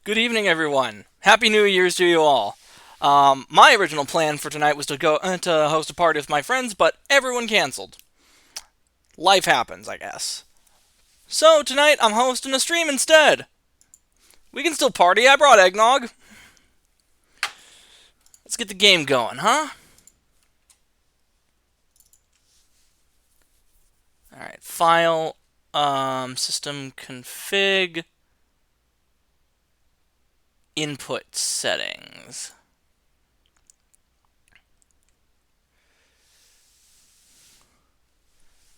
Good evening, everyone. Happy New Year's to you all. My original plan for tonight was to go to host a party with my friends, but everyone canceled. Life happens, I guess. So tonight I'm hosting a stream instead. We can still party. I brought eggnog. Let's get the game going, huh? Alright, file, system config, input settings.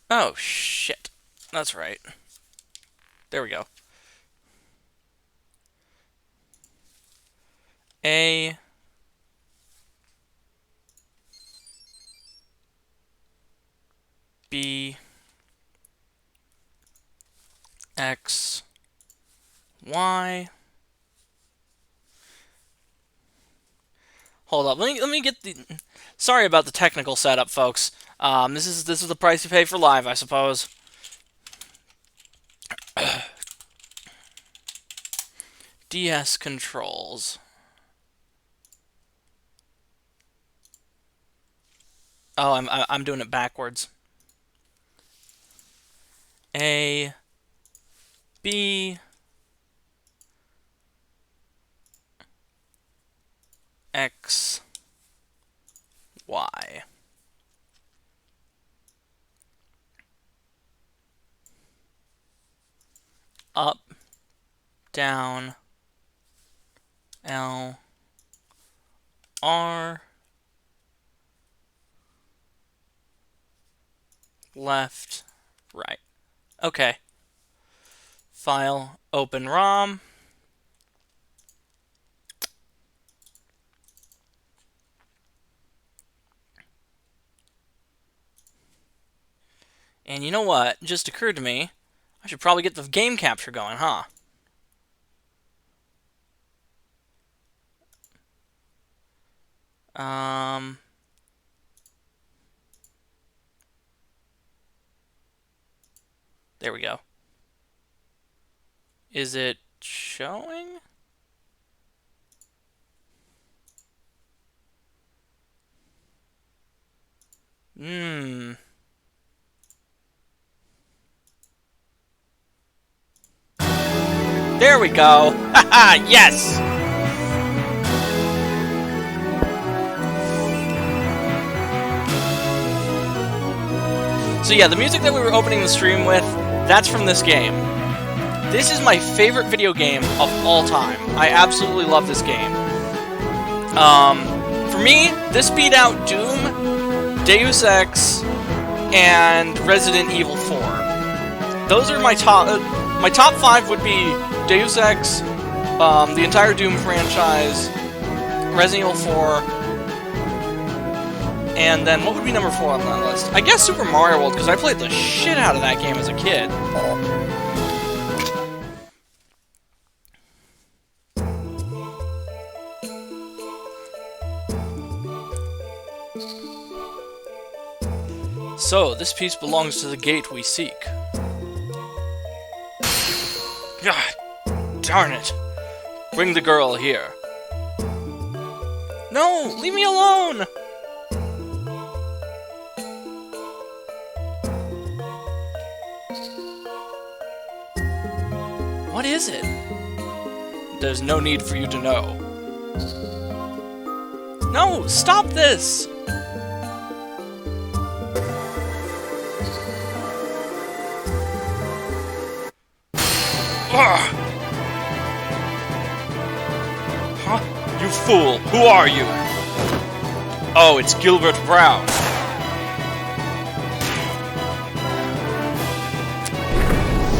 Oh, shit. That's right. There we go. A B X Y. Hold up. Let me get the. Sorry about the technical setup, folks. This is the price you pay for live, I suppose. DS controls. Oh, I'm doing it backwards. A B X Y. Up, down, L, R, left, right. Okay. File, open ROM. And you know what? Just occurred to me, I should probably get the game capture going, huh? There we go. Is it showing? There we go. Haha, yes! So yeah, the music that we were opening the stream with, that's from this game. This is my favorite video game of all time. I absolutely love this game. For me, this beat out Doom, Deus Ex, and Resident Evil 4. Those are my top 5 would be Deus Ex, the entire Doom franchise, Resident Evil 4, and then what would be number 4 on that list? I guess Super Mario World, because I played the shit out of that game as a kid. So, this piece belongs to the gate we seek. God darn it. Bring the girl here. No! Leave me alone! What is it? There's no need for you to know. No! Stop this! Huh? You fool! Who are you? Oh, it's Gilbert Brown.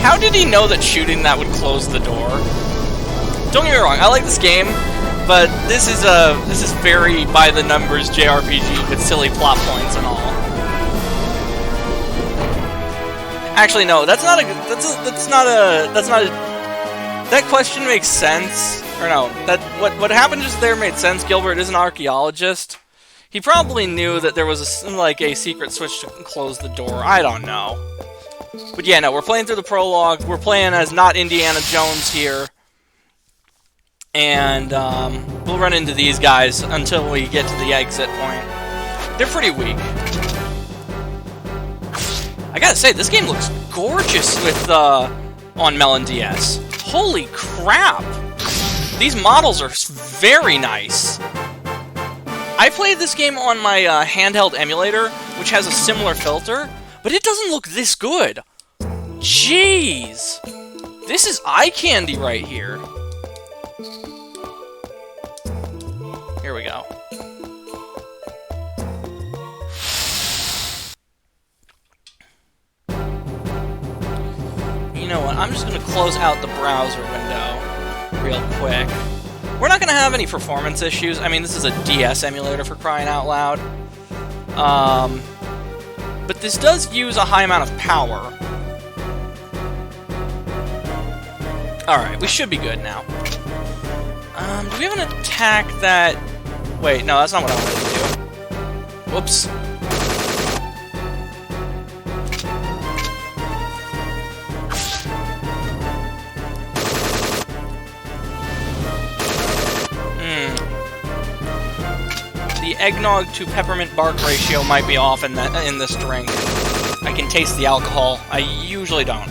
How did he know that shooting that would close the door? Don't get me wrong, I like this game, but this is very by the numbers JRPG with silly plot points and all. Actually, no, that question makes sense. Or no, what happened just there made sense. Gilbert is an archaeologist. He probably knew that there was a secret switch to close the door. I don't know. But yeah, no, we're playing through the prologue. We're playing as not Indiana Jones here. And we'll run into these guys until we get to the exit point. They're pretty weak. I gotta say, this game looks gorgeous with on Melon DS. Holy crap! These models are very nice. I played this game on my handheld emulator, which has a similar filter, but it doesn't look this good. Jeez! This is eye candy right here. Here we go. You know what? I'm just going to close out the browser window real quick. We're not going to have any performance issues. I mean, this is a DS emulator for crying out loud. But this does use a high amount of power. Alright, we should be good now. Do we have an attack that... Wait, no, that's not what I wanted to do. Whoops. The eggnog to peppermint bark ratio might be off in this drink. I can taste the alcohol. I usually don't.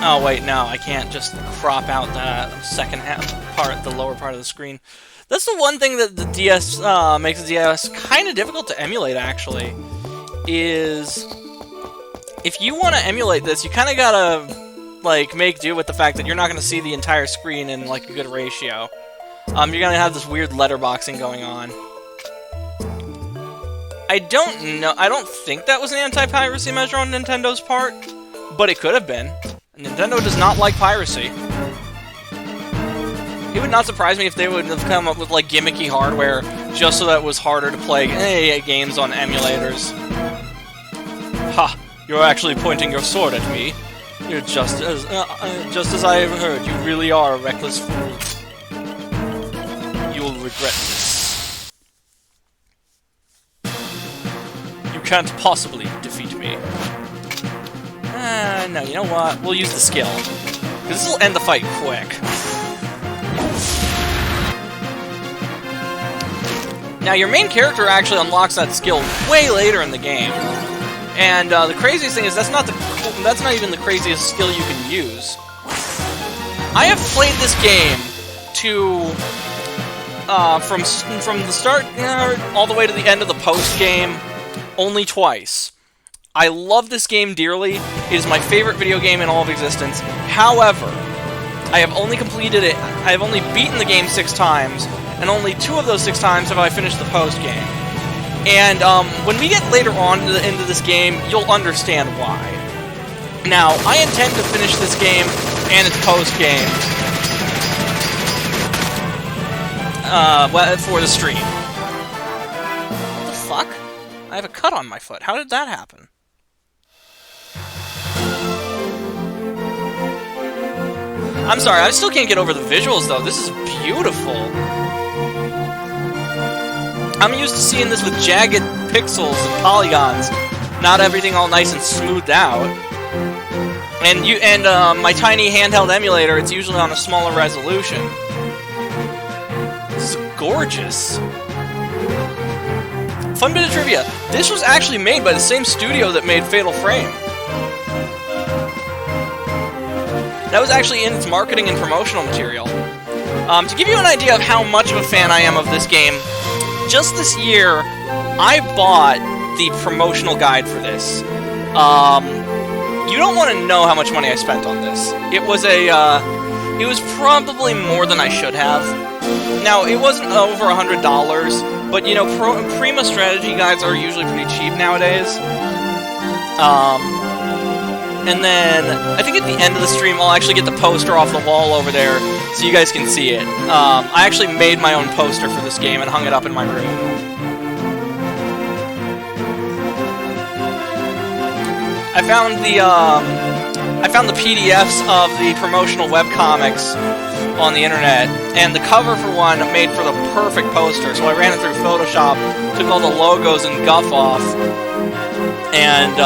Oh wait, no, I can't just crop out the second half part, the lower part of the screen. That's the one thing that the DS makes the DS kind of difficult to emulate, actually, is if you want to emulate this, you kind of gotta, like, make do with the fact that you're not going to see the entire screen in, like, a good ratio. You're going to have this weird letterboxing going on. I don't think that was an anti-piracy measure on Nintendo's part, but it could have been. Nintendo does not like piracy. It would not surprise me if they would have come up with, like, gimmicky hardware just so that it was harder to play games on emulators. Ha! You're actually pointing your sword at me. You're just as I have heard, you really are a reckless fool. You'll regret this. You can't possibly defeat me. No, you know what? We'll use the skill. Because this will end the fight quick. Now, your main character actually unlocks that skill way later in the game. And the craziest thing is that's not even the craziest skill you can use. I have played this game from the start all the way to the end of the post-game only twice. I love this game dearly. It is my favorite video game in all of existence. However, I have only completed it. I have only beaten the game 6 times, and only 2 of those 6 times have I finished the post-game. And when we get later on into this game, you'll understand why. Now, I intend to finish this game and its post-game for the stream. What the fuck? I have a cut on my foot. How did that happen? I'm sorry, I still can't get over the visuals, though. This is beautiful. I'm used to seeing this with jagged pixels and polygons, not everything all nice and smoothed out. And my tiny handheld emulator, it's usually on a smaller resolution. This is gorgeous. Fun bit of trivia. This was actually made by the same studio that made Fatal Frame. That was actually in its marketing and promotional material. To give you an idea of how much of a fan I am of this game, just this year, I bought the promotional guide for this. You don't want to know how much money I spent on this. It was probably more than I should have. Now, it wasn't over $100, but, you know, Prima strategy guides are usually pretty cheap nowadays. And then, I think at the end of the stream, I'll actually get the poster off the wall over there, so you guys can see it. I actually made my own poster for this game and hung it up in my room. I found I found the PDFs of the promotional webcomics on the internet, and the cover for one made for the perfect poster, so I ran it through Photoshop, took all the logos and guff off, and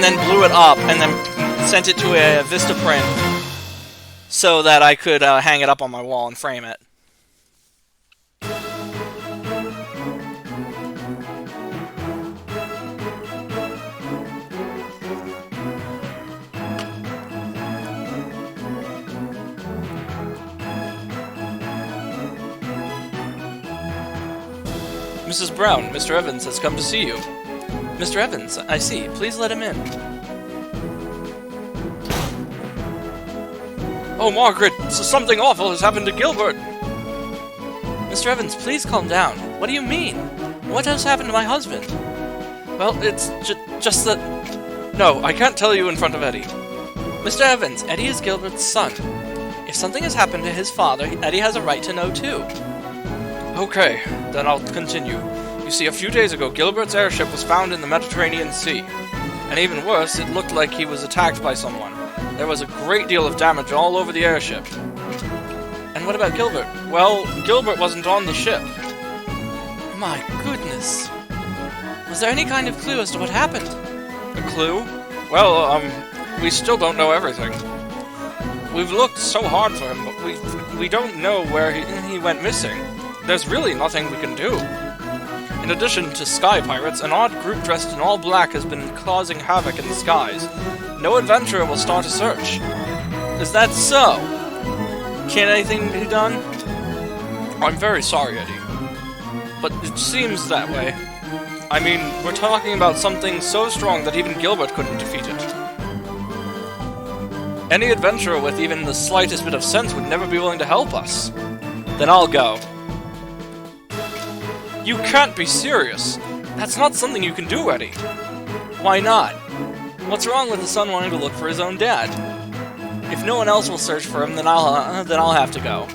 then blew it up, and then sent it to a Vistaprint so that I could hang it up on my wall and frame it. Mrs. Brown, Mr. Evans has come to see you. Mr. Evans, I see. Please let him in. Oh, Margaret, something awful has happened to Gilbert. Mr. Evans, please calm down. What do you mean? What has happened to my husband? Well, it's just that... No, I can't tell you in front of Eddie. Mr. Evans, Eddie is Gilbert's son. If something has happened to his father, Eddie has a right to know too. Okay, then I'll continue. You see, a few days ago, Gilbert's airship was found in the Mediterranean Sea. And even worse, it looked like he was attacked by someone. There was a great deal of damage all over the airship. And what about Gilbert? Well, Gilbert wasn't on the ship. My goodness. Was there any kind of clue as to what happened? A clue? Well, we still don't know everything. We've looked so hard for him, but we don't know where he went missing. There's really nothing we can do. In addition to sky pirates, an odd group dressed in all black has been causing havoc in the skies. No adventurer will start a search. Is that so? Can anything be done? I'm very sorry, Eddie. But it seems that way. I mean, we're talking about something so strong that even Gilbert couldn't defeat it. Any adventurer with even the slightest bit of sense would never be willing to help us. Then I'll go. You can't be serious. That's not something you can do, Eddie. Why not? What's wrong with the son wanting to look for his own dad? If no one else will search for him, then I'll have to go.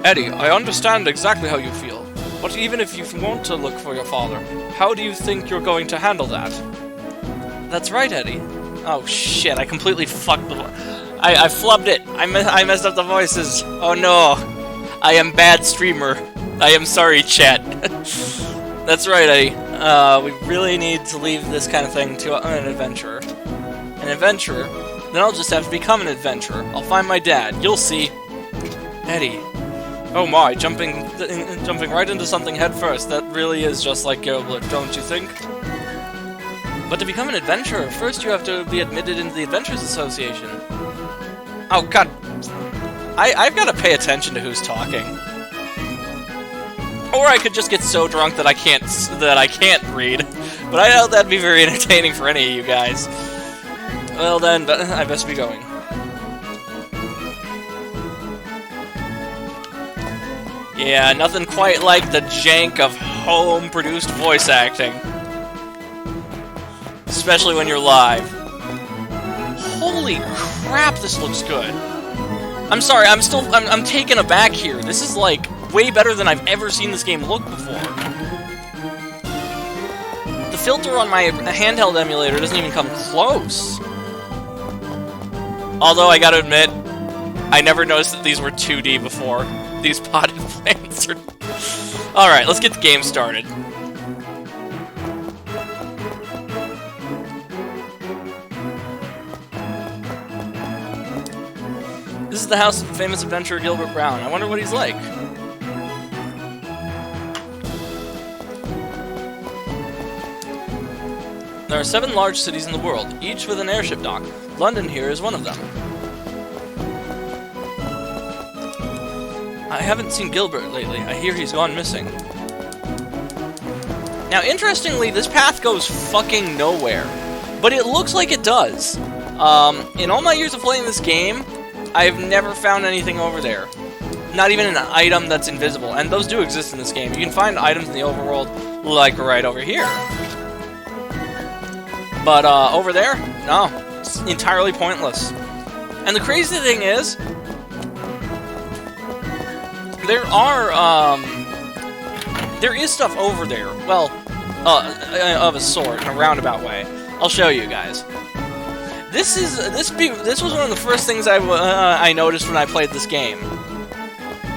Eddie, I understand exactly how you feel. But even if you want to look for your father, how do you think you're going to handle that? That's right, Eddie. Oh shit, I completely fucked the... I flubbed it. I messed up the voices. Oh no. I am bad streamer. I am sorry, chat. That's right, Eddie. We really need to leave this kind of thing to an adventurer. An adventurer? Then I'll just have to become an adventurer. I'll find my dad. You'll see. Eddie. Oh my, jumping right into something head first. That really is just like Gilbert, don't you think? But to become an adventurer, first you have to be admitted into the Adventurers Association. Oh god. I've got to pay attention to who's talking. Or I could just get so drunk that I can't read. But I doubt that'd be very entertaining for any of you guys. Well then, I best be going. Yeah, nothing quite like the jank of home-produced voice acting. Especially when you're live. Holy crap, this looks good. I'm sorry, I'm taken aback here. This is like way better than I've ever seen this game look before. The filter on my handheld emulator doesn't even come close. Although I gotta admit, I never noticed that these were 2D before. These potted plants are... Alright, let's get the game started. This is the house of the famous adventurer Gilbert Brown. I wonder what he's like. There are 7 large cities in the world, each with an airship dock. London here is one of them. I haven't seen Gilbert lately. I hear he's gone missing. Now, interestingly, this path goes fucking nowhere. But it looks like it does. In all my years of playing this game, I've never found anything over there. Not even an item that's invisible. And those do exist in this game. You can find items in the overworld, like right over here. But, over there? No. It's entirely pointless. And the crazy thing is, there is stuff over there. Well, of a sort, in a roundabout way. I'll show you guys. This was one of the first things I noticed when I played this game.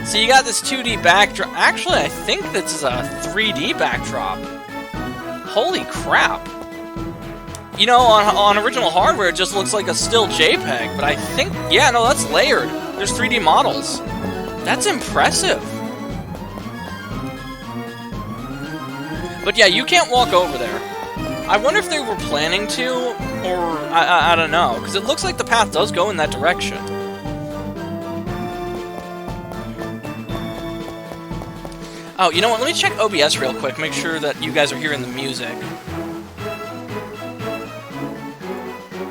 So you got this 2D backdrop. Actually, I think this is a 3D backdrop. Holy crap! You know, on original hardware, it just looks like a still JPEG. But I think, yeah, no, that's layered. There's 3D models. That's impressive. But yeah, you can't walk over there. I wonder if they were planning to, or I don't know, because it looks like the path does go in that direction. Oh, you know what? Let me check OBS real quick, make sure that you guys are hearing the music.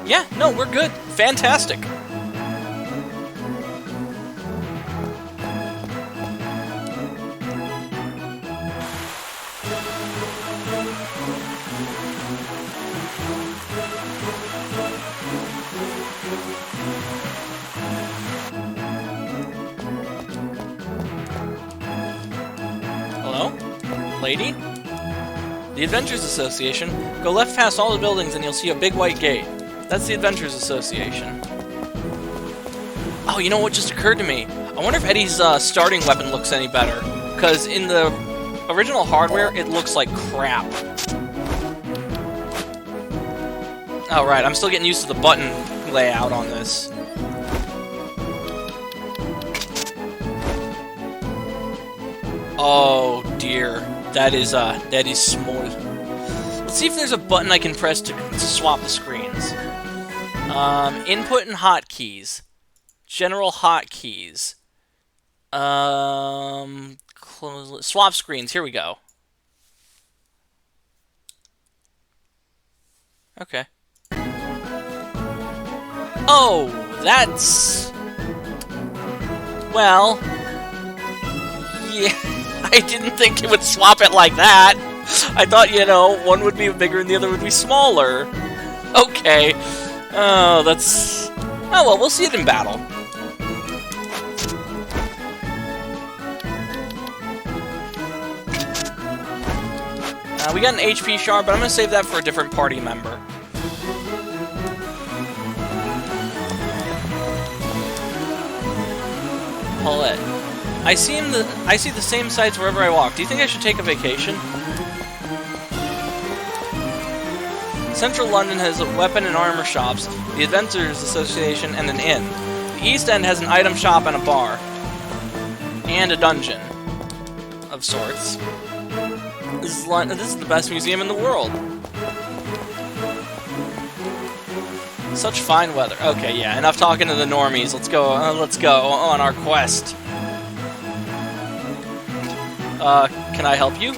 Yeah, no, we're good. Fantastic. Hello? Lady? The Adventurers Association. Go left past all the buildings and you'll see a big white gate. That's the Adventurers Association. Oh, you know what just occurred to me? I wonder if Eddie's starting weapon looks any better. Because in the original hardware, it looks like crap. Oh, right. I'm still getting used to the button layout on this. Oh, dear. That is small. Let's see if there's a button I can press to swap the screens. Input and hotkeys. General hotkeys. Swap screens. Here we go. Okay. Oh, that's... Well... Yeah, I didn't think it would swap it like that. I thought, you know, one would be bigger and the other would be smaller. Okay. Oh, that's... Oh, well, we'll see it in battle. We got an HP shard, but I'm going to save that for a different party member. Paulette. I see the same sights wherever I walk. Do you think I should take a vacation? Central London has weapon and armor shops, the Adventurers Association, and an inn. The East End has an item shop and a bar. And a dungeon. Of sorts. This is the best museum in the world. Such fine weather. Okay, yeah, enough talking to the normies. Let's go on our quest. Can I help you?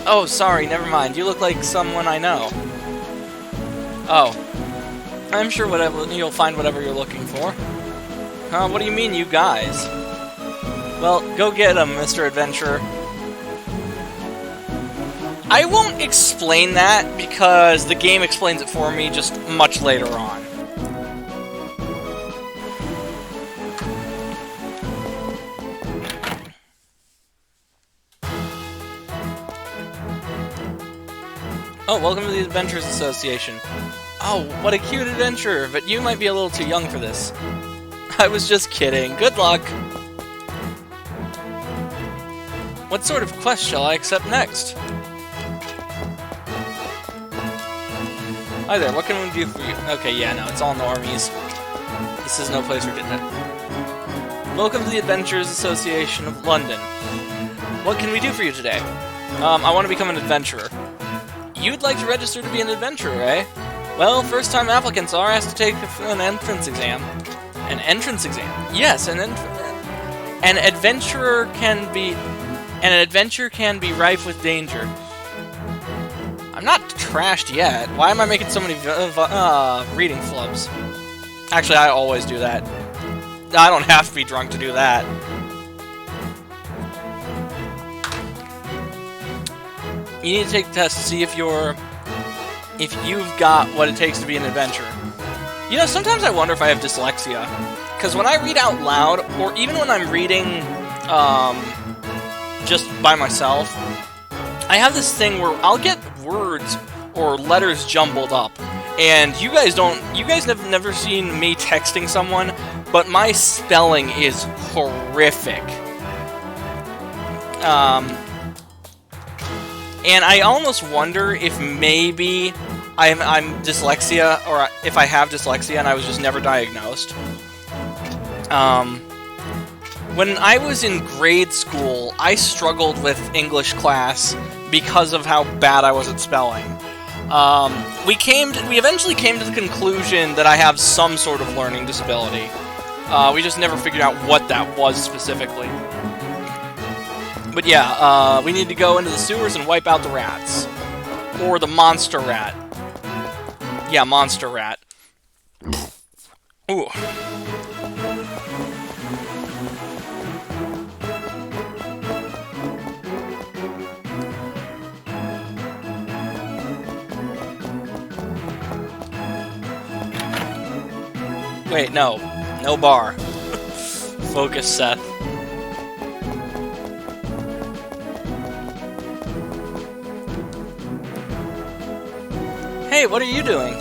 Oh, sorry, never mind. You look like someone I know. Oh. I'm sure you'll find whatever you're looking for. Huh, what do you mean, you guys? Well, go get him, Mr. Adventurer. I won't explain that, because the game explains it for me just much later on. Oh, welcome to the Adventurers Association. Oh, what a cute adventurer, but you might be a little too young for this. I was just kidding. Good luck! What sort of quest shall I accept next? Hi there, what can we do for you? Okay, yeah, no, it's all normies. This is no place for getting it. Welcome to the Adventurers Association of London. What can we do for you today? I want to become an adventurer. You'd like to register to be an adventurer, eh? Well, first-time applicants are asked to take an entrance exam. An entrance exam? Yes, an adventure can be rife with danger. I'm not trashed yet. Why am I making so many reading flubs? Actually, I always do that. I don't have to be drunk to do that. You need to take the test to see if you've got what it takes to be an adventurer. You know, sometimes I wonder if I have dyslexia. Because when I read out loud, or even when I'm reading just by myself, I have this thing where I'll get words or letters jumbled up. And you guys have never seen me texting someone, but my spelling is horrific. And I almost wonder if maybe I'm dyslexia, or if I have dyslexia and I was just never diagnosed. When I was in grade school, I struggled with English class because of how bad I was at spelling. We eventually came to the conclusion that I have some sort of learning disability. We just never figured out what that was specifically. But yeah, we need to go into the sewers and wipe out the rats. Or the monster rat. Yeah, monster rat. Ooh. Wait, no. No bar. Focus, Seth. Hey, what are you doing?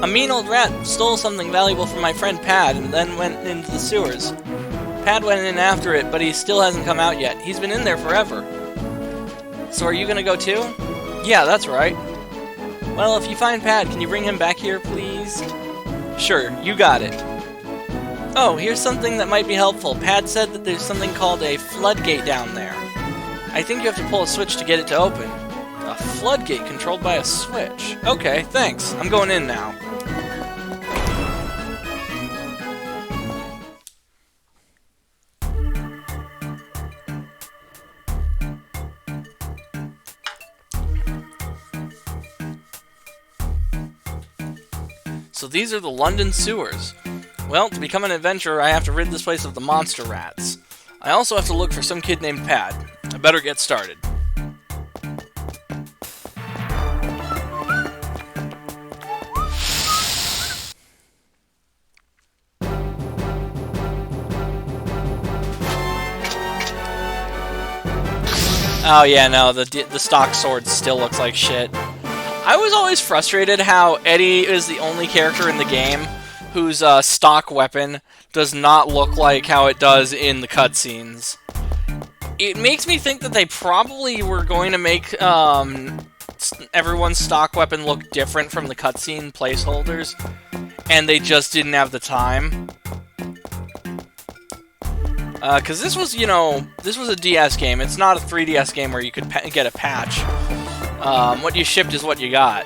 A mean old rat stole something valuable from my friend Pad and then went into the sewers. Pad went in after it, but he still hasn't come out yet. He's been in there forever. So are you gonna go too? Yeah, that's right. Well, if you find Pad, can you bring him back here, please? Sure, you got it. Oh, here's something that might be helpful. Pad said that there's something called a floodgate down there. I think you have to pull a switch to get it to open. A floodgate controlled by a switch. Okay, thanks. I'm going in now. So these are the London sewers. Well, to become an adventurer, I have to rid this place of the monster rats. I also have to look for some kid named Pad. I better get started. Oh yeah, no, the stock sword still looks like shit. I was always frustrated how Eddie is the only character in the game whose stock weapon does not look like how it does in the cutscenes. It makes me think that they probably were going to make everyone's stock weapon look different from the cutscene placeholders, and they just didn't have the time. Because this was, this was a DS game. It's not a 3DS game where you could get a patch. What you shipped is what you got.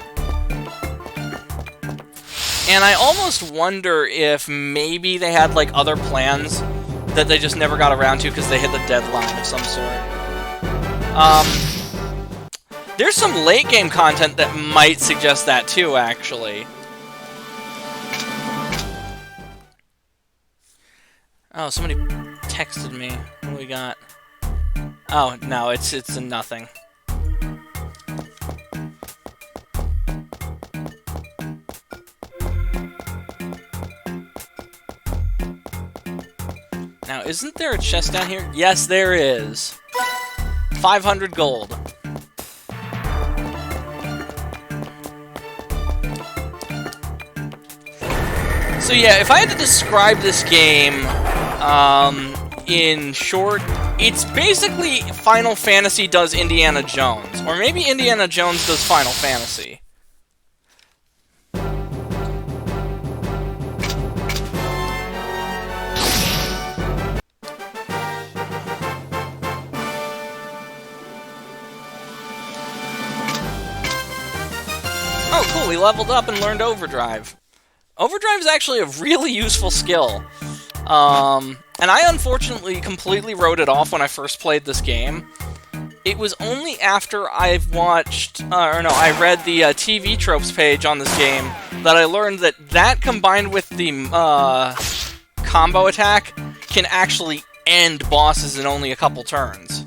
And I almost wonder if maybe they had, like, other plans that they just never got around to because they hit the deadline of some sort. There's some late-game content that might suggest that, too, actually. Oh, somebody texted me. What do we got? Oh, no, it's a nothing. Now, isn't there a chest down here? Yes, there is. 500 gold. So yeah, if I had to describe this game in short, it's basically Final Fantasy does Indiana Jones. Or maybe Indiana Jones does Final Fantasy. Oh, cool, we leveled up and learned Overdrive. Overdrive is actually a really useful skill. And I unfortunately completely wrote it off when I first played this game. It was only after I've watched, I read the TV tropes page on this game that I learned that combined with the combo attack can actually end bosses in only a couple turns.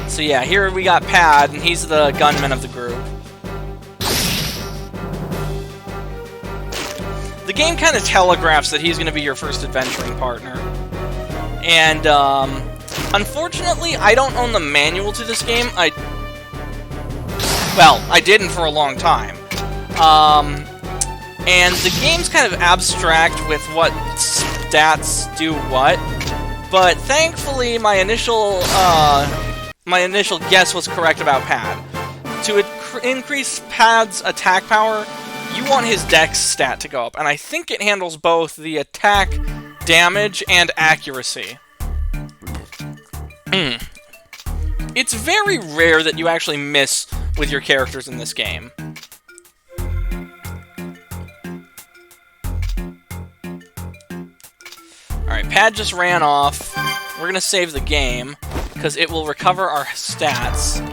So yeah, here we got Pad, and he's the gunman of the group. The game kind of telegraphs that he's going to be your first adventuring partner. And, unfortunately, I don't own the manual to this game. Well, I didn't for a long time. And the game's kind of abstract with what stats do what. But thankfully, my initial guess was correct about Pad. To increase Pad's attack power, you want his dex stat to go up, and I think it handles both the attack, damage, and accuracy. It's very rare that you actually miss with your characters in this game. Alright, Pad just ran off. We're gonna save the game, because it will recover our stats.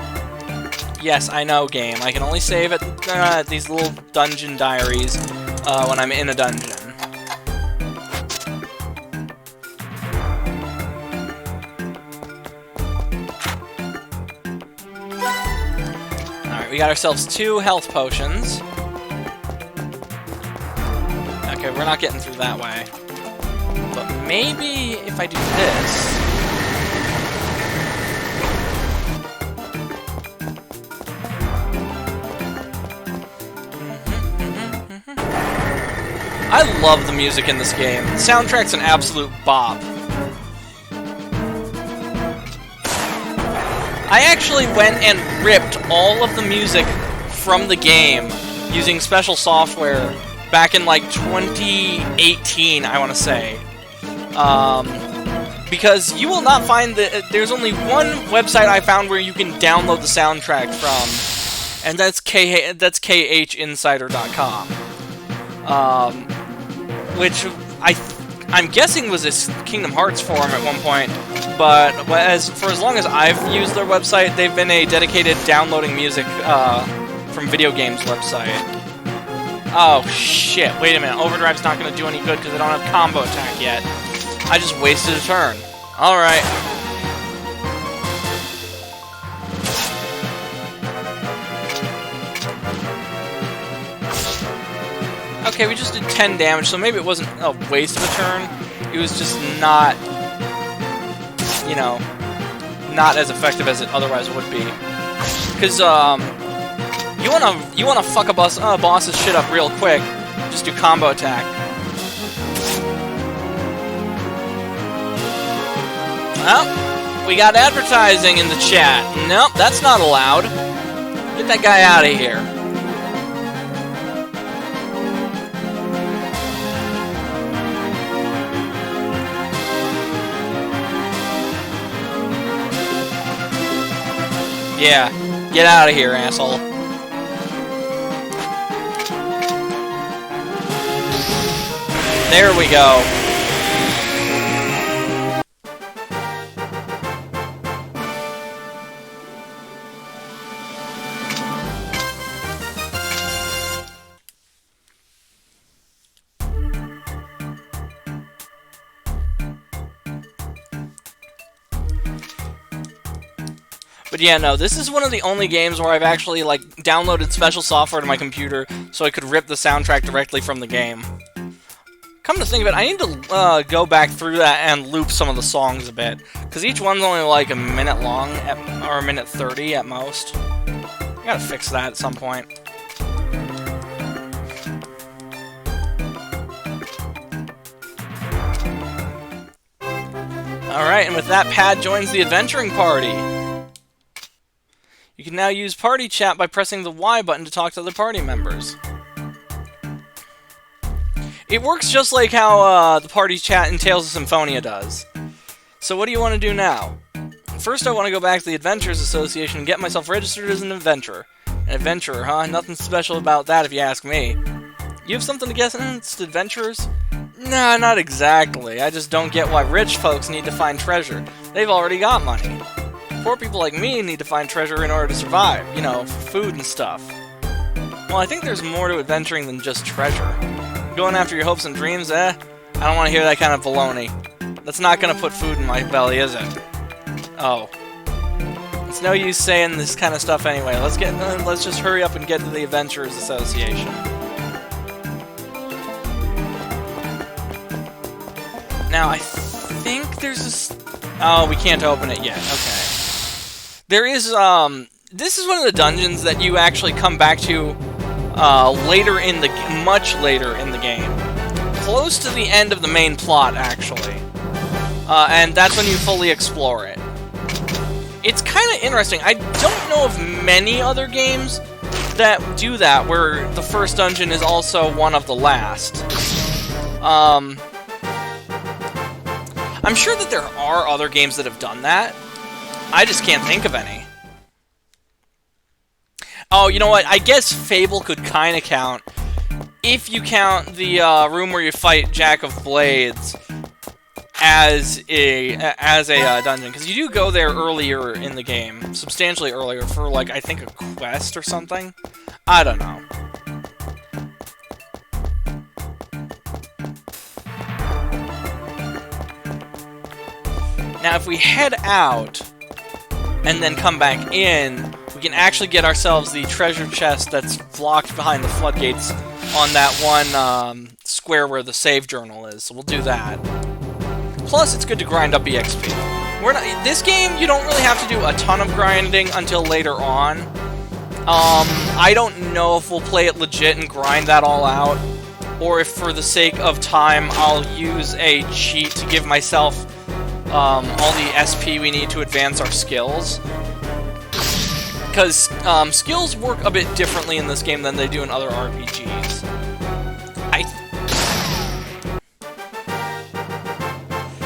Yes, I know, game. I can only save at these little dungeon diaries when I'm in a dungeon. Alright, we got ourselves 2 health potions. Okay, we're not getting through that way. But maybe if I do this... I love the music in this game. The soundtrack's an absolute bop. I actually went and ripped all of the music from the game using special software back in like 2018, I want to say. Because you will not find that there's only one website I found where you can download the soundtrack from, and that's khinsider.com. Which I'm guessing was a Kingdom Hearts forum at one point, but for as long as I've used their website, they've been a dedicated downloading music from video games website. Oh shit, wait a minute, Overdrive's not going to do any good because I don't have combo attack yet. I just wasted a turn. Alright. Okay, we just did 10 damage, so maybe it wasn't a waste of a turn. It was just not, you know, not as effective as it otherwise would be. Because, you wanna fuck a boss's shit up real quick, just do combo attack. Well, we got advertising in the chat. Nope, that's not allowed. Get that guy out of here. Yeah, get out of here, asshole. There we go. But yeah, no, this is one of the only games where I've actually, like, downloaded special software to my computer so I could rip the soundtrack directly from the game. Come to think of it, I need to go back through that and loop some of the songs a bit, because each one's only like a minute long, or a minute 30 at most. I gotta fix that at some point. Alright, and with that, Pad joins the adventuring party. You can now use party chat by pressing the Y button to talk to other party members. It works just like how the party chat in Tales of Symphonia does. So what do you want to do now? First I want to go back to the Adventurers Association and get myself registered as an adventurer. An adventurer, huh? Nothing special about that if you ask me. You have something to guess against adventurers? Nah, not exactly. I just don't get why rich folks need to find treasure. They've already got money. Poor people like me need to find treasure in order to survive. You know, food and stuff. Well, I think there's more to adventuring than just treasure. Going after your hopes and dreams, I don't want to hear that kind of baloney. That's not gonna put food in my belly, is it? Oh. It's no use saying this kind of stuff anyway. Let's just hurry up and get to the Adventurers Association. Now, I think there's this... Oh, we can't open it yet. Okay. There is, this is one of the dungeons that you actually come back to much later in the game. Close to the end of the main plot, actually. And that's when you fully explore it. It's kind of interesting. I don't know of many other games that do that, where the first dungeon is also one of the last. I'm sure that there are other games that have done that. I just can't think of any. Oh, you know what? I guess Fable could kind of count if you count the room where you fight Jack of Blades as a dungeon, because you do go there earlier in the game, substantially earlier, for, like, I think a quest or something. I don't know. Now, if we head out and then come back in, we can actually get ourselves the treasure chest that's blocked behind the floodgates on that one square where the save journal is. So we'll do that. Plus, it's good to grind up EXP. This game, you don't really have to do a ton of grinding until later on. I don't know if we'll play it legit and grind that all out, or if for the sake of time, I'll use a cheat to give myself all the SP we need to advance our skills. Because skills work a bit differently in this game than they do in other RPGs.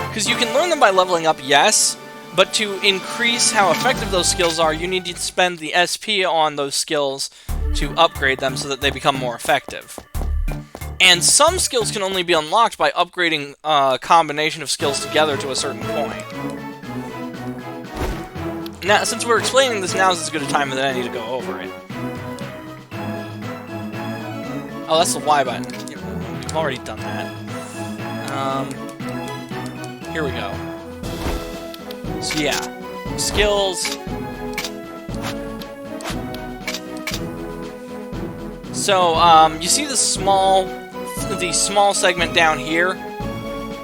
Because you can learn them by leveling up, yes, but to increase how effective those skills are, you need to spend the SP on those skills to upgrade them so that they become more effective. And some skills can only be unlocked by upgrading a combination of skills together to a certain point. Now, since we're explaining this, now is as good a time as any to go over it. Oh, that's the Y button. We've already done that. Here we go. So yeah, skills. So, you see the small segment down here?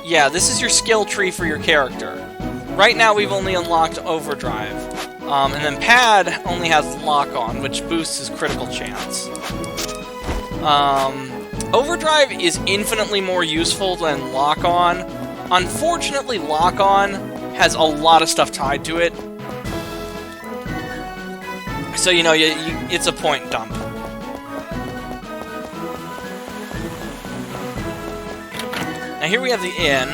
Yeah, this is your skill tree for your character. Right now we've only unlocked Overdrive. And then Pad only has Lock-On, which boosts his critical chance. Overdrive is infinitely more useful than Lock-On. Unfortunately, Lock-On has a lot of stuff tied to it. So, you know, it's a point dump. Now here we have the inn.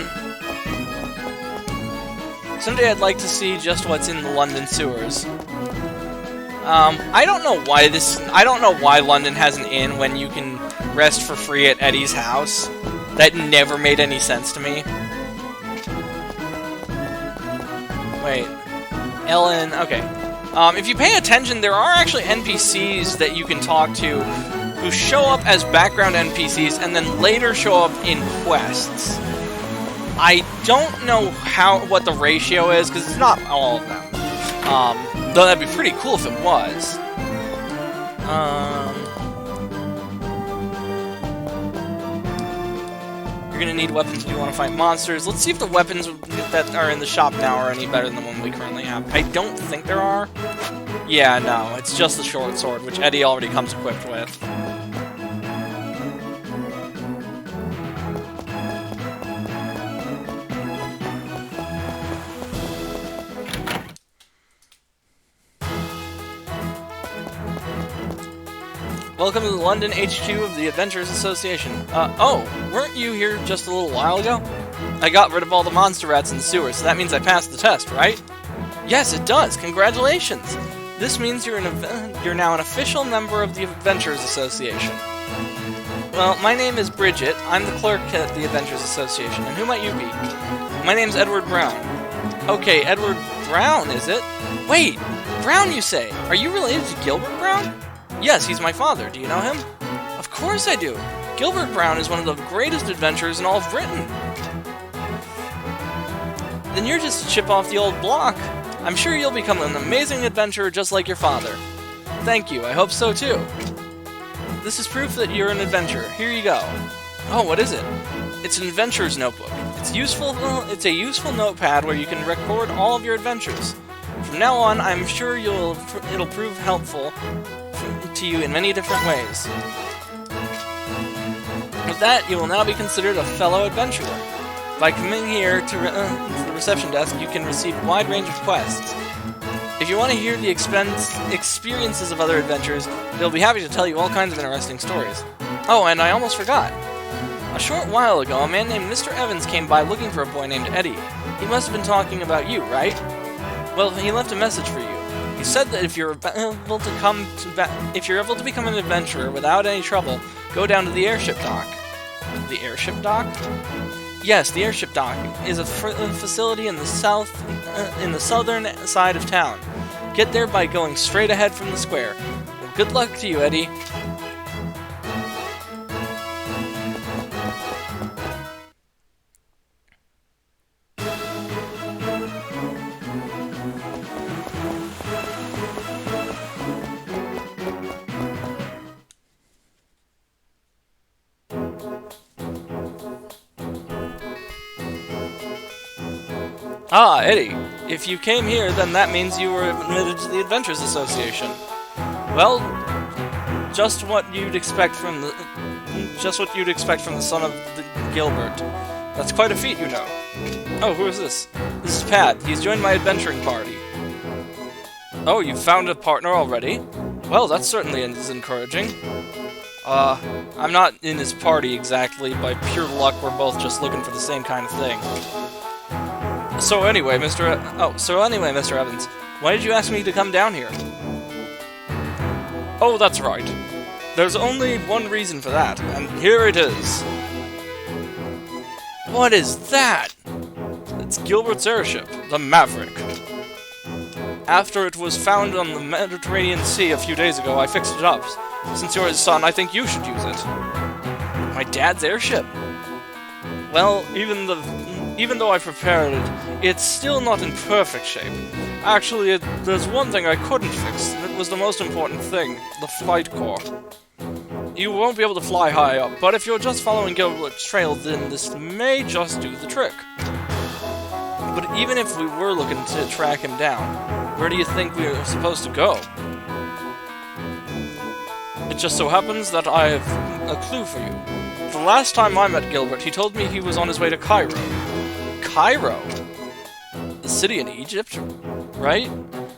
Someday I'd like to see just what's in the London sewers. I don't know why London has an inn when you can rest for free at Eddie's house. That never made any sense to me. Wait. Ellen, okay. If you pay attention, there are actually NPCs that you can talk to who show up as background NPCs and then later show up in quests. I don't know what the ratio is, because it's not all of them. Though that'd be pretty cool if it was. You're gonna need weapons if you want to fight monsters. Let's see if the weapons that are in the shop now are any better than the one we currently have. I don't think there are. Yeah, no, it's just the short sword, which Eddie already comes equipped with. Welcome to the London HQ of the Adventurers Association. Oh, weren't you here just a little while ago? I got rid of all the monster rats in the sewers, so that means I passed the test, right? Yes, it does. Congratulations. This means you're now an official member of the Adventurers Association. Well, my name is Bridget. I'm the clerk at the Adventurers Association, and who might you be? My name's Edward Brown. Okay, Edward Brown, is it? Wait, Brown, you say? Are you related to Gilbert Brown? Yes, he's my father. Do you know him? Of course I do. Gilbert Brown is one of the greatest adventurers in all of Britain. Then you're just a chip off the old block. I'm sure you'll become an amazing adventurer just like your father. Thank you, I hope so too. This is proof that you're an adventurer. Here you go. Oh, what is it? It's an adventurer's notebook. It's a useful notepad where you can record all of your adventures. From now on, I'm sure it'll prove helpful to you in many different ways. With that, you will now be considered a fellow adventurer. By coming here to the reception desk, you can receive a wide range of quests. If you want to hear the experiences of other adventurers, they'll be happy to tell you all kinds of interesting stories. Oh, and I almost forgot. A short while ago, a man named Mr. Evans came by looking for a boy named Eddie. He must have been talking about you, right? Well, he left a message for you. He said that if you're able to become an adventurer without any trouble, go down to the airship dock. The airship dock? Yes, the airship dock is a facility in the southern side of town. Get there by going straight ahead from the square. Well, good luck to you, Eddie. Ah, Eddie. If you came here, then that means you were admitted to the Adventurers Association. Well, just what you'd expect from the son of Gilbert. That's quite a feat, you know. Oh, who is this? This is Pat. He's joined my adventuring party. Oh, you've found a partner already? Well, that certainly is encouraging. I'm not in his party exactly. By pure luck, we're both just looking for the same kind of thing. So anyway, Mr. Evans, why did you ask me to come down here? Oh, that's right. There's only one reason for that, and here it is. What is that? It's Gilbert's airship, the Maverick. After it was found on the Mediterranean Sea a few days ago, I fixed it up. Since you're his son, I think you should use it. My dad's airship? Well, even though I prepared it, it's still not in perfect shape. Actually, there's one thing I couldn't fix, and it was the most important thing, the flight core. You won't be able to fly high up, but if you're just following Gilbert's trail, then this may just do the trick. But even if we were looking to track him down, where do you think we are supposed to go? It just so happens that I have a clue for you. The last time I met Gilbert, he told me he was on his way to Cairo. Cairo? The city in Egypt, right?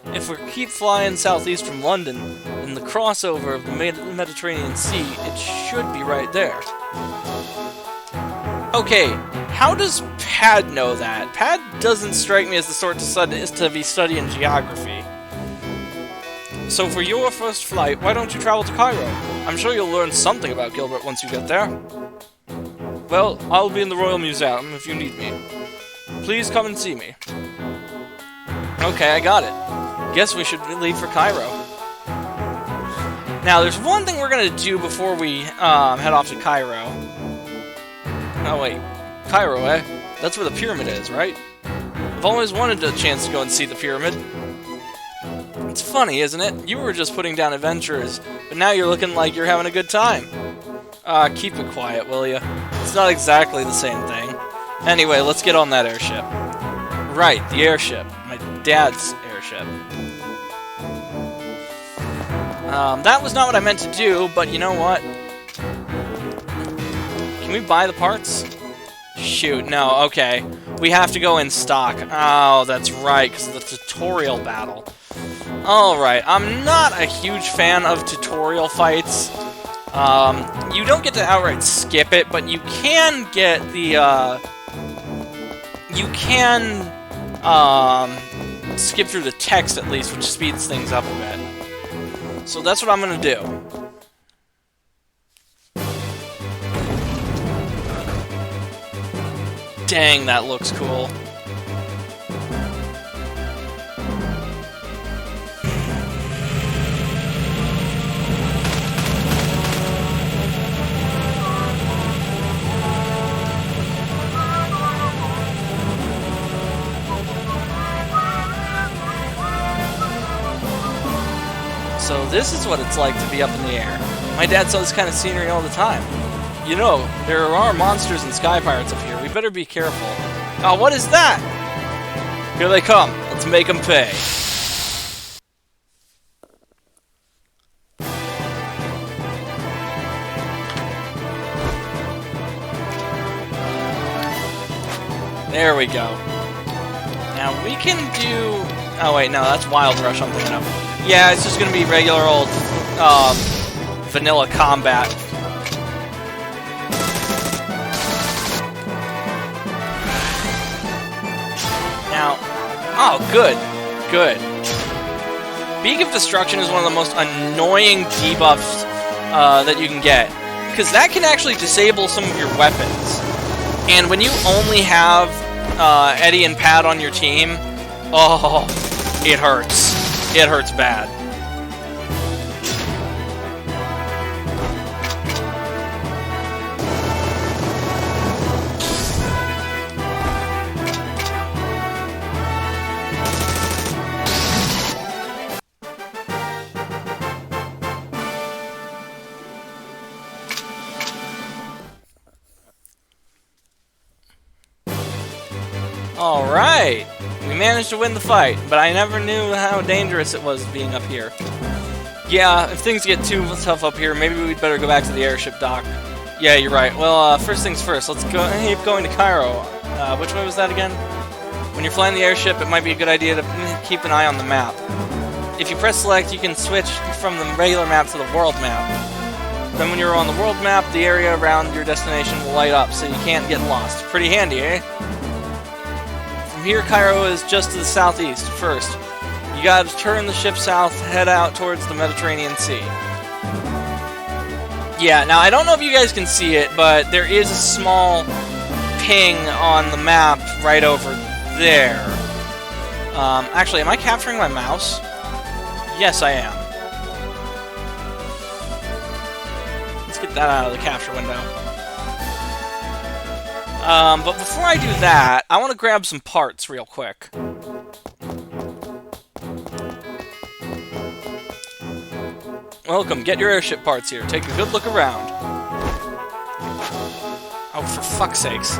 If we keep flying southeast from London, then the crossover of the Mediterranean Sea, it should be right there. Okay, how does Pad know that? Pad doesn't strike me as the sort to be studying geography. So for your first flight, why don't you travel to Cairo? I'm sure you'll learn something about Gilbert once you get there. Well, I'll be in the Royal Museum if you need me. Please come and see me. Okay, I got it. Guess we should leave for Cairo. Now, there's one thing we're gonna do before we head off to Cairo. Oh wait, Cairo, eh? That's where the pyramid is, right? I've always wanted a chance to go and see the pyramid. It's funny, isn't it? You were just putting down adventurers, but now you're looking like you're having a good time. Keep it quiet, will ya? It's not exactly the same thing. Anyway, let's get on that airship. Right, the airship. My dad's airship. That was not what I meant to do, but you know what? Can we buy the parts? Shoot, no, okay. We have to go in stock. Oh, that's right, because of the tutorial battle. Alright, I'm not a huge fan of tutorial fights. You don't get to outright skip it, but you can get the, you can, skip through the text at least, which speeds things up a bit. So that's what I'm gonna do. Dang, that looks cool. So this is what it's like to be up in the air. My dad saw this kind of scenery all the time. You know, there are monsters and sky pirates up here. We you better be careful. Oh, what is that? Here they come. Let's make them pay. There we go. Now we can do... Oh wait, no, that's Wild Rush I'm thinking of. Yeah, it's just gonna be regular old vanilla combat. Now, oh, good, good. Beak of Destruction is one of the most annoying debuffs that you can get, because that can actually disable some of your weapons. And when you only have Eddie and Pat on your team, oh, it hurts. It hurts bad. Alright! We managed to win the fight, but I never knew how dangerous it was being up here. Yeah, if things get too tough up here, maybe we'd better go back to the airship dock. Yeah, you're right. Well, first things first, let's keep going to Cairo. Which way was that again? When you're flying the airship, it might be a good idea to keep an eye on the map. If you press select, you can switch from the regular map to the world map. Then when you're on the world map, the area around your destination will light up, so you can't get lost. Pretty handy, eh? From here, Cairo is just to the southeast. First, you gotta turn the ship south, head out towards the Mediterranean Sea. Yeah, now I don't know if you guys can see it, but there is a small ping on the map right over there. Actually, am I capturing my mouse? Yes, I am. Let's get that out of the capture window. But before I do that, I want to grab some parts real quick. Welcome, get your airship parts here. Take a good look around. Oh, for fuck's sakes.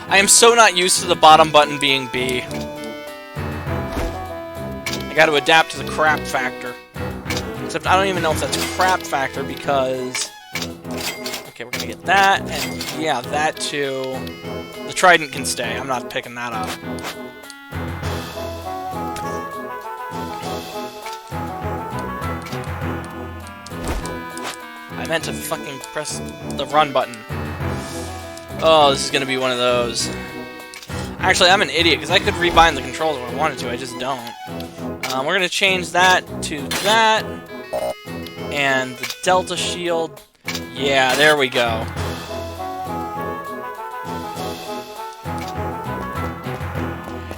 I am so not used to the bottom button being B. I gotta adapt to the crap factor. Except I don't even know if that's crap factor because... Okay, we're gonna get that, and yeah, that too. The trident can stay. I'm not picking that up. I meant to fucking press the run button. Oh, this is gonna be one of those. Actually, I'm an idiot, because I could rebind the controls if I wanted to, I just don't. We're gonna change that to that. And the Delta Shield. Yeah, there we go.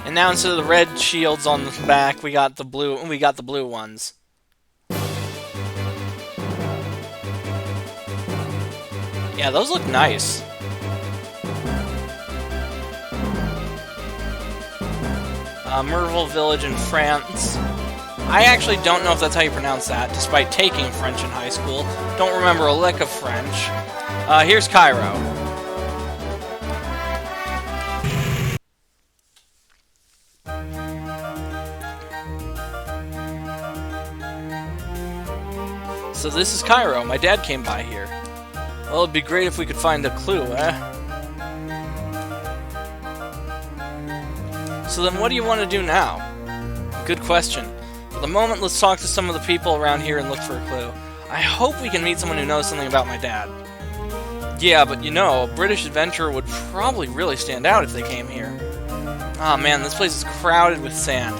And now instead of the red shields on the back, we got the blue ones. Yeah, those look nice. Merville Village in France. I actually don't know if that's how you pronounce that, despite taking French in high school. Don't remember a lick of French. Here's Cairo. So this is Cairo. My dad came by here. Well, it'd be great if we could find a clue, eh? So then what do you want to do now? Good question. For the moment, let's talk to some of the people around here and look for a clue. I hope we can meet someone who knows something about my dad. Yeah, but you know, a British adventurer would probably really stand out if they came here. Ah, man, this place is crowded with sand.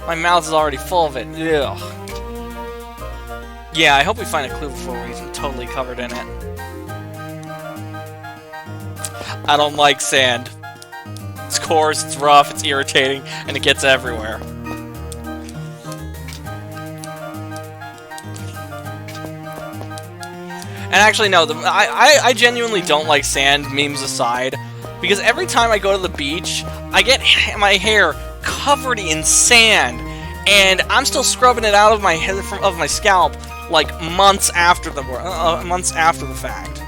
My mouth is already full of it. Ugh. Yeah, I hope we find a clue before we're totally covered in it. I don't like sand. It's coarse, it's rough, it's irritating, and it gets everywhere. And actually, no, I genuinely don't like sand, memes aside, because every time I go to the beach, I get my hair covered in sand, and I'm still scrubbing it out of my head, of my scalp, like months after the fact.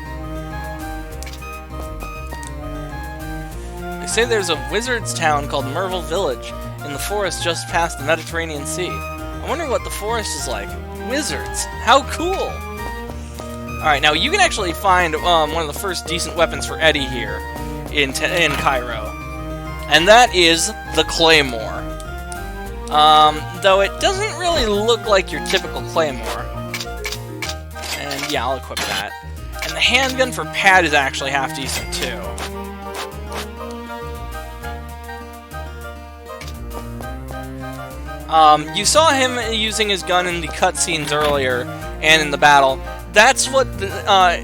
say there's a wizard's town called Merville Village in the forest just past the Mediterranean Sea. I wonder what the forest is like. Wizards! How cool! Alright, now you can actually find one of the first decent weapons for Eddie here in Cairo. And that is the Claymore. Though it doesn't really look like your typical Claymore. And yeah, I'll equip that. And the handgun for Pad is actually half decent too. You saw him using his gun in the cutscenes earlier and in the battle. That's what that's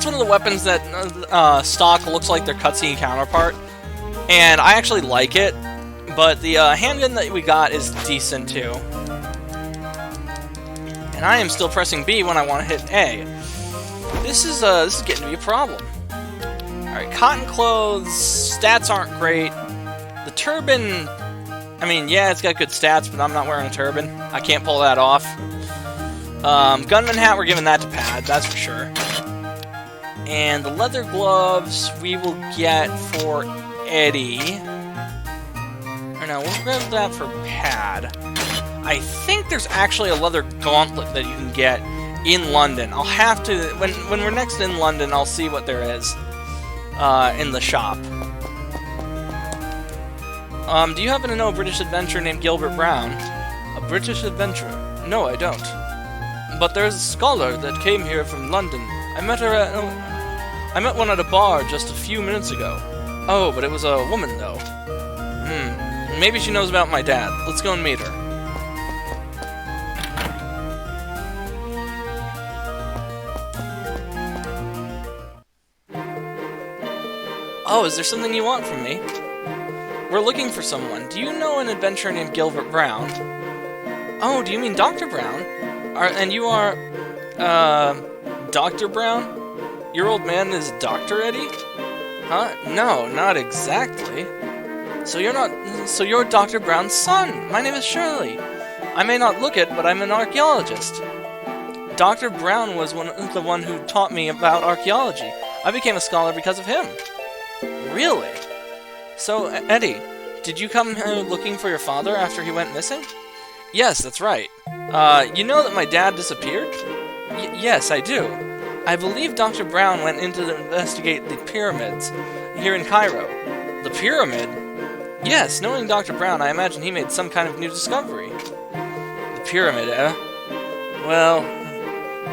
one of the weapons that stock looks like their cutscene counterpart, and I actually like it. But the handgun that we got is decent too. And I am still pressing B when I want to hit A. This is getting to be a problem. All right, cotton clothes stats aren't great. The turban, I mean, yeah, it's got good stats, but I'm not wearing a turban. I can't pull that off. Gunman hat, we're giving that to Pad, that's for sure. And the leather gloves we will get for Eddie. Or no, we'll grab that for Pad. I think there's actually a leather gauntlet that you can get in London. I'll have to, when we're next in London, I'll see what there is in the shop. Do you happen to know a British adventurer named Gilbert Brown? A British adventurer? No, I don't. But there's a scholar that came here from London. I met one at a bar just a few minutes ago. Oh, but it was a woman, though. Maybe she knows about my dad. Let's go and meet her. Oh, is there something you want from me? We're looking for someone. Do you know an adventurer named Gilbert Brown? Oh, do you mean Dr. Brown? And you are, Dr. Brown? Your old man is Dr. Eddie? Huh? No, not exactly. So you're Dr. Brown's son. My name is Shirley. I may not look it, but I'm an archaeologist. Dr. Brown was the one who taught me about archaeology. I became a scholar because of him. Really? So, Eddie, did you come here looking for your father after he went missing? Yes, that's right. You know that my dad disappeared? Yes, I do. I believe Dr. Brown went in to investigate the pyramids here in Cairo. The pyramid? Yes, knowing Dr. Brown, I imagine he made some kind of new discovery. The pyramid, eh? Well,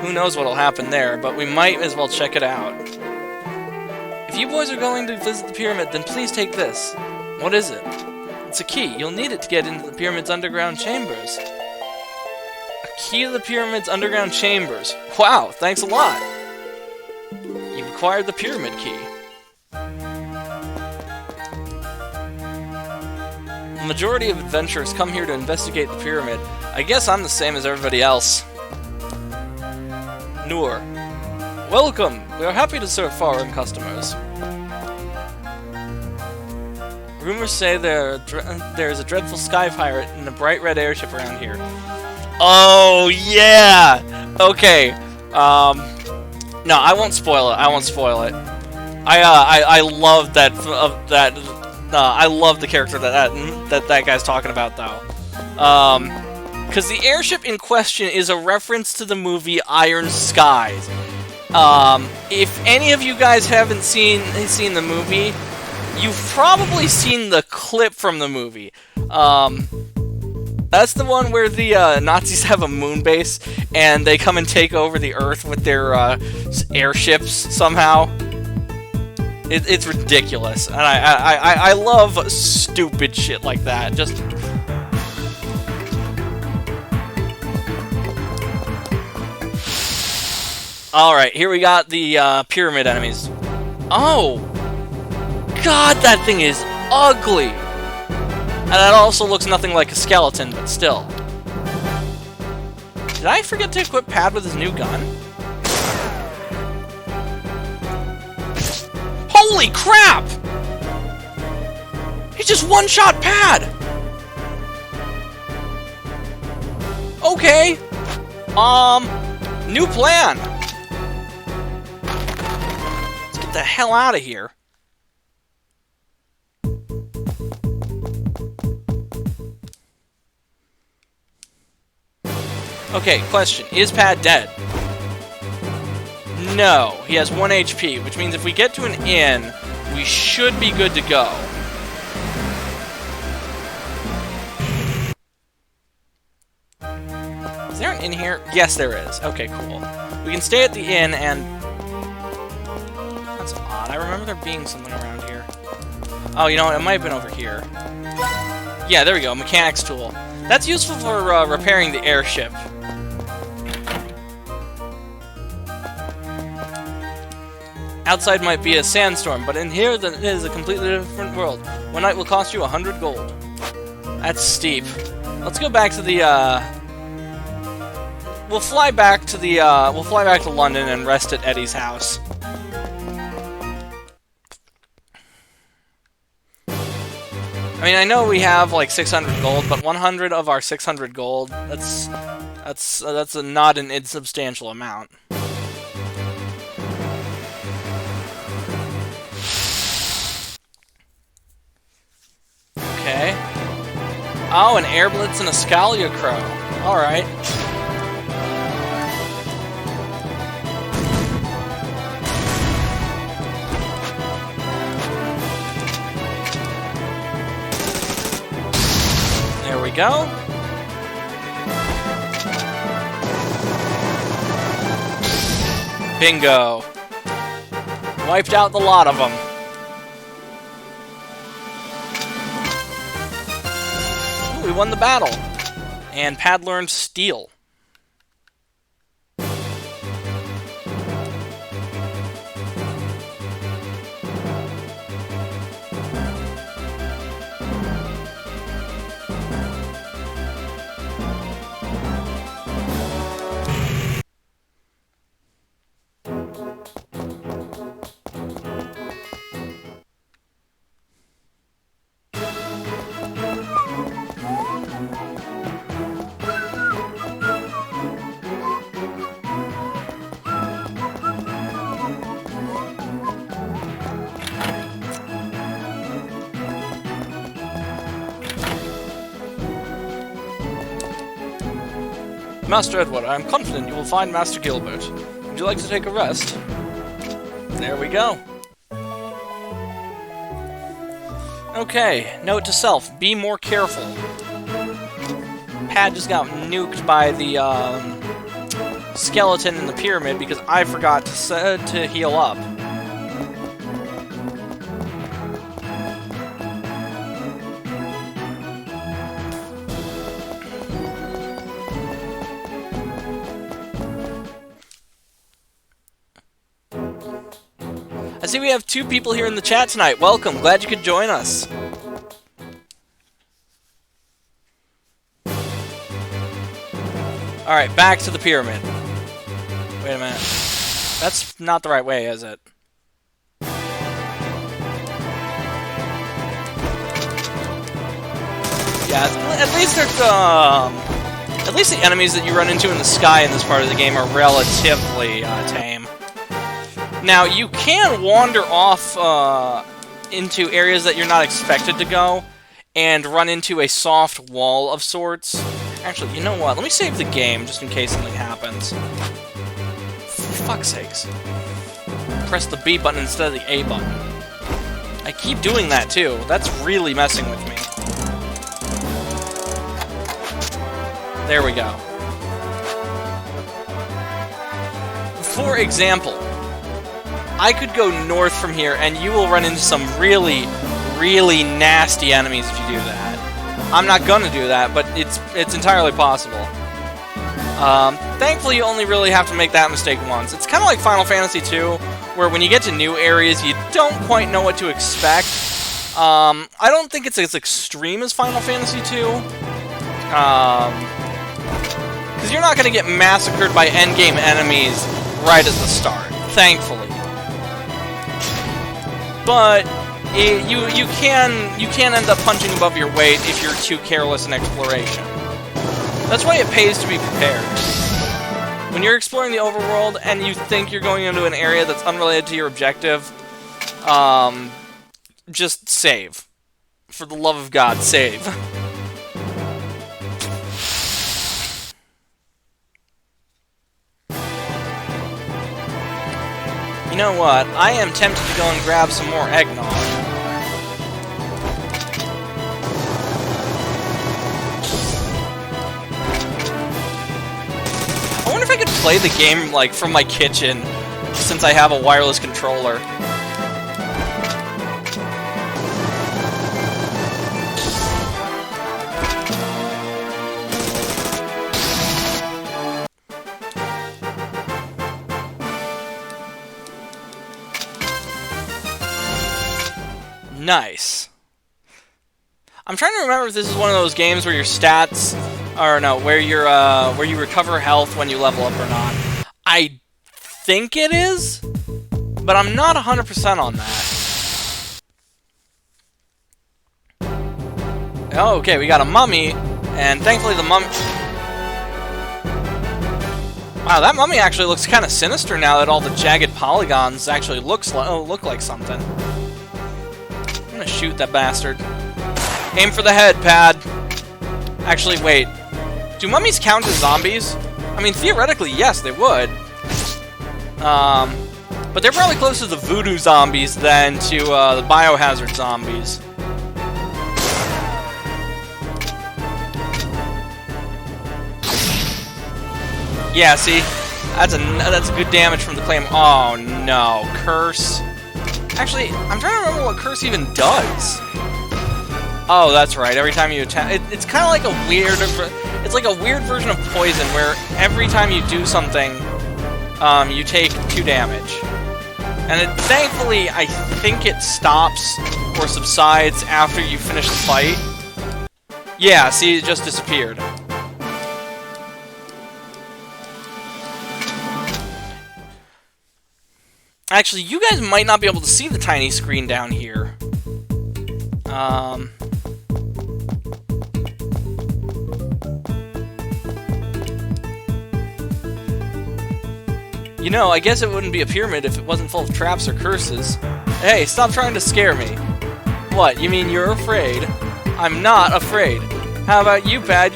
who knows what'll happen there, but we might as well check it out. If you boys are going to visit the pyramid, then please take this. What is it? It's a key. You'll need it to get into the pyramid's underground chambers. A key to the pyramid's underground chambers. Wow, thanks a lot. You've acquired the pyramid key. The majority of adventurers come here to investigate the pyramid. I guess I'm the same as everybody else. Noor. Welcome! We are happy to serve foreign customers. Rumors say there is a dreadful sky pirate in a bright red airship around here. Oh, yeah! Okay. No, I won't spoil it. I won't spoil it. I love that. I love the character that guy's talking about, though. Because the airship in question is a reference to the movie Iron Skies. If any of you guys haven't seen the movie, you've probably seen the clip from the movie. That's the one where the Nazis have a moon base and they come and take over the Earth with their airships somehow. It's ridiculous, and I love stupid shit like that. Just. Alright, here we got the pyramid enemies. Oh! God, that thing is ugly! And that also looks nothing like a skeleton, but still. Did I forget to equip Pad with his new gun? Holy crap! He just one-shot Pad! Okay. New plan. Let's get the hell out of here. Okay, question. Is Pad dead? No. He has 1 HP, which means if we get to an inn, we should be good to go. Is there an inn here? Yes, there is. Okay, cool. We can stay at the inn and... That's odd. I remember there being something around here. Oh, you know what? It might have been over here. Yeah, there we go. Mechanics tool. That's useful for repairing the airship. Outside might be a sandstorm, but in here it is a completely different world. One night will cost you 100 gold. That's steep. Let's go back to the, We'll fly back to London and rest at Eddie's house. I mean, I know we have like 600 gold, but 100 of our 600 gold, that's not an insubstantial amount. Okay. Oh, an air blitz and a Scalia crow. Alright. There we go. Bingo. Wiped out the lot of them. Ooh, we won the battle. And Pad learned Steel. Master Edward, I am confident you will find Master Gilbert. Would you like to take a rest? There we go. Okay, note to self, be more careful. Pad just got nuked by the skeleton in the pyramid because I forgot to heal up. I see we have 2 people here in the chat tonight. Welcome. Glad you could join us. Alright, back to the pyramid. Wait a minute. That's not the right way, is it? Yeah, at least the enemies that you run into in the sky in this part of the game are relatively tame. Now, you can wander off into areas that you're not expected to go, and run into a soft wall of sorts. Actually, you know what? Let me save the game, just in case something happens. For fuck's sakes. Press the B button instead of the A button. I keep doing that, too. That's really messing with me. There we go. For example, I could go north from here, and you will run into some really, really nasty enemies if you do that. I'm not gonna do that, but it's entirely possible. Thankfully, you only really have to make that mistake once. It's kind of like Final Fantasy II, where when you get to new areas, you don't quite know what to expect. I don't think it's as extreme as Final Fantasy II. Because you're not going to get massacred by endgame enemies right at the start, thankfully. But you can end up punching above your weight if you're too careless in exploration. That's why it pays to be prepared. When you're exploring the overworld and you think you're going into an area that's unrelated to your objective, just save. For the love of God, save. know what? I am tempted to go and grab some more eggnog. I wonder if I could play the game, like, from my kitchen, since I have a wireless controller. Nice. I'm trying to remember if this is one of those games where your stats, or no, where you recover health when you level up or not. I think it is, but I'm not 100% on that. Oh, okay, we got a mummy, and thankfully the mummy... Wow, that mummy actually looks kind of sinister now that all the jagged polygons actually look like something. I'm gonna shoot that bastard. Aim for the head, Pad. Actually, wait. Do mummies count as zombies? I mean, theoretically, yes, they would. But they're probably closer to the voodoo zombies than to the biohazard zombies. Yeah, see? That's good damage from the claim. Oh, no. Curse. Actually, I'm trying to remember what Curse even does. Oh, that's right. Every time you attack... It's kind of like a weird... It's like a weird version of poison, where every time you do something, you take 2 damage. And thankfully, I think it stops or subsides after you finish the fight. Yeah, see, it just disappeared. Actually, you guys might not be able to see the tiny screen down here. You know, I guess it wouldn't be a pyramid if it wasn't full of traps or curses. Hey, stop trying to scare me. What, you mean you're afraid? I'm not afraid. How about you, Pad?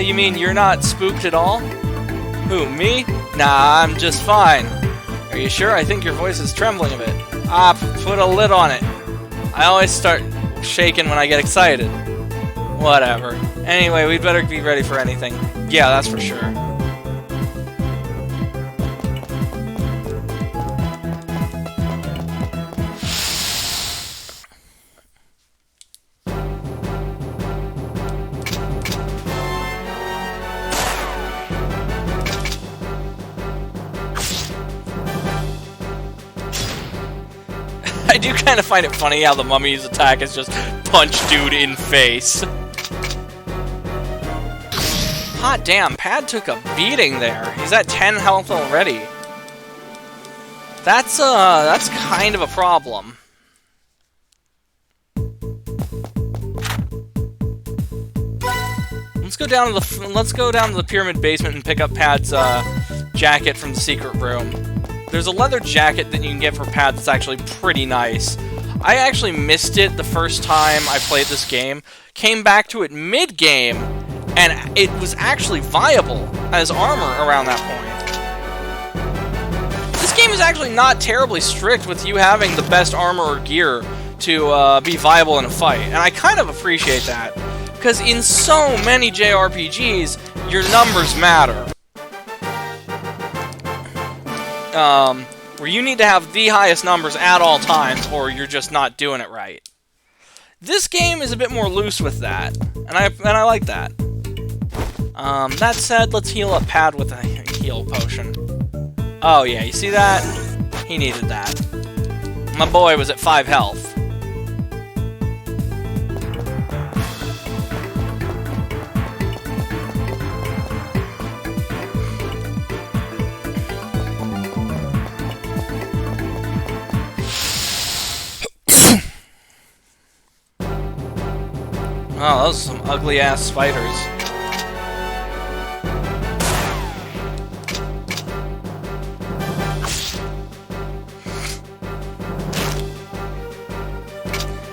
You mean you're not spooked at all? Who, me? Nah, I'm just fine. Are you sure? I think your voice is trembling a bit. Ah, put a lid on it. I always start shaking when I get excited. Whatever. Anyway, we'd better be ready for anything. Yeah, that's for sure. I do kind of find it funny how the mummy's attack is just punch dude in face. Hot damn, Pad took a beating there. He's at 10 health already. That's kind of a problem. Let's go down to the pyramid basement and pick up Pad's jacket from the secret room. There's a leather jacket that you can get for Pad that's actually pretty nice. I actually missed it the first time I played this game, came back to it mid-game, and it was actually viable as armor around that point. This game is actually not terribly strict with you having the best armor or gear to be viable in a fight, and I kind of appreciate that, because in so many JRPGs, your numbers matter. Where you need to have the highest numbers at all times, or you're just not doing it right. This game is a bit more loose with that, and I like that. That said, let's heal up Pad with a heal potion. Oh yeah, you see that? He needed that. My boy was at 5 health. Oh, those are some ugly-ass spiders.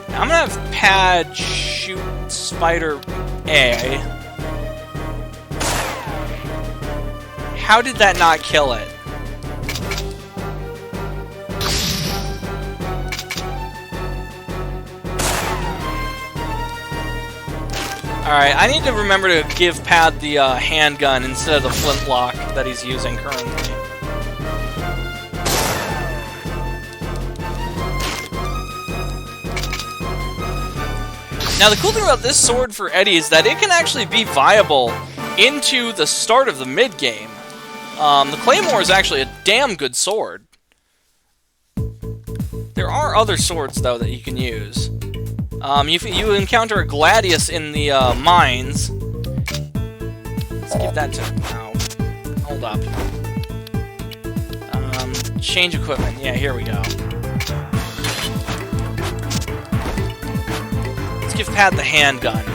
Now, I'm gonna have Pad shoot Spider A. How did that not kill it? Alright, I need to remember to give Pad the handgun instead of the flintlock that he's using currently. Now, the cool thing about this sword for Eddie is that it can actually be viable into the start of the mid-game. The Claymore is actually a damn good sword. There are other swords, though, that you can use. You encounter a Gladius in the mines. Let's give that to... Oh, hold up. Change equipment. Yeah, here we go. Let's give Pat the handgun.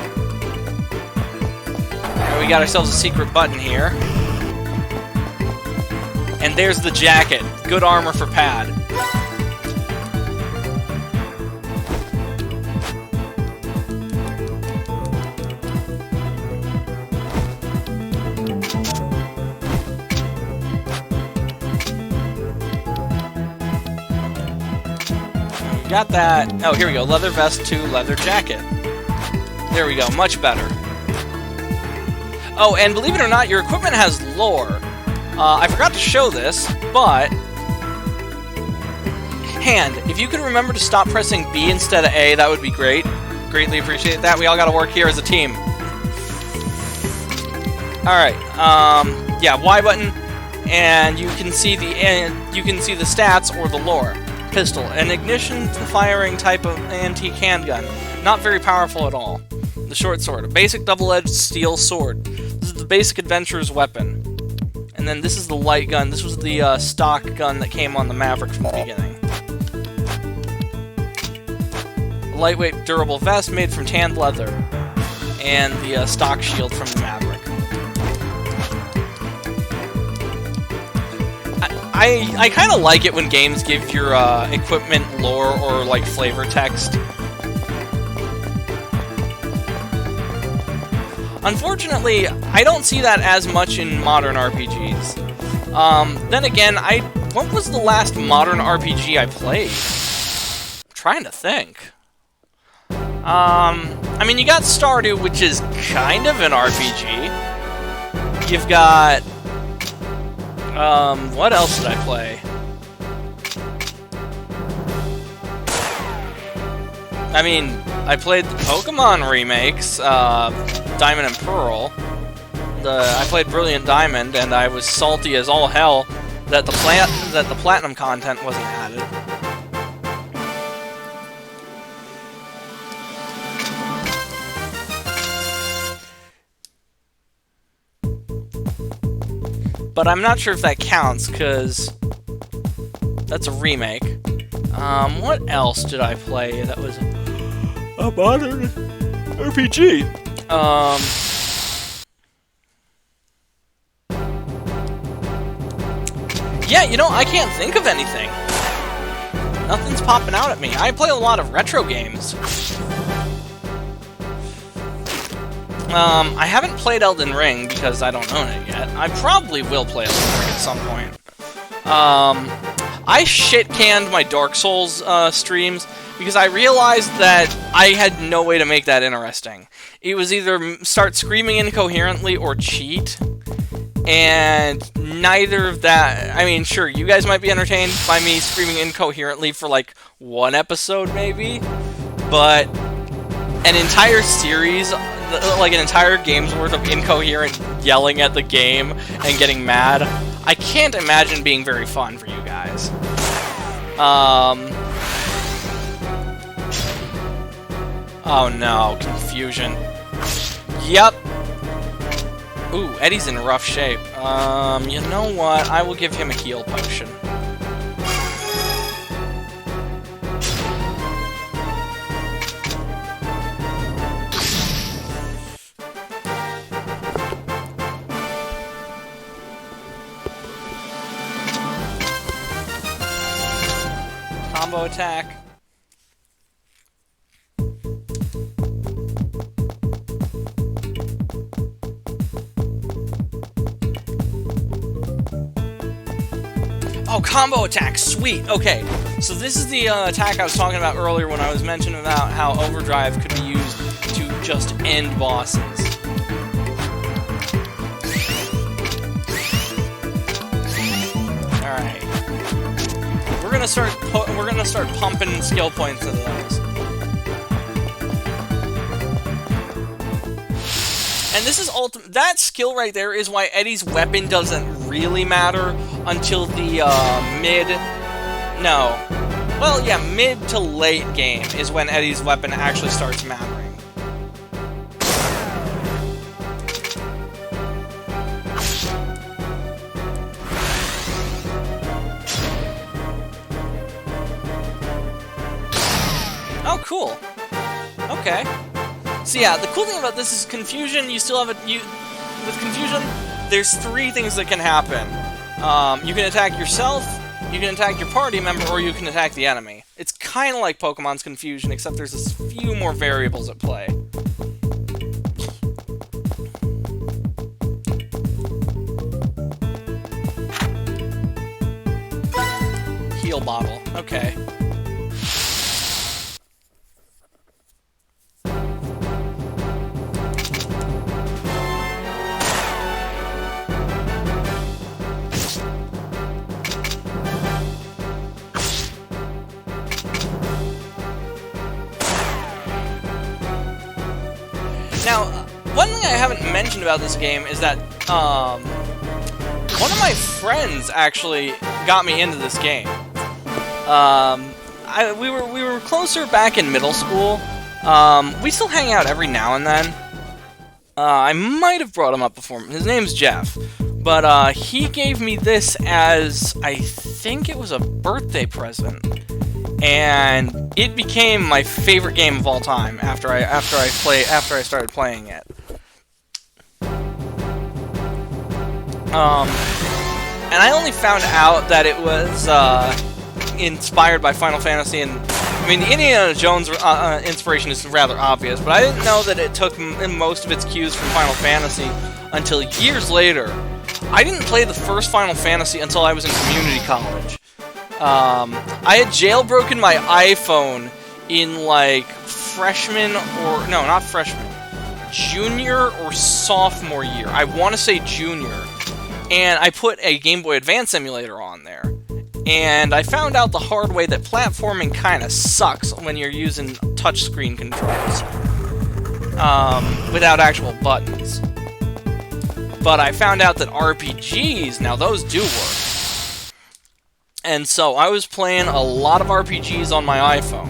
Right, we got ourselves a secret button here. And there's the jacket. Good armor for Pad. Got that. Oh, here we go. Leather vest to leather jacket. There we go. Much better. Oh, and believe it or not, your equipment has lore. I forgot to show this, but... Hand. If you could remember to stop pressing B instead of A, that would be great. Greatly appreciate that. We all gotta work here as a team. Alright. Yeah, Y button. And you can see the stats or the lore. Pistol, an ignition-firing type of antique handgun. Not very powerful at all. The short sword, a basic double-edged steel sword. This is the basic adventurer's weapon. And then this is the light gun. This was the stock gun that came on the Maverick from the beginning. A lightweight, durable vest made from tanned leather. And the stock shield from the Maverick. I kind of like it when games give your equipment lore or, like, flavor text. Unfortunately, I don't see that as much in modern RPGs. Then again, what was the last modern RPG I played? I'm trying to think. I mean, you got Stardew, which is kind of an RPG. You've got... what else did I play? I mean, I played the Pokemon remakes, Diamond and Pearl. I played Brilliant Diamond, and I was salty as all hell that the Platinum content wasn't added. But I'm not sure if that counts, because that's a remake. What else did I play that was a modern RPG? Yeah, you know, I can't think of anything. Nothing's popping out at me. I play a lot of retro games. I haven't played Elden Ring because I don't own it yet. I probably will play Elden Ring at some point. I shit-canned my Dark Souls streams because I realized that I had no way to make that interesting. It was either start screaming incoherently or cheat, and neither of that... I mean, sure, you guys might be entertained by me screaming incoherently for, like, one episode, maybe, but an entire series... like an entire game's worth of incoherent yelling at the game and getting mad, I can't imagine being very fun for you guys. Oh no, confusion. Yep. Ooh, Eddie's in rough shape. You know what? I will give him a heal potion. Combo attack. Oh, combo attack, sweet. Okay, so this is the attack I was talking about earlier when I was mentioning about how overdrive could be used to just end bosses. All right, we're gonna start pumping skill points into those. And this is that skill right there is why Eddie's weapon doesn't really matter until the mid to late game is when Eddie's weapon actually starts mattering. Oh, cool. Okay. So yeah, the cool thing about this is confusion. You still have with confusion, there's 3 things that can happen. You can attack yourself, you can attack your party member, or you can attack the enemy. It's kind of like Pokemon's Confusion, except there's a few more variables at play. Heal bottle. Okay. Now, one thing I haven't mentioned about this game is that one of my friends actually got me into this game. We were closer back in middle school. We still hang out every now and then. I might have brought him up before. His name's Jeff. But he gave me this as, I think it was a birthday present. And it became my favorite game of all time after I started playing it. And I only found out that it was inspired by Final Fantasy, and I mean the Indiana Jones inspiration is rather obvious, but I didn't know that it took most of its cues from Final Fantasy until years later. I didn't play the first Final Fantasy until I was in community college. I had jailbroken my iPhone in, like, junior or sophomore year. I want to say junior. And I put a Game Boy Advance emulator on there. And I found out the hard way that platforming kind of sucks when you're using touchscreen controls. Without actual buttons. But I found out that RPGs, now those do work. And so I was playing a lot of RPGs on my iPhone.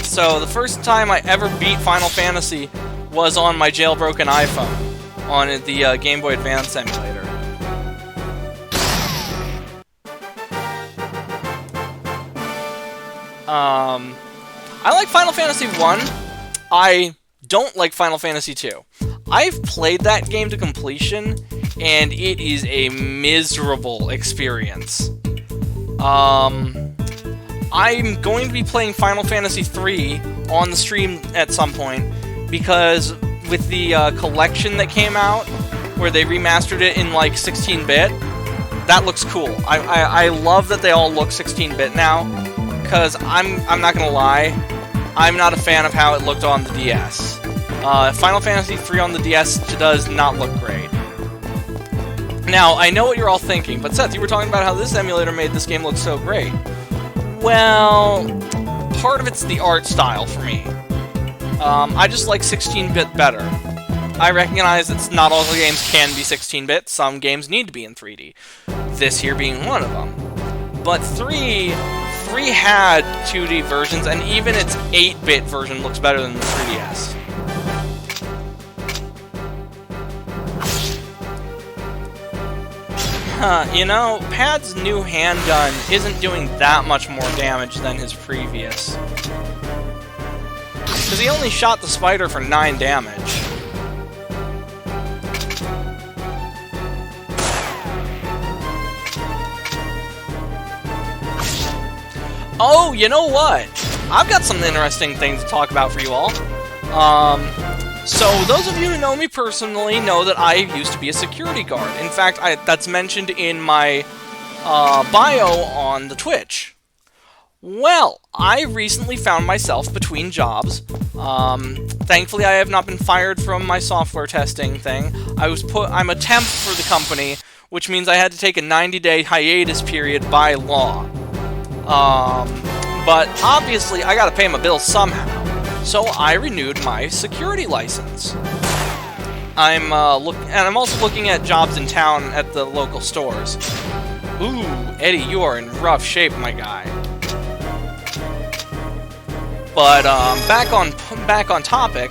So the first time I ever beat Final Fantasy was on my jailbroken iPhone, on the Game Boy Advance emulator. I like Final Fantasy 1. I don't like Final Fantasy 2. I've played that game to completion, and it is a miserable experience. I'm going to be playing Final Fantasy 3 on the stream at some point, because with the collection that came out, where they remastered it in, like, 16-bit, that looks cool. I love that they all look 16-bit now, because I'm not gonna lie, I'm not a fan of how it looked on the DS. Final Fantasy 3 on the DS does not look great. Now, I know what you're all thinking, but Seth, you were talking about how this emulator made this game look so great. Well, part of it's the art style for me. I just like 16-bit better. I recognize that not all the games can be 16-bit, some games need to be in 3D. This here being one of them. But 3 had 2D versions, and even its 8-bit version looks better than the 3DS. You know, Pad's new handgun isn't doing that much more damage than his previous. Because he only shot the spider for 9 damage. Oh, you know what? I've got some interesting things to talk about for you all. So, those of you who know me personally know that I used to be a security guard. In fact, that's mentioned in my bio on the Twitch. Well, I recently found myself between jobs. Thankfully, I have not been fired from my software testing thing. I'm a temp for the company, which means I had to take a 90-day hiatus period by law. But obviously, I gotta pay my bills somehow. So I renewed my security license. I'm also looking at jobs in town at the local stores. Ooh, Eddie, you are in rough shape, my guy. But back on topic,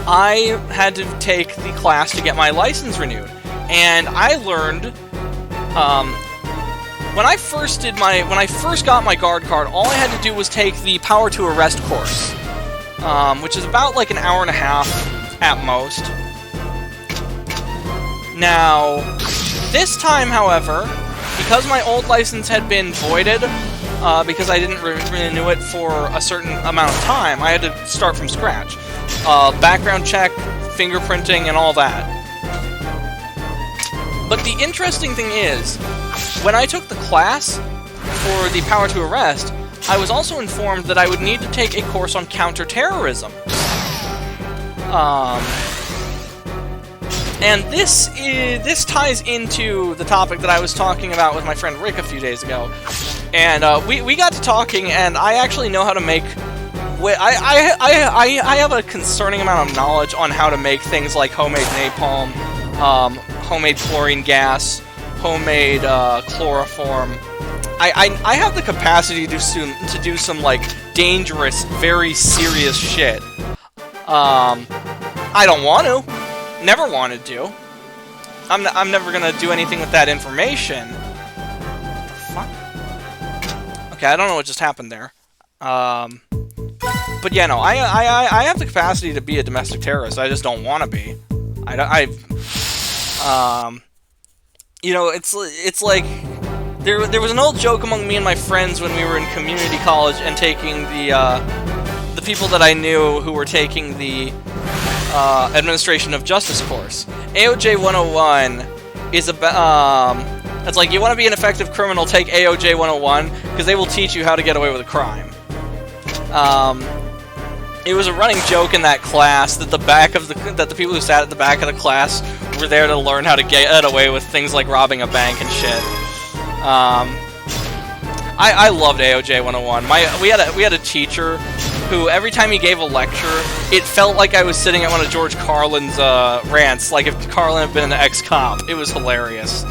I had to take the class to get my license renewed, and I learned when I first got my guard card, all I had to do was take the power to arrest course, which is about like an hour and a half at most. Now, this time, however, because my old license had been voided, because I didn't renew it for a certain amount of time, I had to start from scratch. Background check, fingerprinting, and all that. But the interesting thing is, when I took the class for the power to arrest, I was also informed that I would need to take a course on counterterrorism. And this ties into the topic that I was talking about with my friend Rick a few days ago. And we got to talking, and I actually know how to make... I have a concerning amount of knowledge on how to make things like homemade napalm, homemade chlorine gas, homemade chloroform. I have the capacity to do some like dangerous, very serious shit. I don't want to. Never wanted to. I'm never gonna do anything with that information. Fuck. Okay, I don't know what just happened there. But yeah, no, I have the capacity to be a domestic terrorist. I just don't want to be. You know, it's like there was an old joke among me and my friends when we were in community college and taking the people that I knew who were taking the Administration of Justice course. AOJ 101 is about it's like, you want to be an effective criminal, take AOJ 101 because they will teach you how to get away with a crime. It was a running joke in that class that the people who sat at the back of the class were there to learn how to get away with things like robbing a bank and shit. I loved AOJ 101. We had a teacher who, every time he gave a lecture, it felt like I was sitting at one of George Carlin's rants, like if Carlin had been an ex-cop. It was hilarious.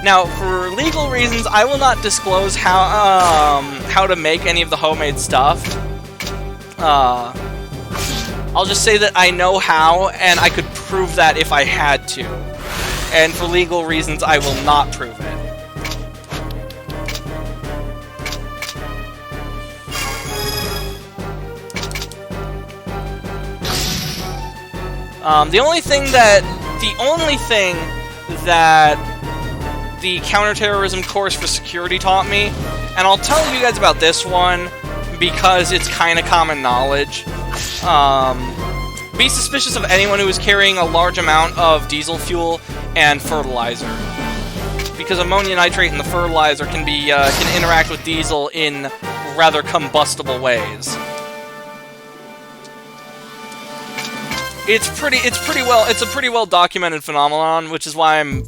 Now, for legal reasons, I will not disclose how to make any of the homemade stuff. I'll just say that I know how, and I could prove that if I had to. And for legal reasons, I will not prove it. The only thing that the counterterrorism course for security taught me, and I'll tell you guys about this one because it's kind of common knowledge. Be suspicious of anyone who is carrying a large amount of diesel fuel and fertilizer, because ammonia nitrate in the fertilizer can interact with diesel in rather combustible ways. It's a pretty well documented phenomenon, which is why I'm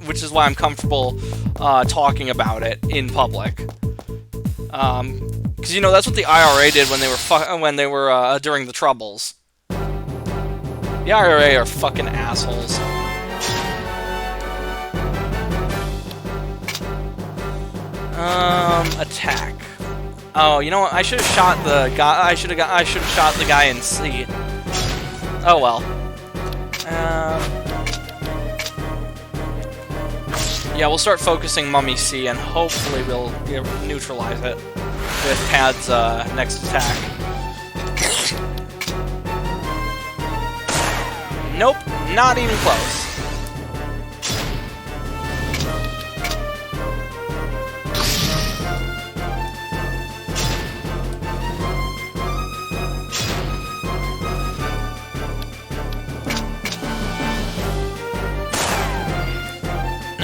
comfortable talking about it in public. Because, you know, that's what the IRA did when they were during the Troubles. The IRA are fucking assholes. Attack. Oh, you know what? I should have shot the guy. I should have shot the guy in C. Oh well. Yeah, we'll start focusing Mummy C, and hopefully we'll neutralize it with Pad's next attack. Nope, not even close.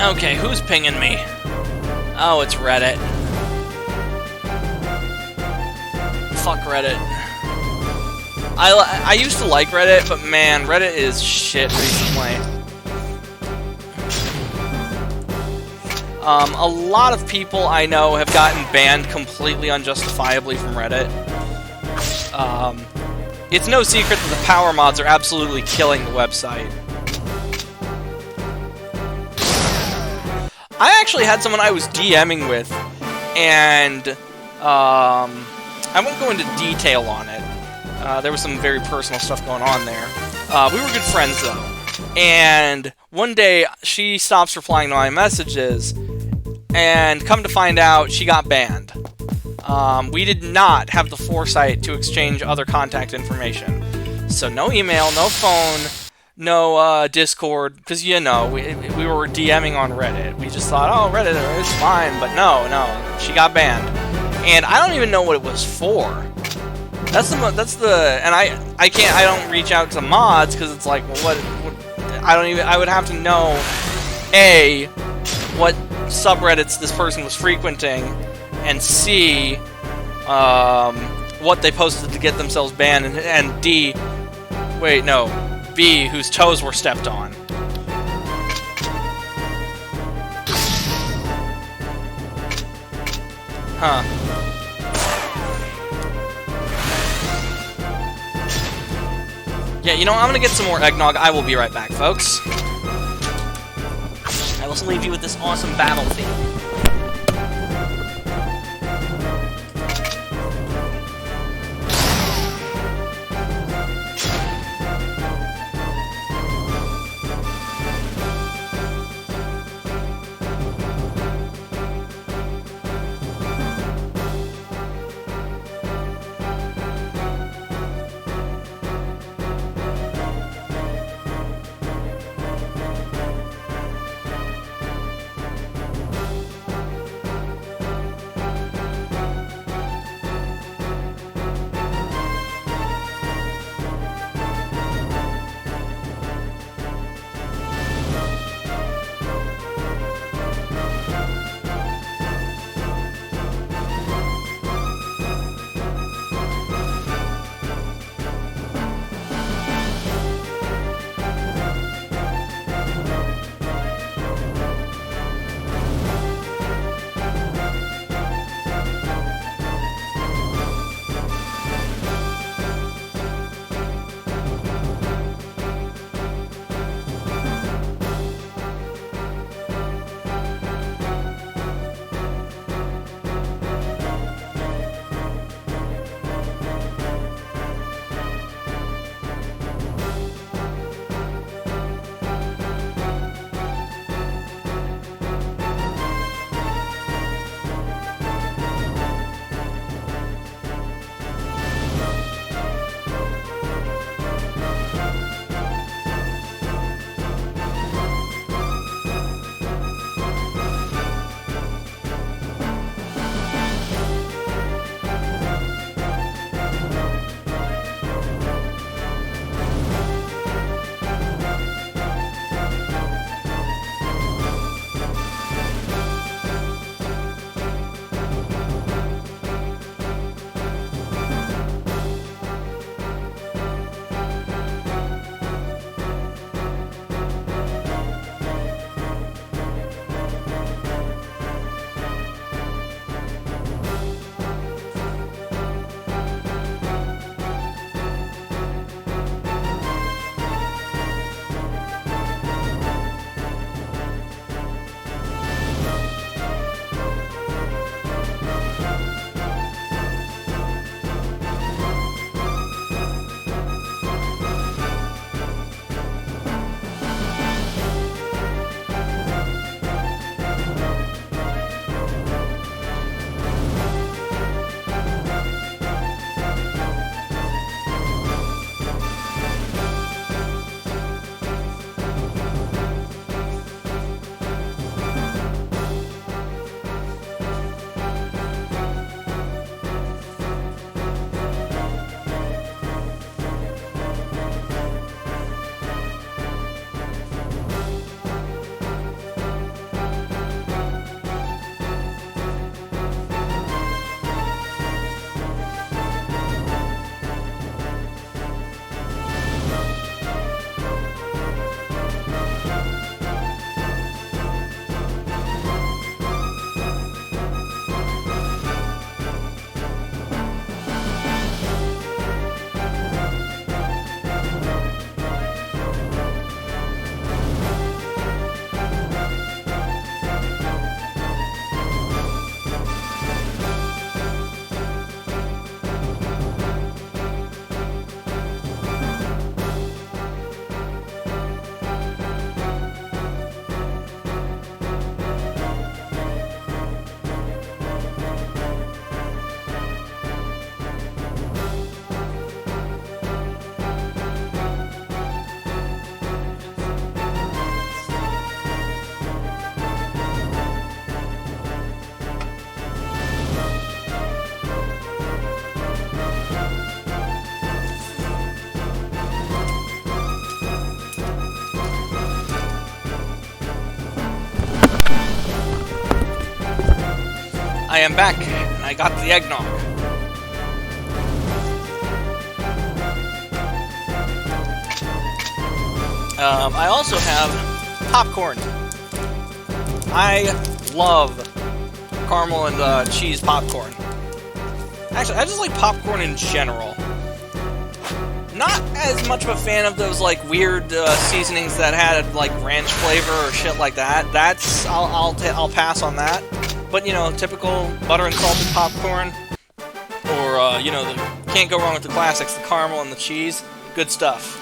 Okay, who's pinging me? Oh, it's Reddit. Fuck Reddit. I used to like Reddit, but man, Reddit is shit recently. A lot of people I know have gotten banned completely unjustifiably from Reddit. It's no secret that the power mods are absolutely killing the website. I actually had someone I was DMing with, and I won't go into detail on it. There was some very personal stuff going on there. We were good friends, though. And one day, she stops replying to my messages, and come to find out, she got banned. We did not have the foresight to exchange other contact information. So no email, no phone, no Discord, because, you know, we were DMing on Reddit. We just thought, oh, Reddit is fine, but no, she got banned. And I don't even know what it was for. And I don't reach out to mods, because it's like, well, I would have to know, A, what subreddits this person was frequenting, and C, what they posted to get themselves banned, and D, B, whose toes were stepped on. Huh. Yeah, you know, I'm gonna get some more eggnog. I will be right back, folks. I will leave you with this awesome battle theme. I am back, and I got the eggnog. I also have popcorn. I love caramel and cheese popcorn. Actually, I just like popcorn in general. Not as much of a fan of those like weird seasonings that had like ranch flavor or shit like that. That's I'll pass on that. But you know, typical butter and salted popcorn, or you know, can't go wrong with the classics, the caramel and the cheese. Good stuff.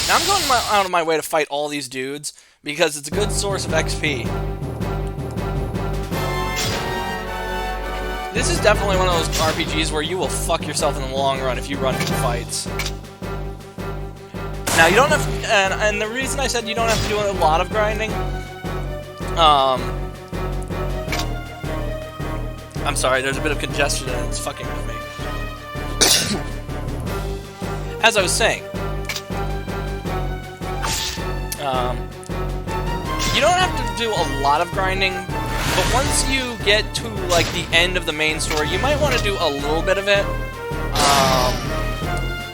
Now I'm going out of my way to fight all these dudes because it's a good source of XP. This is definitely one of those RPGs where you will fuck yourself in the long run if you run into fights. Now you don't have to, and the reason I said you don't have to do a lot of grinding, I'm sorry, there's a bit of congestion and it's fucking with me. As I was saying, you don't have to do a lot of grinding, but once you get to like the end of the main story, you might want to do a little bit of it.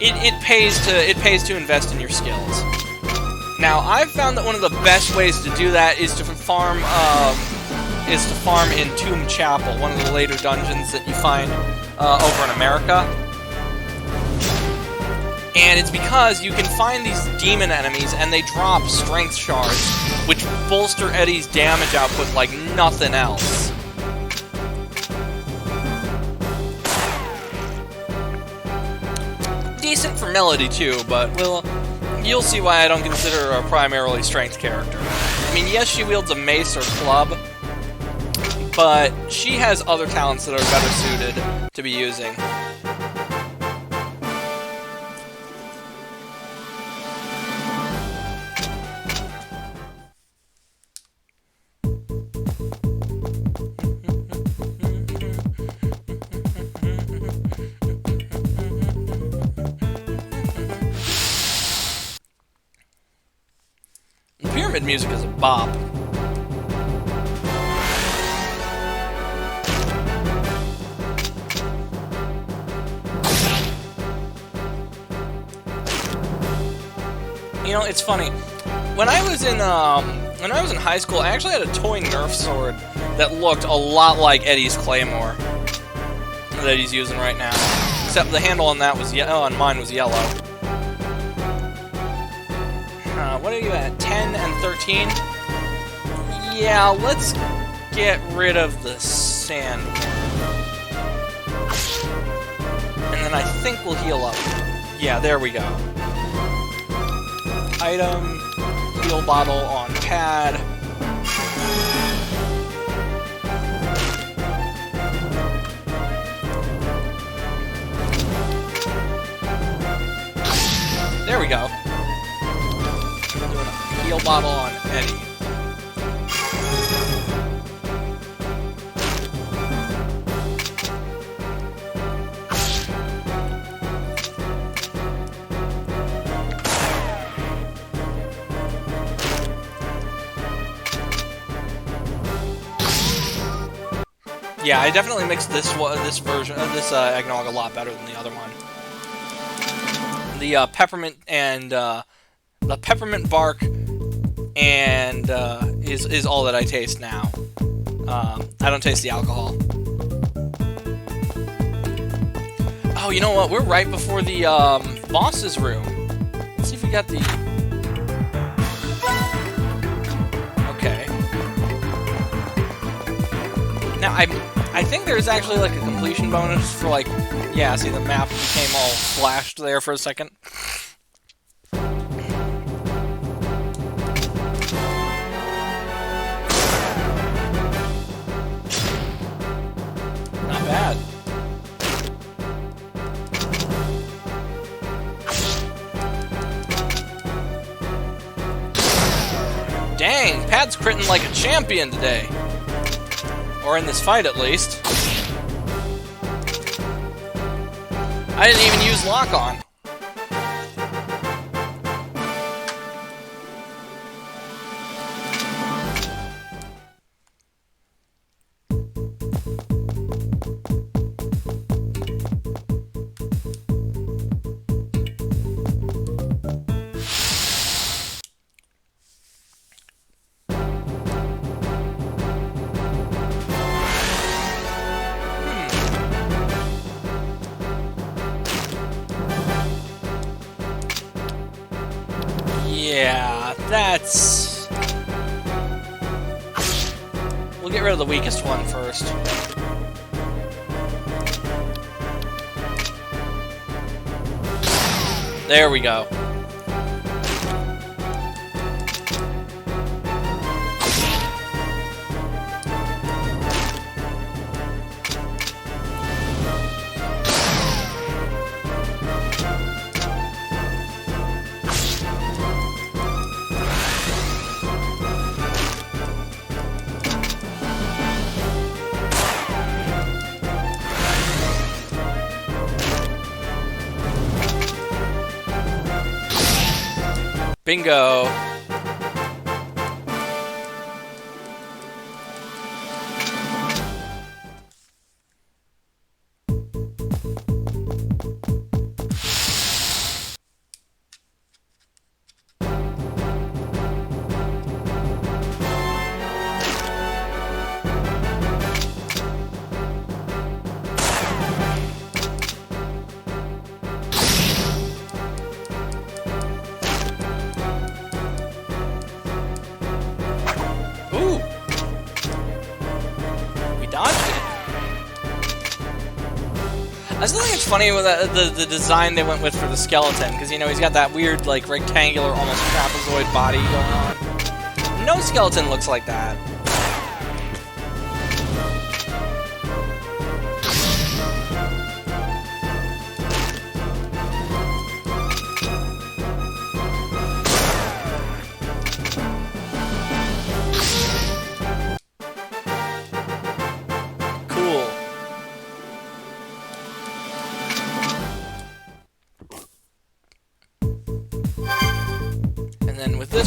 It pays to invest in your skills. Now, I've found that one of the best ways to do that is to farm in Tomb Chapel, one of the later dungeons that you find over in America. And it's because you can find these demon enemies and they drop strength shards, which bolster Eddie's damage output like nothing else. Decent for Melody too, but you'll see why I don't consider her a primarily strength character. I mean, yes, she wields a mace or club, but she has other talents that are better suited to be using. Pyramid music is a bop. You know, it's funny. When I was in high school, I actually had a toy Nerf sword that looked a lot like Eddie's Claymore that he's using right now. Except the handle on that was yellow, and mine was yellow. What are you at? 10 and 13? Yeah, let's get rid of the sand. And then I think we'll heal up. Yeah, there we go. Item, heal bottle on pad. There we go. Heal bottle on Eddie. Yeah, I definitely mixed this version of this eggnog a lot better than the other one. The peppermint and the peppermint bark and is all that I taste now. I don't taste the alcohol. Oh, you know what? We're right before the boss's room. Let's see if we got the... Okay. Now, I think there's actually like a completion bonus for like... Yeah, see the map became all flashed there for a second. Not bad. Dang, Pat's critting like a champion today. Or in this fight, at least. I didn't even use lock-on. Yeah, that's... We'll get rid of the weakest one first. There we go. Bingo. I still think it's funny with the design they went with for the skeleton, because, you know, he's got that weird, like, rectangular, almost trapezoid body going on. No skeleton looks like that.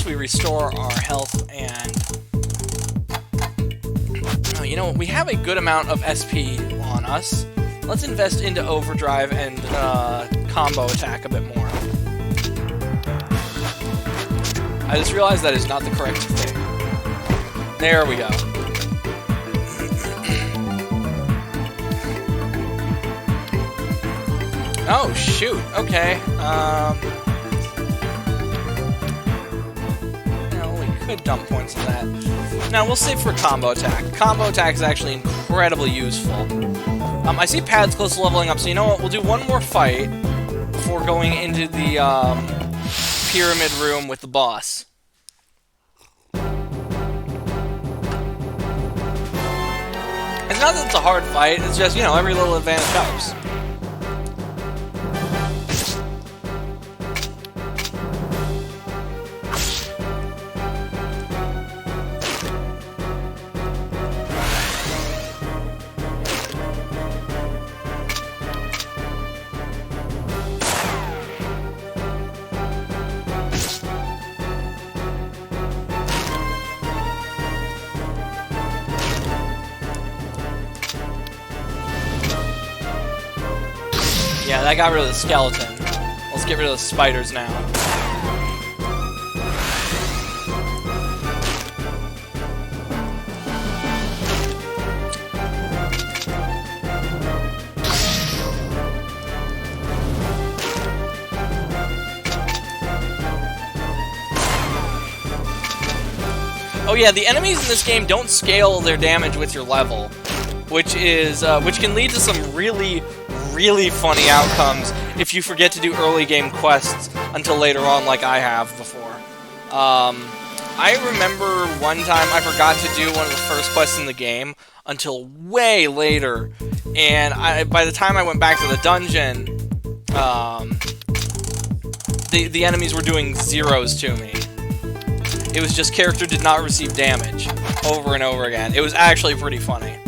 We restore our health and... Oh, you know, we have a good amount of SP on us. Let's invest into overdrive and combo attack a bit more. I just realized that is not the correct thing. There we go. Oh, shoot. Okay. Could dump points on that. Now, we'll save for combo attack. Combo attack is actually incredibly useful. I see pads close to leveling up, so you know what? We'll do one more fight before going into the pyramid room with the boss. It's not that it's a hard fight, it's just, you know, every little advantage helps. Yeah, that got rid of the skeleton. Let's get rid of the spiders now. Oh yeah, the enemies in this game don't scale their damage with your level, which can lead to some really funny outcomes if you forget to do early game quests until later on, like I have before. I remember one time I forgot to do one of the first quests in the game until way later, and by the time I went back to the dungeon, the enemies were doing zeros to me. It was just character did not receive damage over and over again. It was actually pretty funny.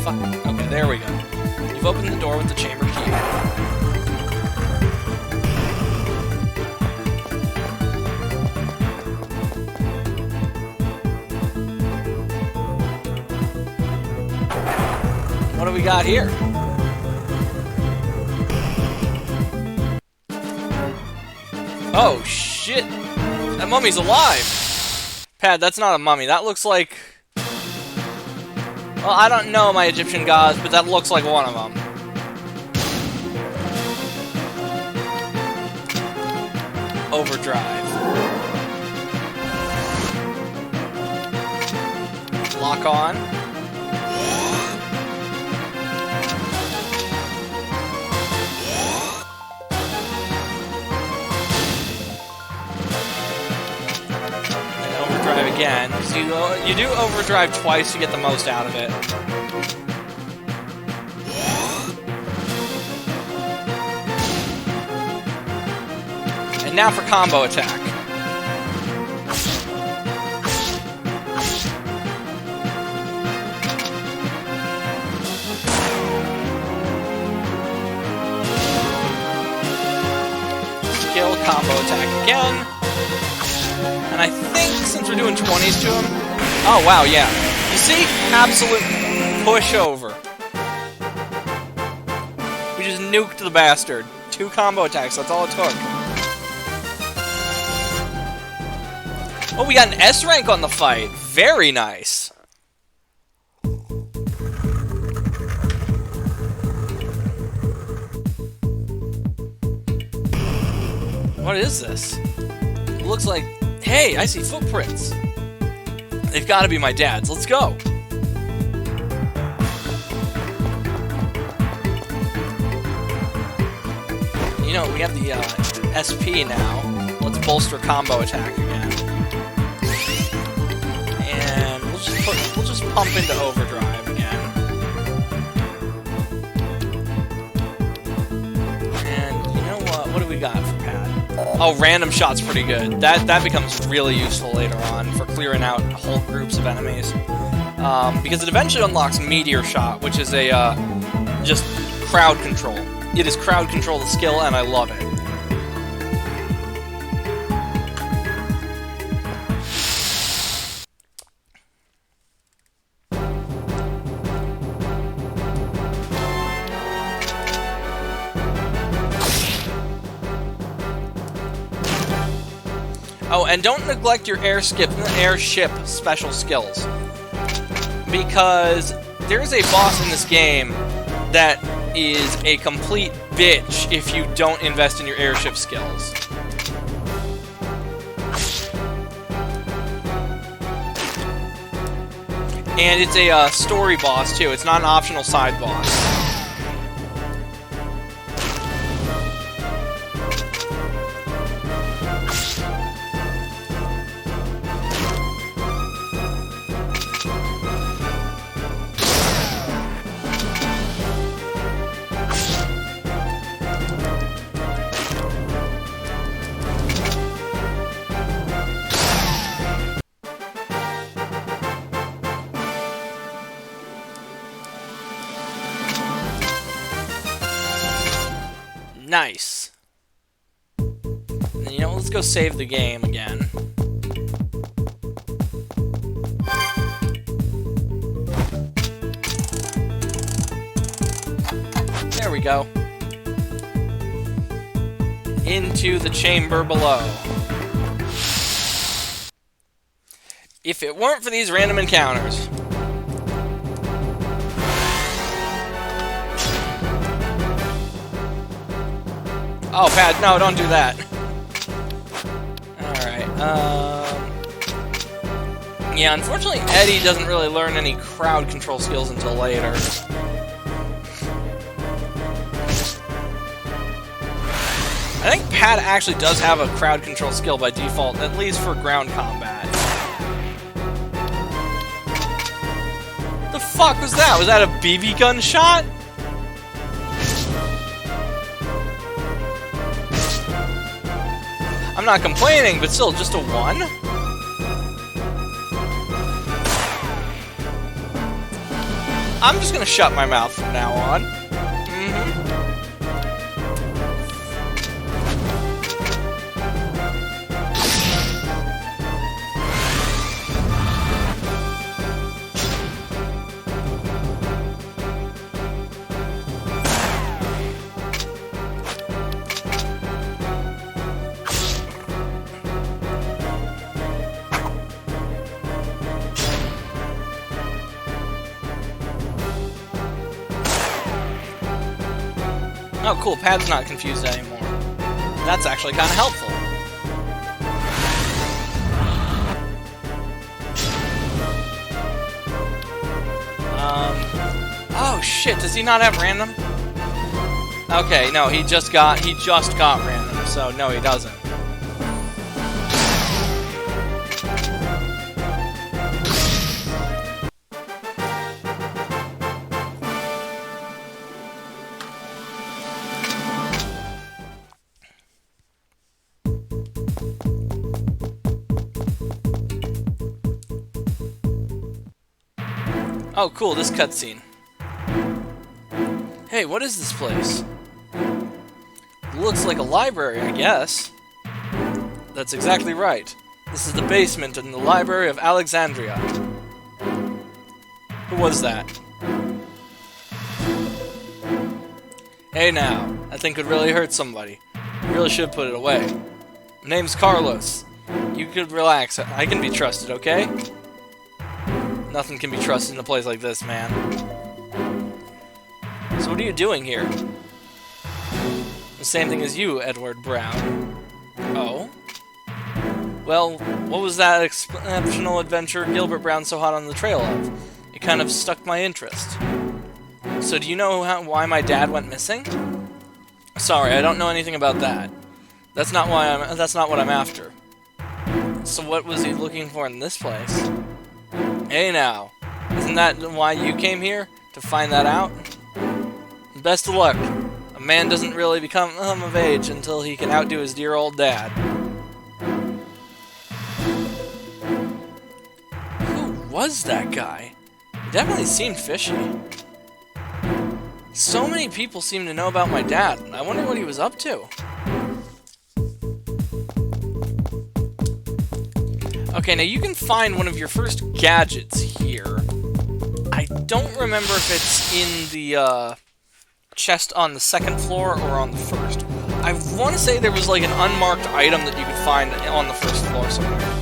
Okay, there we go. You've opened the door with the chamber key. What do we got here? Oh, shit! That mummy's alive! Pad, that's not a mummy. That looks like... Well, I don't know my Egyptian gods, but that looks like one of them. Overdrive. Lock on. And overdrive again. So you do overdrive twice to get the most out of it. And now for combo attack. Skill, combo attack again. And I think since we're doing 20s to him... Oh, wow, yeah. You see? Absolute pushover. We just nuked the bastard. 2 combo attacks, that's all it took. Oh, we got an S rank on the fight. Very nice. What is this? It looks like... Hey, I see footprints. They've got to be my dad's. Let's go. You know, we have the SP now. Let's bolster combo attack again. And we'll just pump into overdrive again. And you know what? What do we got for Pat? Oh, random shot's pretty good. That becomes really useful later on for clearing out whole groups of enemies. Because it eventually unlocks meteor shot, which is a just crowd control. It is crowd control the skill, and I love it. Oh, and don't neglect your airship special skills. Because there's a boss in this game that is a complete bitch if you don't invest in your airship skills. And it's a story boss, too. It's not an optional side boss. Nice. And you know, let's go save the game again. There we go. Into the chamber below. If it weren't for these random encounters. Oh, Pat, no, don't do that. Alright, yeah, unfortunately, Eddie doesn't really learn any crowd control skills until later. I think Pat actually does have a crowd control skill by default, at least for ground combat. The fuck was that? Was that a BB gun shot? I'm not complaining, but still, just a 1? I'm just gonna shut my mouth from now on. Oh, cool. Pad's not confused anymore. That's actually kind of helpful. Oh shit, does he not have random? Okay, no, he just got random, so no, he doesn't. Oh, cool, this cutscene. Hey, what is this place? Looks like a library, I guess. That's exactly right. This is the basement in the Library of Alexandria. Who was that? Hey now, that thing could really hurt somebody. You really should put it away. My name's Carlos. You could relax. I can be trusted, okay? Nothing can be trusted in a place like this, man. So what are you doing here? The same thing as you, Edward Brown. Oh? Well, what was that exceptional adventure Gilbert Brown so hot on the trail of? It kind of stuck my interest. So do you know why my dad went missing? Sorry, I don't know anything about that. That's not what I'm after. So what was he looking for in this place? Hey now, isn't that why you came here? To find that out? Best of luck. A man doesn't really become of age until he can outdo his dear old dad. Who was that guy? He definitely seemed fishy. So many people seem to know about my dad. I wonder what he was up to. Okay, now you can find one of your first gadgets here. I don't remember if it's in the chest on the second floor or on the first. I want to say there was like an unmarked item that you could find on the first floor somewhere.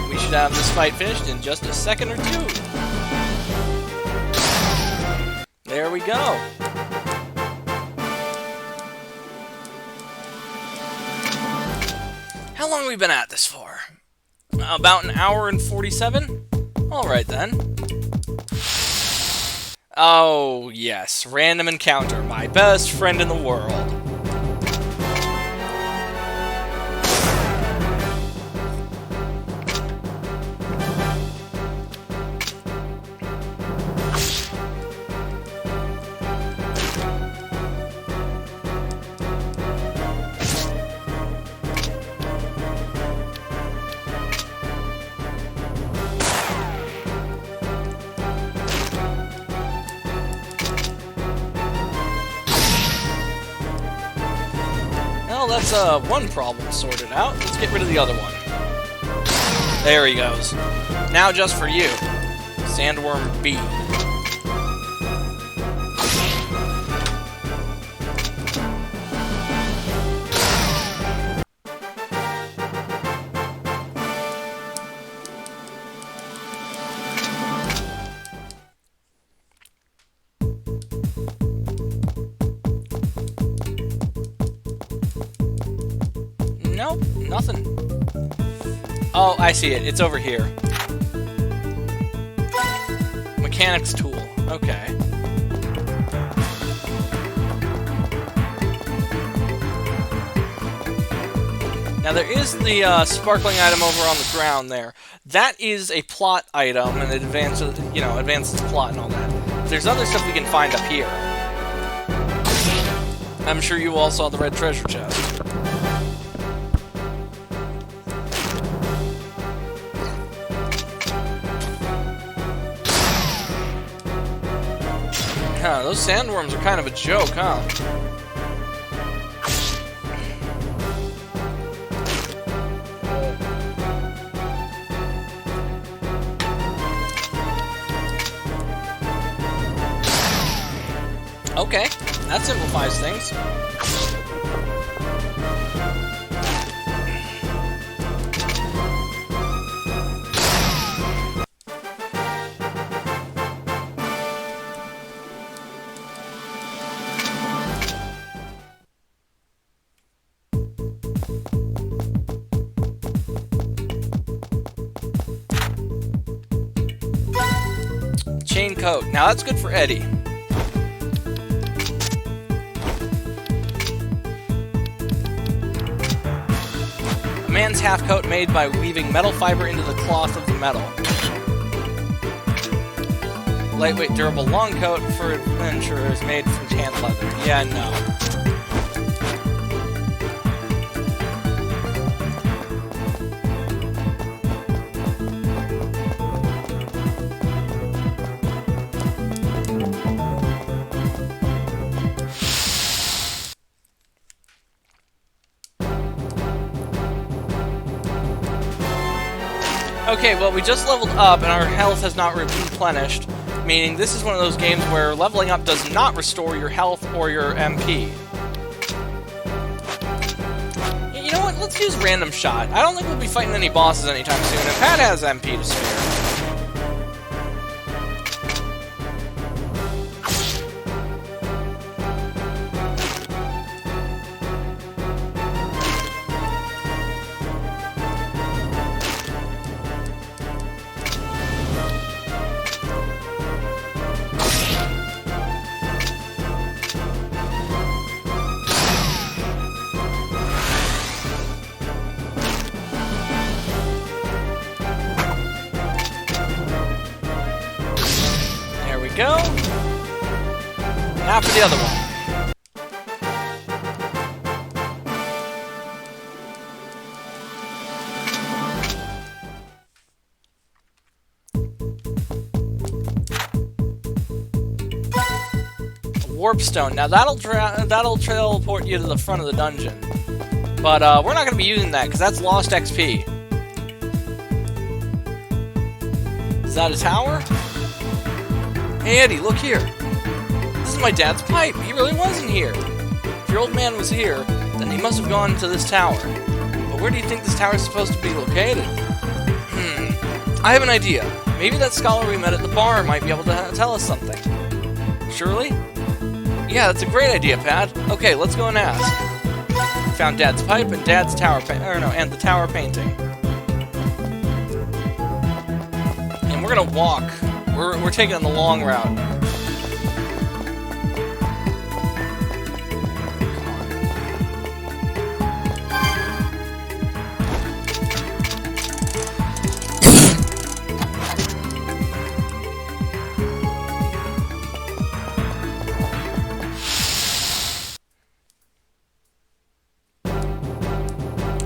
We should have this fight finished in just a second or two. There we go. How long have we been at this for? About an hour and 47? Alright then. Oh, yes. Random encounter. My best friend in the world. Well, that's one problem sorted out. Let's get rid of the other one. There he goes. Now just for you, Sandworm B. Nope, nothing. Oh, I see it. It's over here. Mechanics tool. Okay. Now there is the sparkling item over on the ground there. That is a plot item, and it advances, advances the plot and all that. There's other stuff we can find up here. I'm sure you all saw the red treasure chest. Huh, those sandworms are kind of a joke, huh? Okay, that simplifies things. Chain coat. Now that's good for Eddie. A man's half coat made by weaving metal fiber into the cloth of the metal. Lightweight, durable long coat for adventurers made from tan leather. Yeah, no. Okay, well, we just leveled up and our health has not replenished, meaning this is one of those games where leveling up does not restore your health or your MP. You know what? Let's use random shot. I don't think we'll be fighting any bosses anytime soon, and Pat has MP to spare. Go. Now for the other one. Warp stone. Now that'll teleport you to the front of the dungeon, but we're not going to be using that because that's lost XP. Is that a tower? Hey Eddie, look here. This is my dad's pipe. He really wasn't here. If your old man was here, then he must have gone to this tower. But where do you think this tower is supposed to be located? I have an idea. Maybe that scholar we met at the bar might be able to tell us something. Surely? Yeah, that's a great idea, Pat. Okay, let's go and ask. Found Dad's pipe and Dad's tower and the tower painting. And we're gonna walk. We're taking the long route.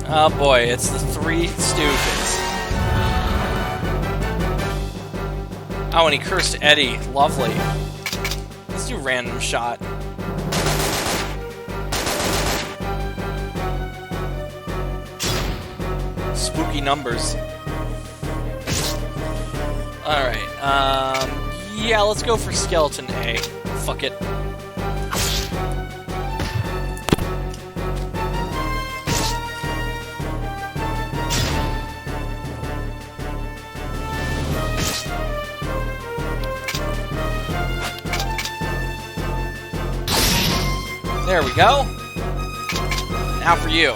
Oh boy, it's the Three Stooges. Oh, and he cursed Eddie. Lovely. Let's do random shot. Spooky numbers. Alright, yeah, let's go for Skeleton A. Fuck it. There we go. Now for you.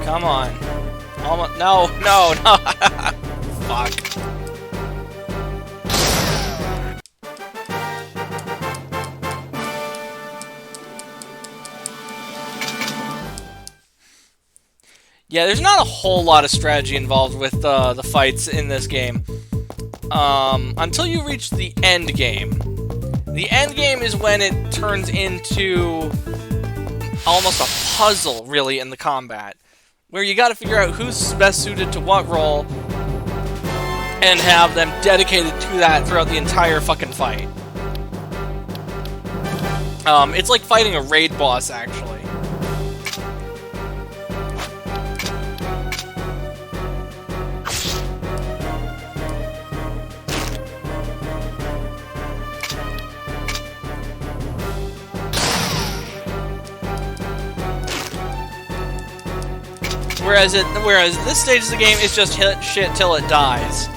Come on. Almost. No, no, no. Fuck. Yeah, there's not a whole lot of strategy involved with the fights in this game. Until you reach the end game. The end game is when it turns into almost a puzzle, really, in the combat. Where you gotta figure out who's best suited to what role, and have them dedicated to that throughout the entire fucking fight. It's like fighting a raid boss, actually. Whereas this stage of the game is just hit shit till it dies.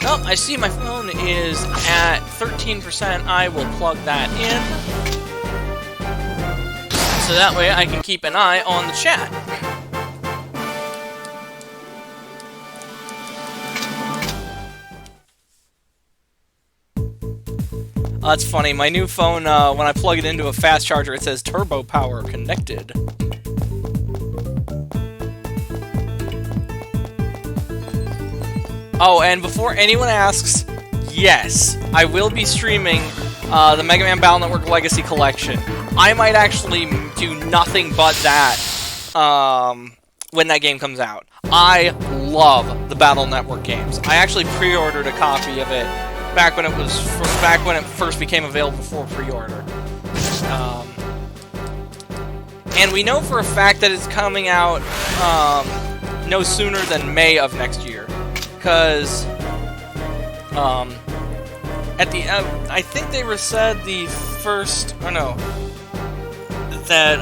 Oh, I see my phone is at 13%. I will plug that in. So that way I can keep an eye on the chat. That's funny. My new phone, when I plug it into a fast charger, it says turbo power connected. Oh, and before anyone asks, yes, I will be streaming the Mega Man Battle Network Legacy Collection. I might actually do nothing but that when that game comes out. I love the Battle Network games. I actually pre-ordered a copy of it back when it first became available for pre-order. And we know for a fact that it's coming out no sooner than May of next year, because at the I think they said the first, or no, that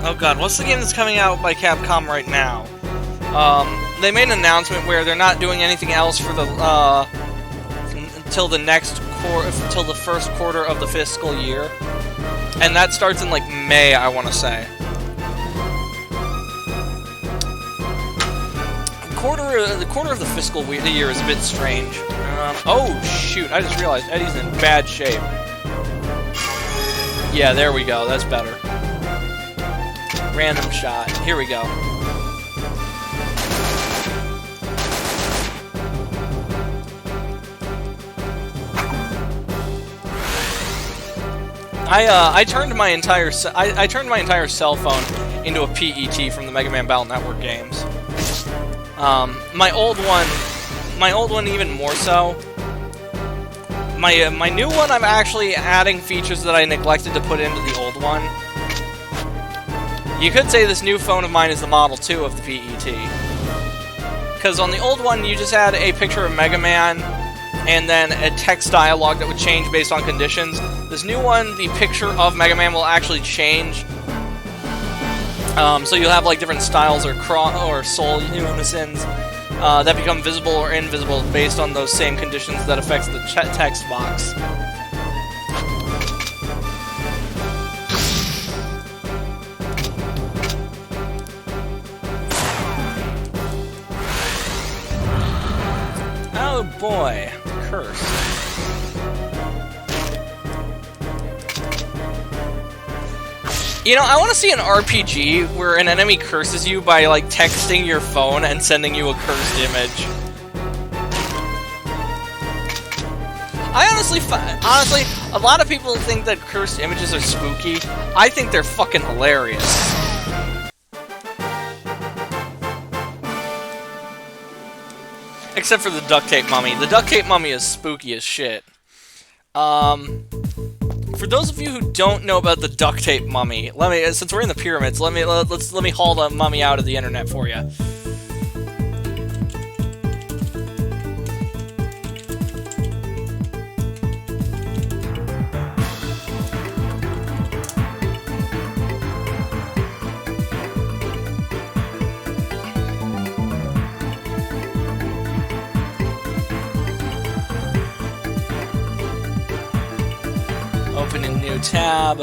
oh god, what's the game that's coming out by Capcom right now? They made an announcement where they're not doing anything else for the until the first quarter of the fiscal year, and that starts in like May, I want to say. The quarter of the fiscal year is a bit strange. Oh shoot! I just realized Eddie's in bad shape. Yeah, there we go. That's better. Random shot. Here we go. I turned my entire cell phone into a PET from the Mega Man Battle Network games. My old one even more so. My new one, I'm actually adding features that I neglected to put into the old one. You could say this new phone of mine is the Model 2 of the PET. Because on the old one, you just had a picture of Mega Man and then a text dialogue that would change based on conditions. This new one, the picture of Mega Man will actually change. So you'll have like different styles or soul unisons that become visible or invisible based on those same conditions that affects the text box. Oh boy, curse. You know, I want to see an RPG where an enemy curses you by, like, texting your phone and sending you a cursed image. Honestly, a lot of people think that cursed images are spooky. I think they're fucking hilarious. Except for the duct tape mummy. The duct tape mummy is spooky as shit. For those of you who don't know about the duct tape mummy, since we're in the pyramids, let me haul the mummy out of the internet for you. Open a new tab.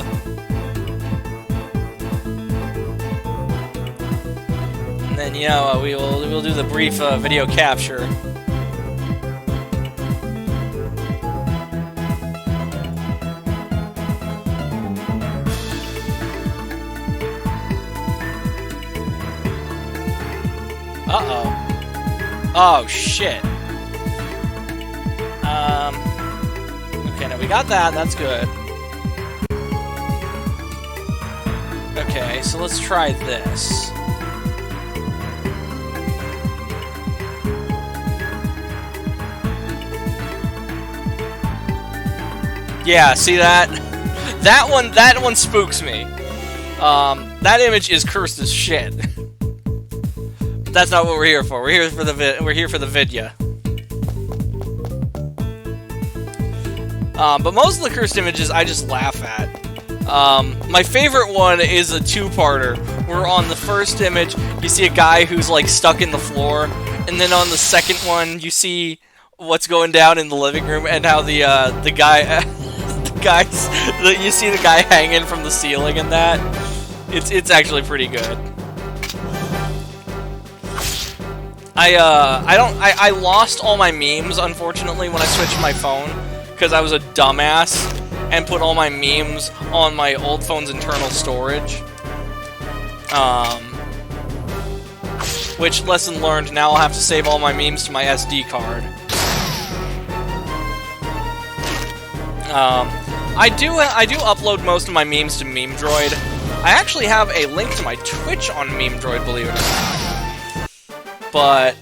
And then, you know, we'll do the brief video capture. Uh-oh. Oh, shit. Okay, now we got that. That's good. Okay, so let's try this. Yeah, see that? That one spooks me. That image is cursed as shit. But that's not what we're here for. We're here for the vidya. But most of the cursed images I just laugh at. My favorite one is a two-parter, where on the first image, you see a guy who's, like, stuck in the floor, and then on the second one, you see what's going down in the living room, and how the guy, you see the guy hanging from the ceiling and that. It's actually pretty good. I lost all my memes, unfortunately, when I switched my phone, because I was a dumbass and put all my memes on my old phone's internal storage. Which, lesson learned, now I'll have to save all my memes to my SD card. I do upload most of my memes to MemeDroid. I actually have a link to my Twitch on MemeDroid, believe it or not. But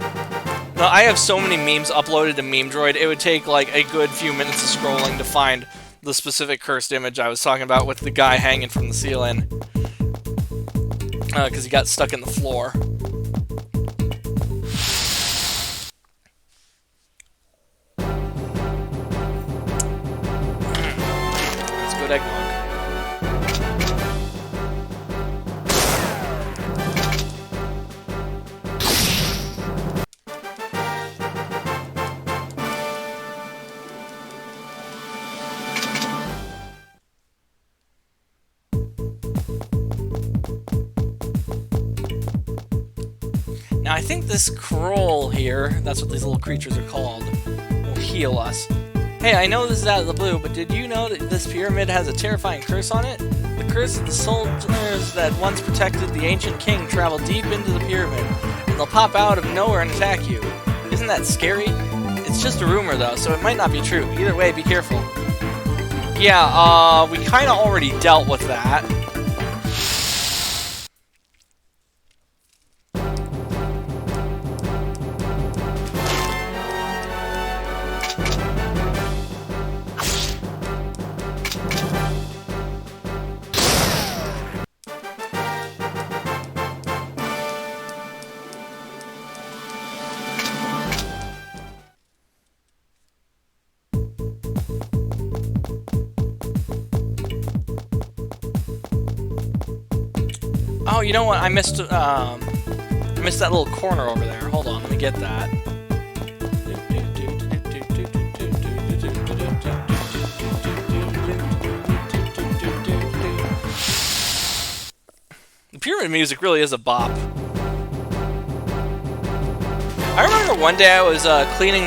no, I have so many memes uploaded to MemeDroid, it would take like a good few minutes of scrolling to find the specific cursed image I was talking about with the guy hanging from the ceiling. Because he got stuck in the floor. That's good eggnog. Now, I think this scroll here, that's what these little creatures are called, will heal us. Hey, I know this is out of the blue, but did you know that this pyramid has a terrifying curse on it? The curse of the soldiers that once protected the ancient king travel deep into the pyramid, and they'll pop out of nowhere and attack you. Isn't that scary? It's just a rumor, though, so it might not be true. Either way, be careful. Yeah, we kinda already dealt with that. Oh, you know what? I missed that little corner over there. Hold on, let me get that. The pyramid music really is a bop. I remember one day I was cleaning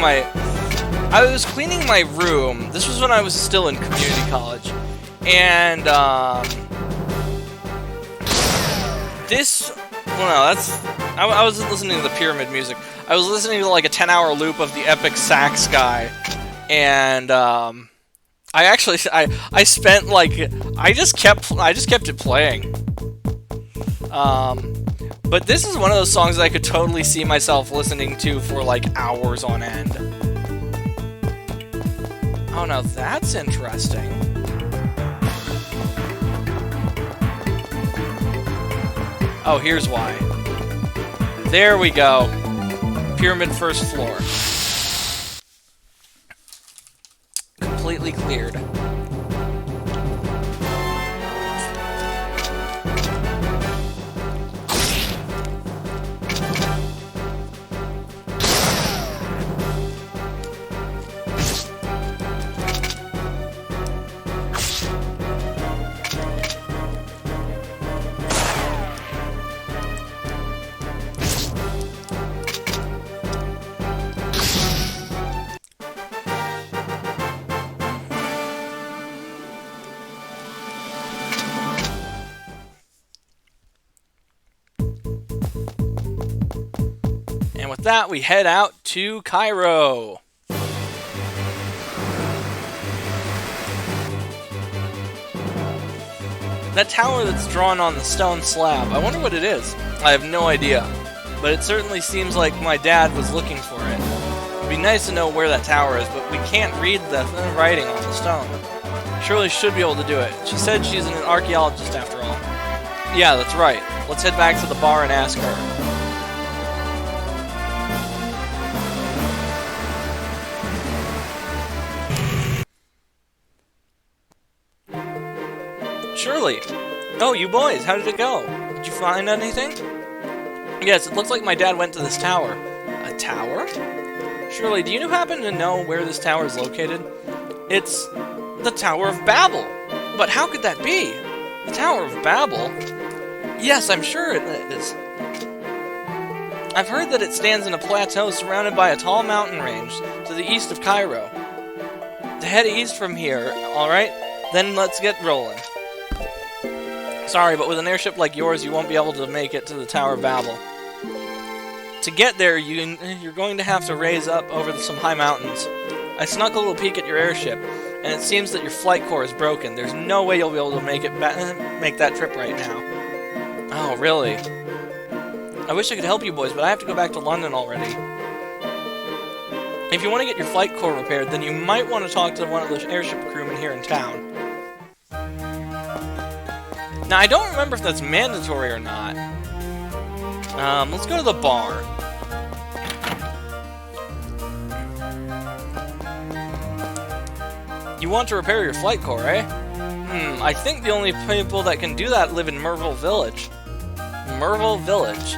my room. This was when I was still in community college, and I wasn't listening to the pyramid music. I was listening to like a 10-hour loop of the epic sax guy, and I spent like I just kept it playing. But this is one of those songs that I could totally see myself listening to for like hours on end. Oh, now that's interesting. Oh, here's why. There we go. Pyramid first floor. Completely cleared. And with that, we head out to Cairo. That tower that's drawn on the stone slab, I wonder what it is. I have no idea, but it certainly seems like my dad was looking for it. It'd be nice to know where that tower is, but we can't read the writing on the stone. Shirley should be able to do it. She said she's an archaeologist after all. Yeah, that's right. Let's head back to the bar and ask her. Shirley! Oh, you boys, how did it go? Did you find anything? Yes, it looks like my dad went to this tower. A tower? Shirley, do you happen to know where this tower is located? It's the Tower of Babel. But how could that be? The Tower of Babel? Yes, I'm sure it is. I've heard that it stands in a plateau surrounded by a tall mountain range to the east of Cairo. To head east from here, alright? Then let's get rolling. Sorry, but with an airship like yours, you won't be able to make it to the Tower of Babel. To get there, you're going to have to raise up over some high mountains. I snuck a little peek at your airship, and it seems that your flight core is broken. There's no way you'll be able to make that trip right now. Oh, really? I wish I could help you boys, but I have to go back to London already. If you want to get your flight core repaired, then you might want to talk to one of the airship crewmen here in town. Now, I don't remember if that's mandatory or not. Let's go to the bar. You want to repair your flight core, eh? I think the only people that can do that live in Merville Village. Merville Village.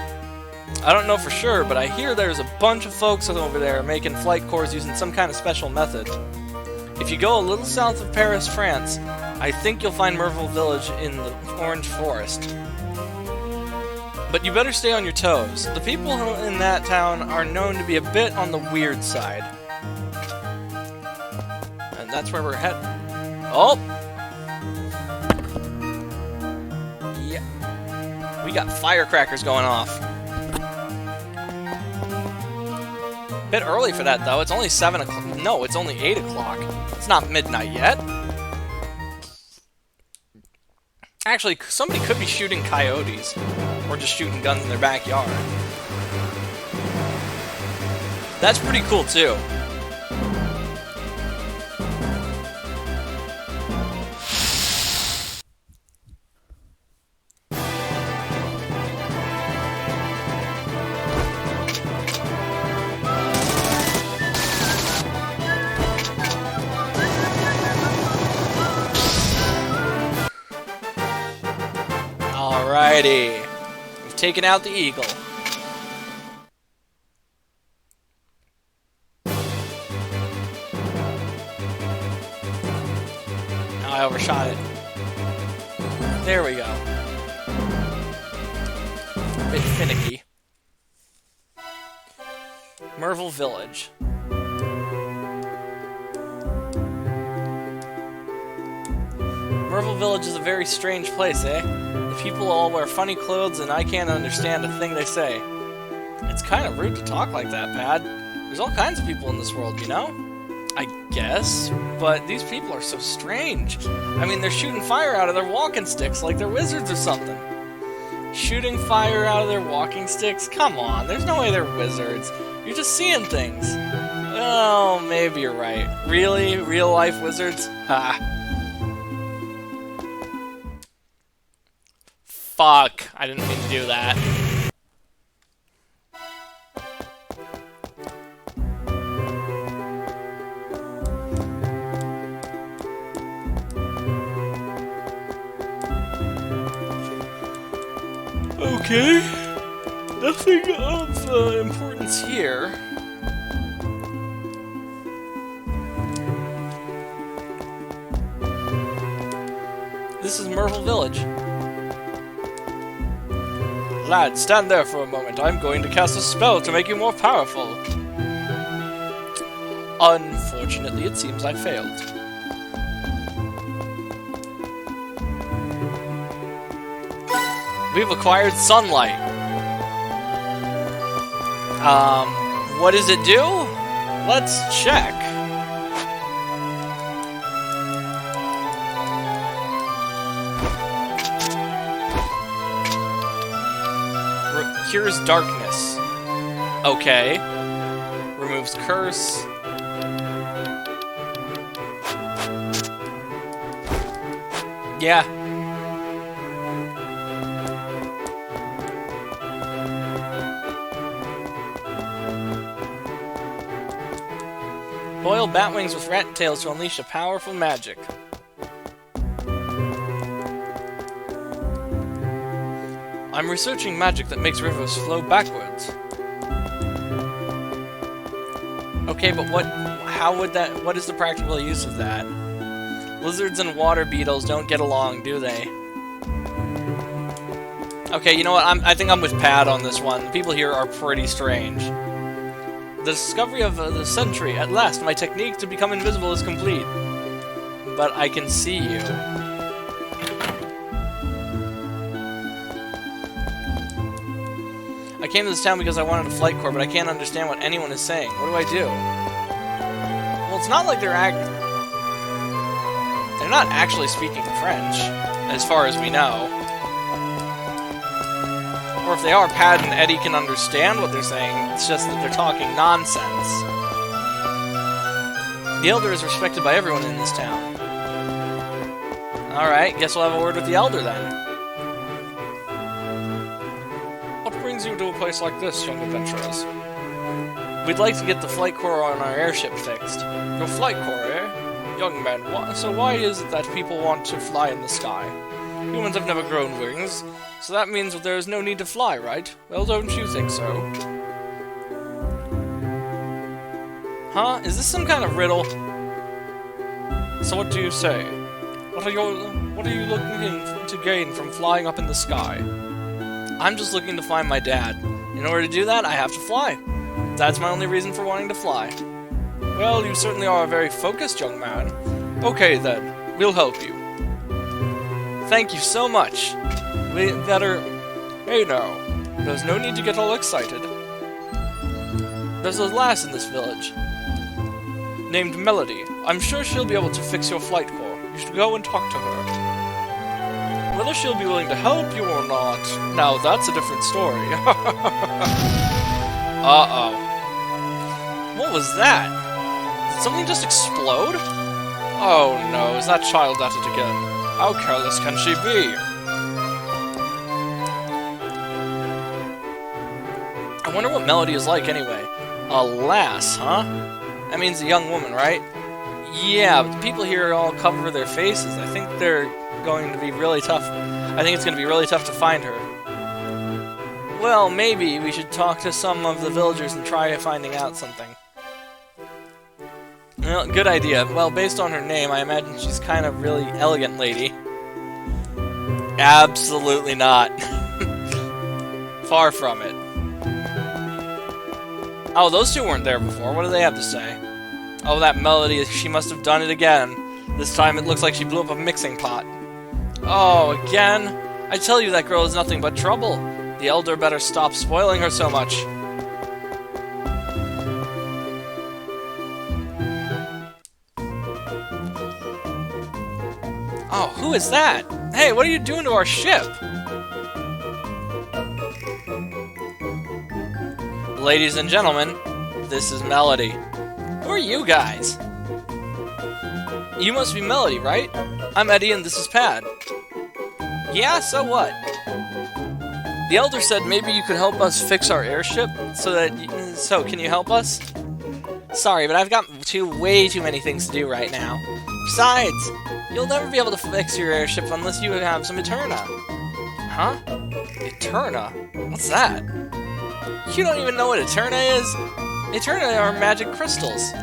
I don't know for sure, but I hear there's a bunch of folks over there making flight cores using some kind of special method. If you go a little south of Paris, France, I think you'll find Merville Village in the Orange Forest. But you better stay on your toes. The people in that town are known to be a bit on the weird side. And that's where we're heading. Oh! Yeah. We got firecrackers going off. Bit early for that, though. It's only 7 o'clock. No, it's only 8 o'clock. It's not midnight yet. Actually, somebody could be shooting coyotes. Or just shooting guns in their backyard. That's pretty cool, too. Alrighty. We've taken out the eagle. Now I overshot it. There we go. A bit finicky. Merville Village. Merville Village is a very strange place, eh? The people all wear funny clothes and I can't understand a thing they say. It's kind of rude to talk like that, Pad. There's all kinds of people in this world, you know? I guess, but these people are so strange. I mean, they're shooting fire out of their walking sticks like they're wizards or something. Shooting fire out of their walking sticks? Come on, there's no way they're wizards. You're just seeing things. Oh, maybe you're right. Really? Real-life wizards? Ha. Fuck, I didn't mean to do that. Okay, nothing of importance here. This is Merville Village. Lad, stand there for a moment. I'm going to cast a spell to make you more powerful. Unfortunately, it seems I failed. We've acquired sunlight. What does it do? Let's check. Cures darkness. Okay. Removes curse. Yeah. Boil bat wings with rat tails to unleash a powerful magic. I'm researching magic that makes rivers flow backwards. Okay, but what is the practical use of that? Lizards and water beetles don't get along, do they? Okay, you know what, I think I'm with Pat on this one. The people here are pretty strange. The discovery of the century. At last, my technique to become invisible is complete. But I can see you. I came to this town because I wanted a flight core, but I can't understand what anyone is saying. What do I do? Well, it's not like they're not actually speaking French, as far as we know. Or if they are, Pat and Eddie can understand what they're saying. It's just that they're talking nonsense. The Elder is respected by everyone in this town. Alright, guess we'll have a word with the Elder then. What brings you to a place like this, young adventurers? We'd like to get the flight core on our airship fixed. Your flight core, eh? Young man, so why is it that people want to fly in the sky? Humans have never grown wings, so that means that there is no need to fly, right? Well, don't you think so? Huh? Is this some kind of riddle? So what do you say? What are you looking to gain from flying up in the sky? I'm just looking to find my dad. In order to do that, I have to fly. That's my only reason for wanting to fly. Well, you certainly are a very focused young man. Okay then, we'll help you. Thank you so much. We better... Hey now, there's no need to get all excited. There's a lass in this village named Melody. I'm sure she'll be able to fix your flight core. You should go and talk to her. Whether she'll be willing to help you or not, now that's a different story. Uh-oh. What was that? Did something just explode? Oh no, is that child at it again? How careless can she be? I wonder what Melody is like anyway. A lass, huh? That means a young woman, right? Yeah, but the people here all cover their faces. I think they're going to be really tough. I think it's going to be really tough to find her. Well, maybe we should talk to some of the villagers and try finding out something. Well, good idea. Well, based on her name, I imagine she's kind of really elegant lady. Absolutely not. Far from it. Oh, those two weren't there before. What do they have to say? Oh, that Melody, she must have done it again. This time it looks like she blew up a mixing pot. Oh, again? I tell you, that girl is nothing but trouble. The Elder better stop spoiling her so much. Oh, who is that? Hey, what are you doing to our ship? Ladies and gentlemen, this is Melody. Who are you guys? You must be Melody, right? I'm Eddie and this is Pat. Yeah, so what? The Elder said maybe you could help us fix our airship, so can you help us? Sorry, but I've got way too many things to do right now. Besides, you'll never be able to fix your airship unless you have some Eterna. Huh? Eterna? What's that? You don't even know what Eterna is? Eterna are magic crystals.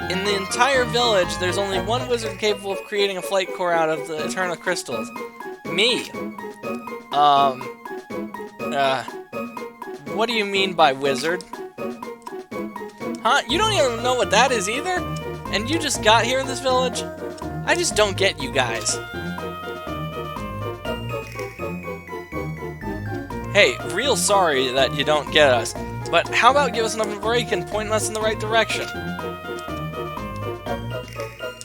In the entire village, there's only one wizard capable of creating a flight core out of the Eterna crystals. Me. What do you mean by wizard? Huh? You don't even know what that is either? And you just got here in this village? I just don't get you guys. Hey, real sorry that you don't get us. But how about give us another break and point us in the right direction?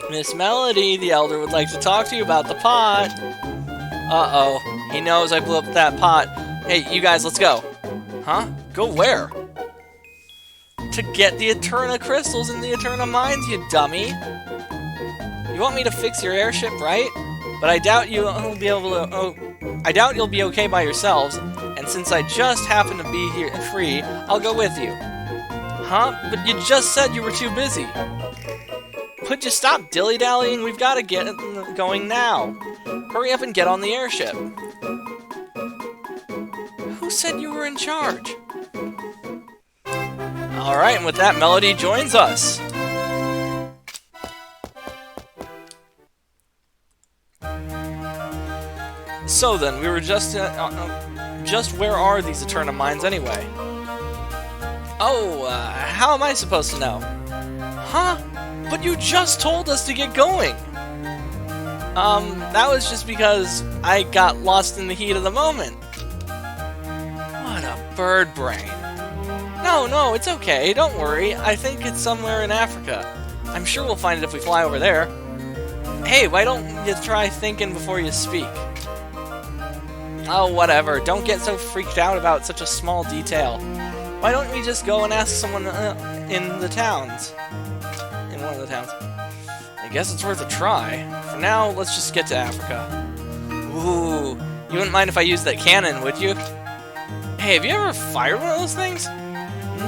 Miss Melody, the elder would like to talk to you about the pot. Uh-oh. He knows I blew up that pot. Hey, you guys, let's go. Huh? Go where? To get the Eterna crystals in the Eterna mines, you dummy. You want me to fix your airship, right? But I doubt you'll be able to... I doubt you'll be okay by yourselves, and since I just happen to be here free, I'll go with you. Huh? But you just said you were too busy. Would you stop dilly-dallying? We've got to get going now. Hurry up and get on the airship. Who said you were in charge? Alright, and with that, Melody joins us. So then, we were just where are these Eterna mines anyway? Oh, how am I supposed to know? Huh? But you just told us to get going! That was just because I got lost in the heat of the moment. What a bird brain. No, it's okay, don't worry. I think it's somewhere in Africa. I'm sure we'll find it if we fly over there. Hey, why don't you try thinking before you speak? Oh, whatever. Don't get so freaked out about such a small detail. Why don't we just go and ask someone in the towns? In one of the towns. I guess it's worth a try. For now, let's just get to Africa. Ooh, you wouldn't mind if I used that cannon, would you? Hey, have you ever fired one of those things?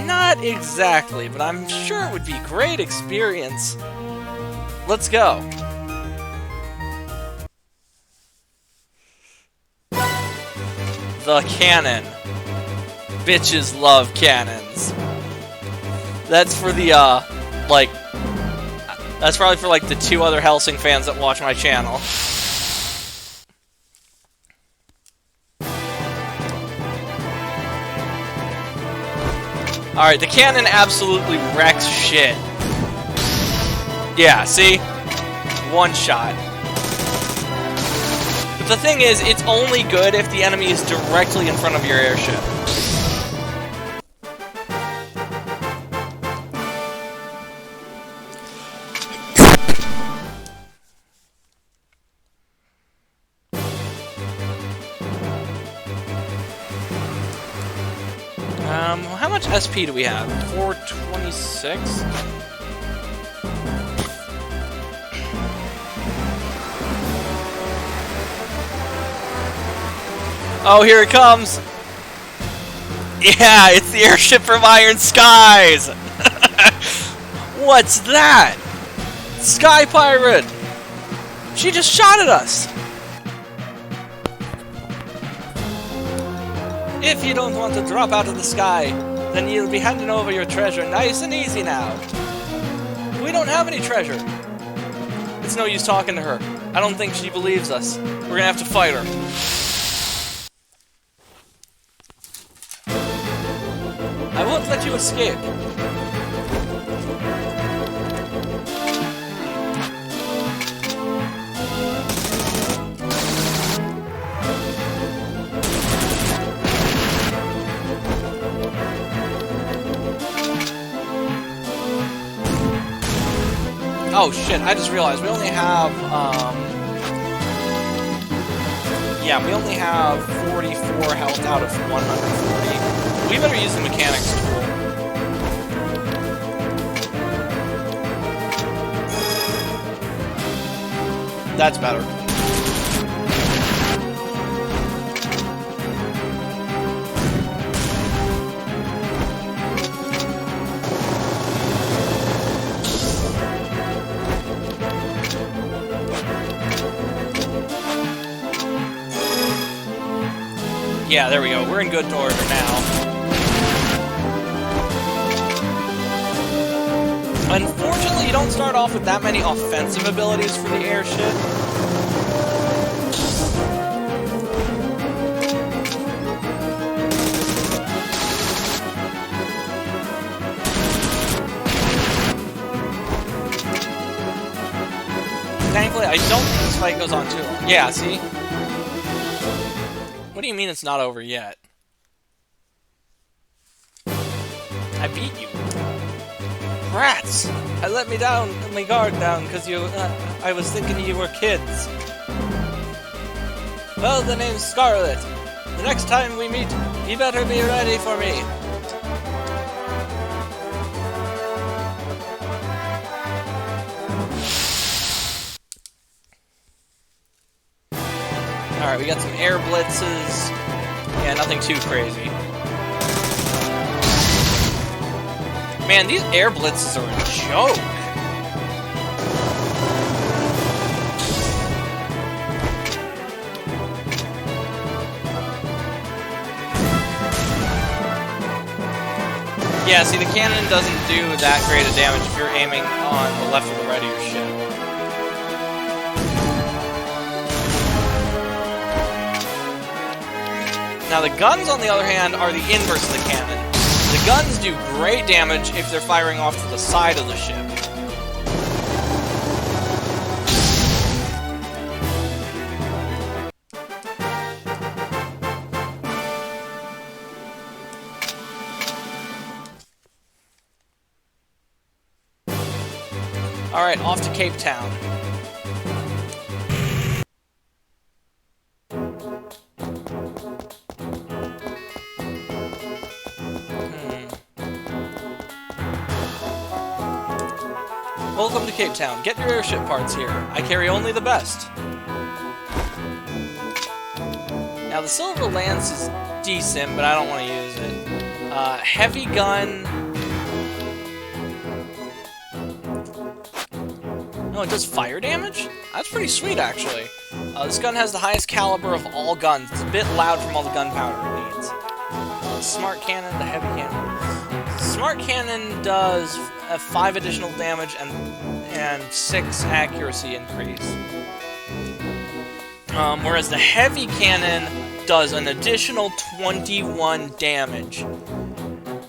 Not exactly, but I'm sure it would be a great experience. Let's go. The cannon. Bitches love cannons. That's for the, that's probably for, like, the 2 other Helsing fans that watch my channel. Alright, the cannon absolutely wrecks shit. Yeah, see? One shot. But the thing is, it's only good if the enemy is directly in front of your airship. How much SP do we have? 426? Oh, here it comes! Yeah, it's the airship from Iron Skies! What's that? Sky Pirate! She just shot at us! If you don't want to drop out of the sky, then you'll be handing over your treasure nice and easy now. We don't have any treasure. It's no use talking to her. I don't think she believes us. We're gonna have to fight her. I won't let you escape. Oh shit, I just realized we only have, yeah, we only have 44 health out of 140. We better use the mechanics tool. That's better. Yeah, there we go. We're in good order now. Unfortunately, you don't start off with that many offensive abilities for the airship. Thankfully, I don't think this fight goes on too long. Yeah, see? What do you mean it's not over yet? beat you. Rats! I let my guard down because I was thinking you were kids. Well, the name's Scarlet. The next time we meet, you better be ready for me. Alright, we got some air blitzes. Yeah, nothing too crazy. Man, these air blitzes are a joke. Yeah, see, the cannon doesn't do that great of damage if you're aiming on the left or the right of your ship. Now, the guns, on the other hand, are the inverse of the cannon. The guns do great damage if they're firing off to the side of the ship. Alright, off to Cape Town. Welcome to Cape Town. Get your airship parts here. I carry only the best. Now, the Silver Lance is decent, but I don't want to use it. Heavy gun... Oh, it does fire damage? That's pretty sweet, actually. This gun has the highest caliber of all guns. It's a bit loud from all the gunpowder it needs. Smart Cannon, the Heavy Cannon. Smart Cannon does 5 additional damage and 6 accuracy increase. Whereas the Heavy Cannon does an additional 21 damage.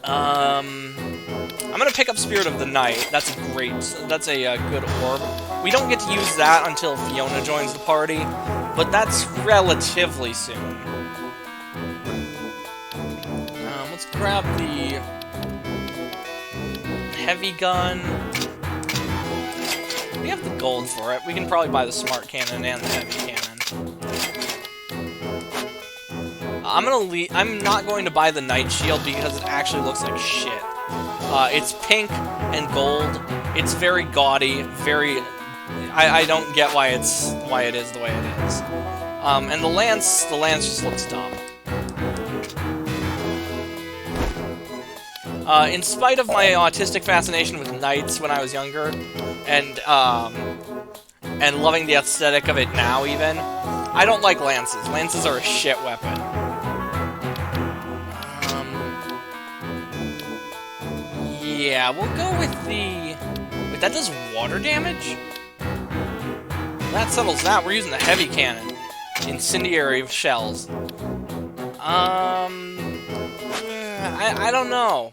I'm gonna pick up Spirit of the Night. That's a good orb. We don't get to use that until Fiona joins the party, but that's relatively soon. Let's grab the Heavy Gun. We have the gold for it. We can probably buy the Smart Cannon and the Heavy Cannon. I'm not going to buy the Night Shield because it actually looks like shit. It's pink and gold. It's very gaudy, very... I don't get why it is the way it is. And the lance just looks dumb. In spite of my autistic fascination with knights when I was younger, and loving the aesthetic of it now even, I don't like lances. Lances are a shit weapon. Yeah, we'll go with the... Wait, that does water damage? That settles that. We're using the Heavy Cannon. Incendiary shells. I don't know.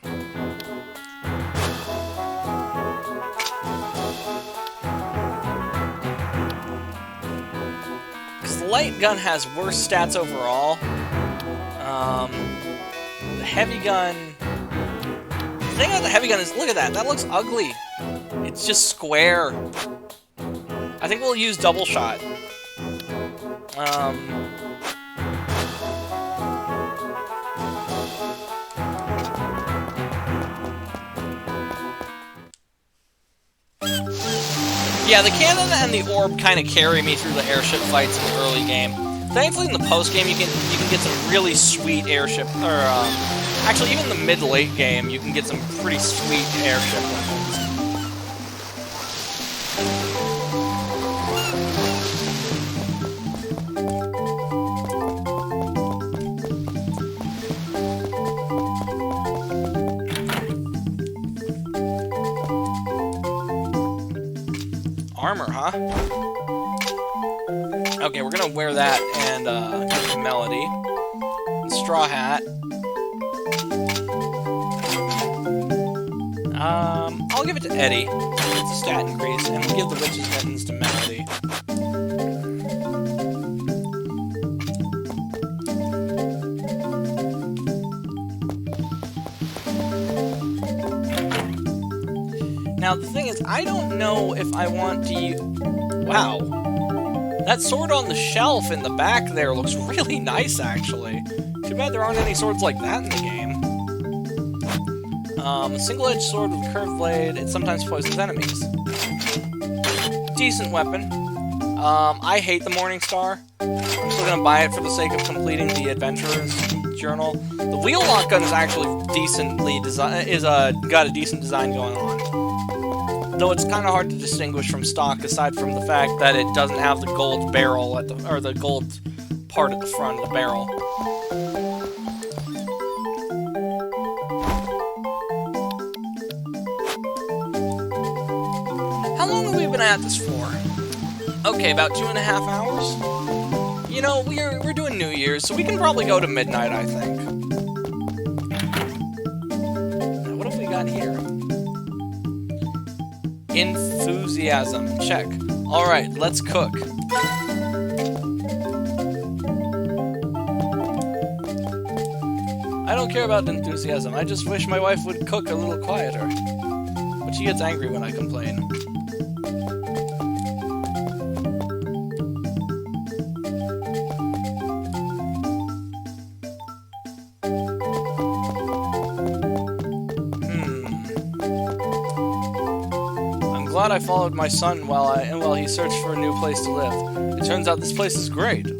Because the light gun has worse stats overall. The Heavy Gun... The thing about the Heavy Gun is, look at that, that looks ugly. It's just square. I think we'll use Double Shot. Yeah, the cannon and the orb kind of carry me through the airship fights in the early game. Thankfully, in the post-game, you can get some really sweet airship, actually, even in the mid-late game, you can get some pretty sweet airship weapons. Armor, huh? Okay, we're gonna wear that and give it Melody. Straw hat. I'll give it to Eddie. It's a stat increase, and we'll give the Witch's Mittens to Melody. Now, the thing is, I don't know if I want to use... Wow. That sword on the shelf in the back there looks really nice, actually. Too bad there aren't any swords like that in the game. A single-edged sword with a curved blade. It sometimes poisons enemies. Decent weapon. I hate the Morning Star. I'm still gonna buy it for the sake of completing the Adventurer's Journal. The wheel lock gun is actually decently designed. Got a decent design going on. Though it's kind of hard to distinguish from stock, aside from the fact that it doesn't have the gold barrel at the, or the gold part at the front of the barrel. How long have we been at this for? Okay, about 2.5 hours. You know, we're doing New Year's, so we can probably go to midnight, I think. Now, what have we got here? Enthusiasm. Check. Alright, let's cook. I don't care about enthusiasm. I just wish my wife would cook a little quieter. But she gets angry when I complain. Glad I followed my son while he searched for a new place to live. It turns out this place is great. I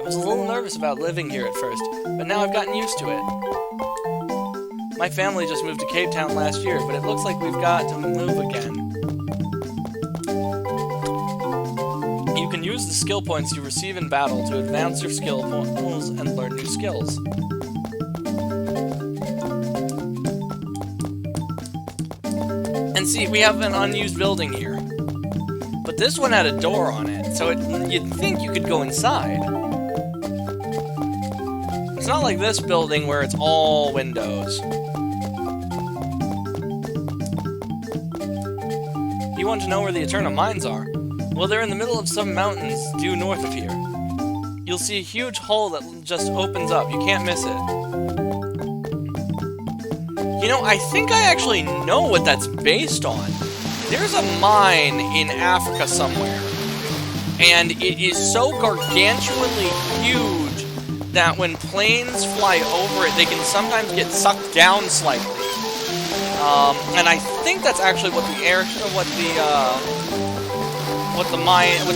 was a little nervous about living here at first, but now I've gotten used to it. My family just moved to Cape Town last year, but it looks like we've got to move again. You can use the skill points you receive in battle to advance your skills and learn new skills. And see, we have an unused building here. But this one had a door on it, so you'd think you could go inside. It's not like this building where it's all windows. You want to know where the Eterna mines are? Well, they're in the middle of some mountains due north of here. You'll see a huge hole that just opens up. You can't miss it. You know, I think I actually know what that's based on. There's a mine in Africa somewhere, and it is so gargantuanly huge that when planes fly over it, they can sometimes get sucked down slightly. And I think that's actually what the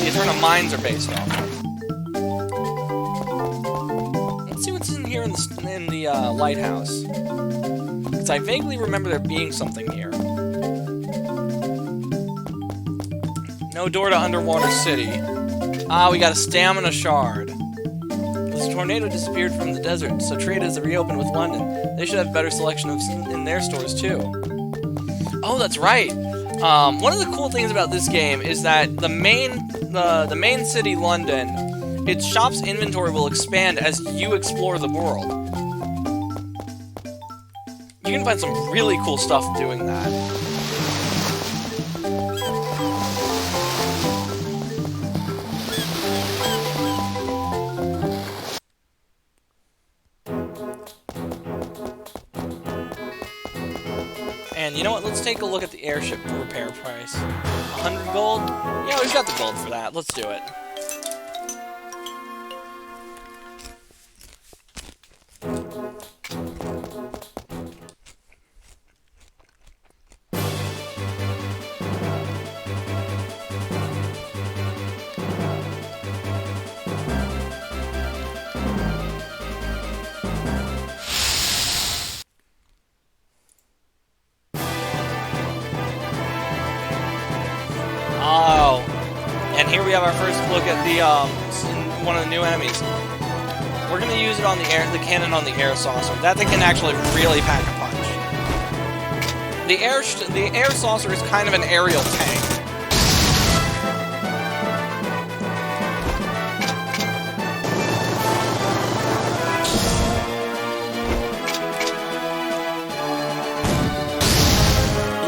Eterna mines are based off of. Let's see what's in here in the lighthouse. Because I vaguely remember there being something here. No door to Underwater City. Ah, we got a stamina shard. This tornado disappeared from the desert, so trade has reopened with London. They should have a better selection in their stores, too. Oh, that's right. One of the cool things about this game is that the main city, London, its shop's inventory will expand as you explore the world. You can find some really cool stuff doing that. And you know what? Let's take a look at the airship repair price. 100 gold? Yeah, we've got the gold for that. Let's do it. Oh, and here we have our first look at the one of the new enemies. We're gonna use it on the cannon on the air saucer. That thing can actually really pack a punch. The air saucer is kind of an aerial tank.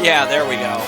Yeah, there we go.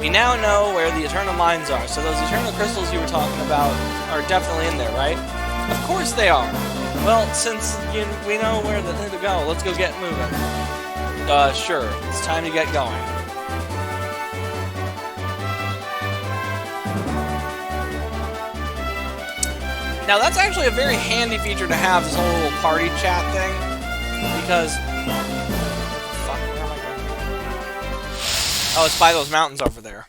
We now know where the Eterna mines are, so those Eterna crystals you were talking about are definitely in there, right? Of course they are! Well, since we know where they need to go, let's go get moving. Sure. It's time to get going. Now, that's actually a very handy feature to have, this whole little party chat thing, because... Fuck, where am I going? Oh, it's by those mountains over there.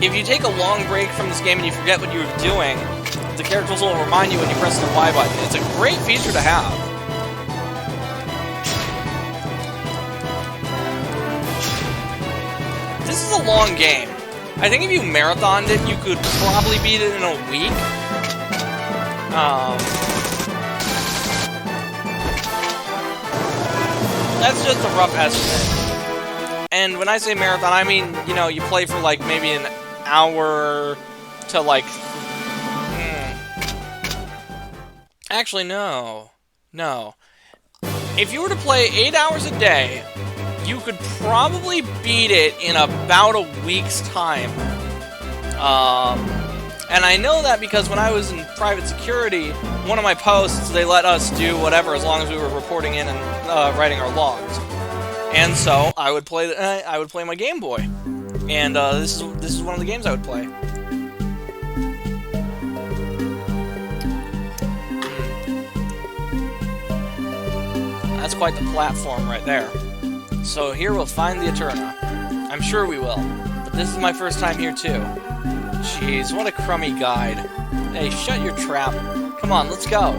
If you take a long break from this game and you forget what you were doing, the characters will remind you when you press the Y button. It's a great feature to have. This is a long game. I think if you marathoned it, you could probably beat it in a week. That's just a rough estimate. And when I say marathon, I mean, you know, you play for like maybe an hour to like... Actually, no. No. If you were to play 8 hours a day, you could probably beat it in about a week's time. And I know that because when I was in private security, one of my posts, they let us do whatever as long as we were reporting in and writing our logs. And so I would play my Game Boy, and this is one of the games I would play. That's quite the platform right there. So here we'll find the Eterna. I'm sure we will. But this is my first time here too. Jeez, what a crummy guide. Hey, shut your trap. Come on, let's go.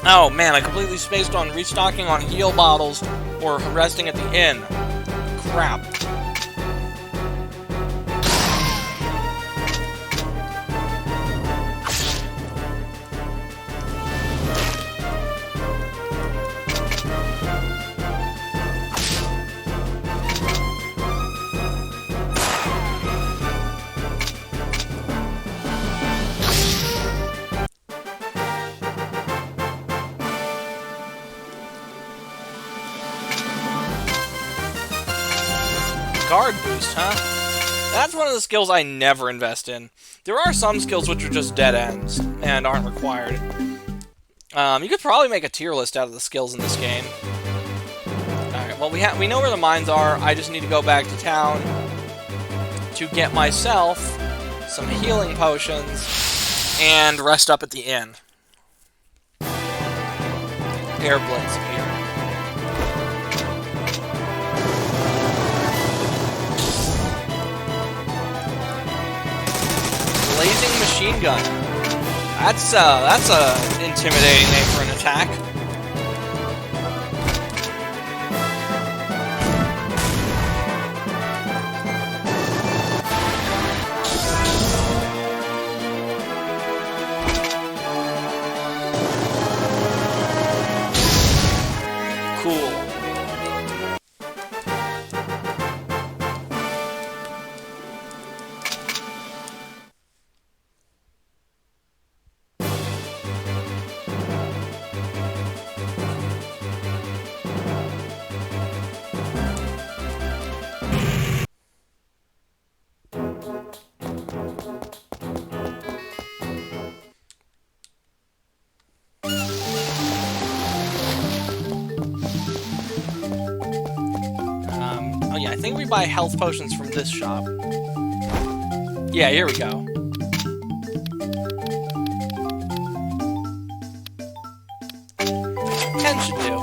Oh man, I completely spaced on restocking on heal bottles or resting at the inn. Crap. Guard boost, huh? That's one of the skills I never invest in. There are some skills which are just dead ends and aren't required. You could probably make a tier list out of the skills in this game. Alright, well we know where the mines are. I just need to go back to town to get myself some healing potions and rest up at the inn. Air Blitz appear. Blazing machine gun. That's a intimidating name for an attack. Cool. Oh yeah, I think we buy health potions from this shop. Yeah, here we go. 10 should do.